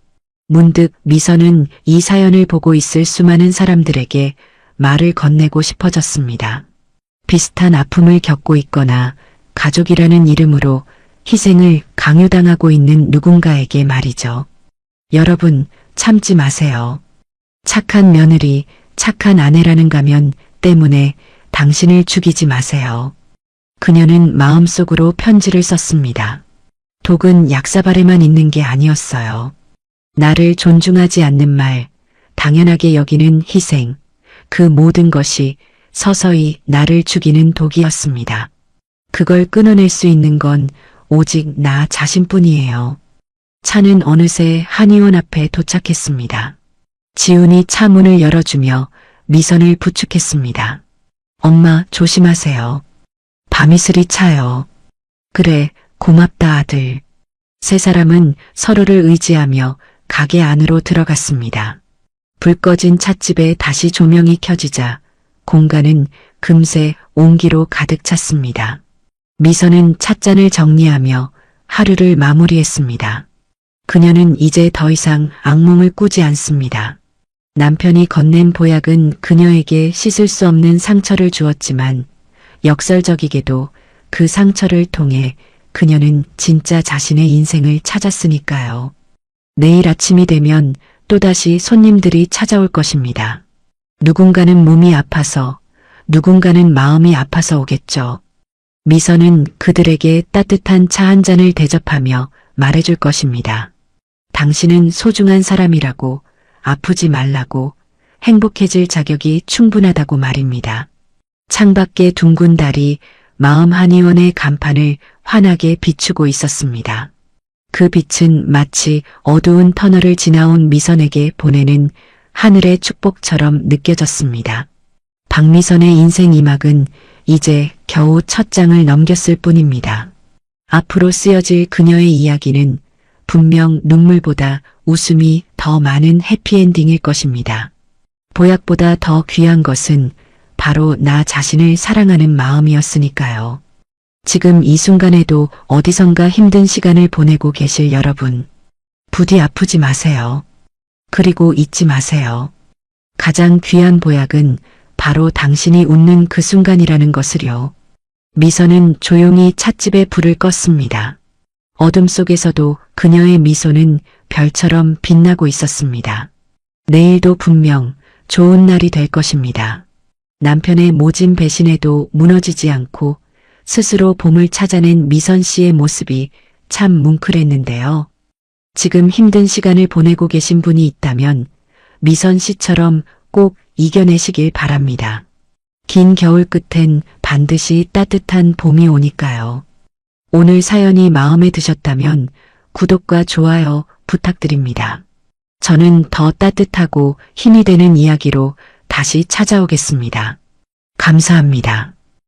문득 미선은 이 사연을 보고 있을 수많은 사람들에게 말을 건네고 싶어졌습니다. 비슷한 아픔을 겪고 있거나 가족이라는 이름으로 희생을 강요당하고 있는 누군가에게 말이죠. 여러분, 참지 마세요. 착한 며느리, 착한 아내라는 가면 때문에 당신을 죽이지 마세요. 그녀는 마음속으로 편지를 썼습니다. 독은 약사발에만 있는 게 아니었어요. 나를 존중하지 않는 말, 당연하게 여기는 희생, 그 모든 것이 서서히 나를 죽이는 독이었습니다. 그걸 끊어낼 수 있는 건 오직 나 자신뿐이에요. 차는 어느새 한의원 앞에 도착했습니다. 지훈이 차 문을 열어주며 미선을 부축했습니다. 엄마, 조심하세요. 밤이슬이 차요. 그래, 고맙다 아들. 세 사람은 서로를 의지하며 가게 안으로 들어갔습니다. 불 꺼진 찻집에 다시 조명이 켜지자 공간은 금세 온기로 가득 찼습니다. 미선은 찻잔을 정리하며 하루를 마무리했습니다. 그녀는 이제 더 이상 악몽을 꾸지 않습니다. 남편이 건넨 보약은 그녀에게 씻을 수 없는 상처를 주었지만 역설적이게도 그 상처를 통해 그녀는 진짜 자신의 인생을 찾았으니까요. 내일 아침이 되면 또다시 손님들이 찾아올 것입니다. 누군가는 몸이 아파서, 누군가는 마음이 아파서 오겠죠. 미선은 그들에게 따뜻한 차 한 잔을 대접하며 말해줄 것입니다. 당신은 소중한 사람이라고, 아프지 말라고, 행복해질 자격이 충분하다고 말입니다. 창밖의 둥근 달이 마음 한의원의 간판을 환하게 비추고 있었습니다. 그 빛은 마치 어두운 터널을 지나온 미선에게 보내는 하늘의 축복처럼 느껴졌습니다. 박미선의 인생 2막은 이제 겨우 첫 장을 넘겼을 뿐입니다. 앞으로 쓰여질 그녀의 이야기는 분명 눈물보다 웃음이 더 많은 해피엔딩일 것입니다. 보약보다 더 귀한 것은 바로 나 자신을 사랑하는 마음이었으니까요. 지금 이 순간에도 어디선가 힘든 시간을 보내고 계실 여러분, 부디 아프지 마세요. 그리고 잊지 마세요. 가장 귀한 보약은 바로 당신이 웃는 그 순간이라는 것을요. 미선은 조용히 찻집에 불을 껐습니다. 어둠 속에서도 그녀의 미소는 별처럼 빛나고 있었습니다. 내일도 분명 좋은 날이 될 것입니다. 남편의 모진 배신에도 무너지지 않고 스스로 봄을 찾아낸 미선 씨의 모습이 참 뭉클했는데요. 지금 힘든 시간을 보내고 계신 분이 있다면 미선 씨처럼 꼭 이겨내시길 바랍니다. 긴 겨울 끝엔 반드시 따뜻한 봄이 오니까요. 오늘 사연이 마음에 드셨다면 구독과 좋아요 부탁드립니다. 저는 더 따뜻하고 힘이 되는 이야기로 다시 찾아오겠습니다. 감사합니다.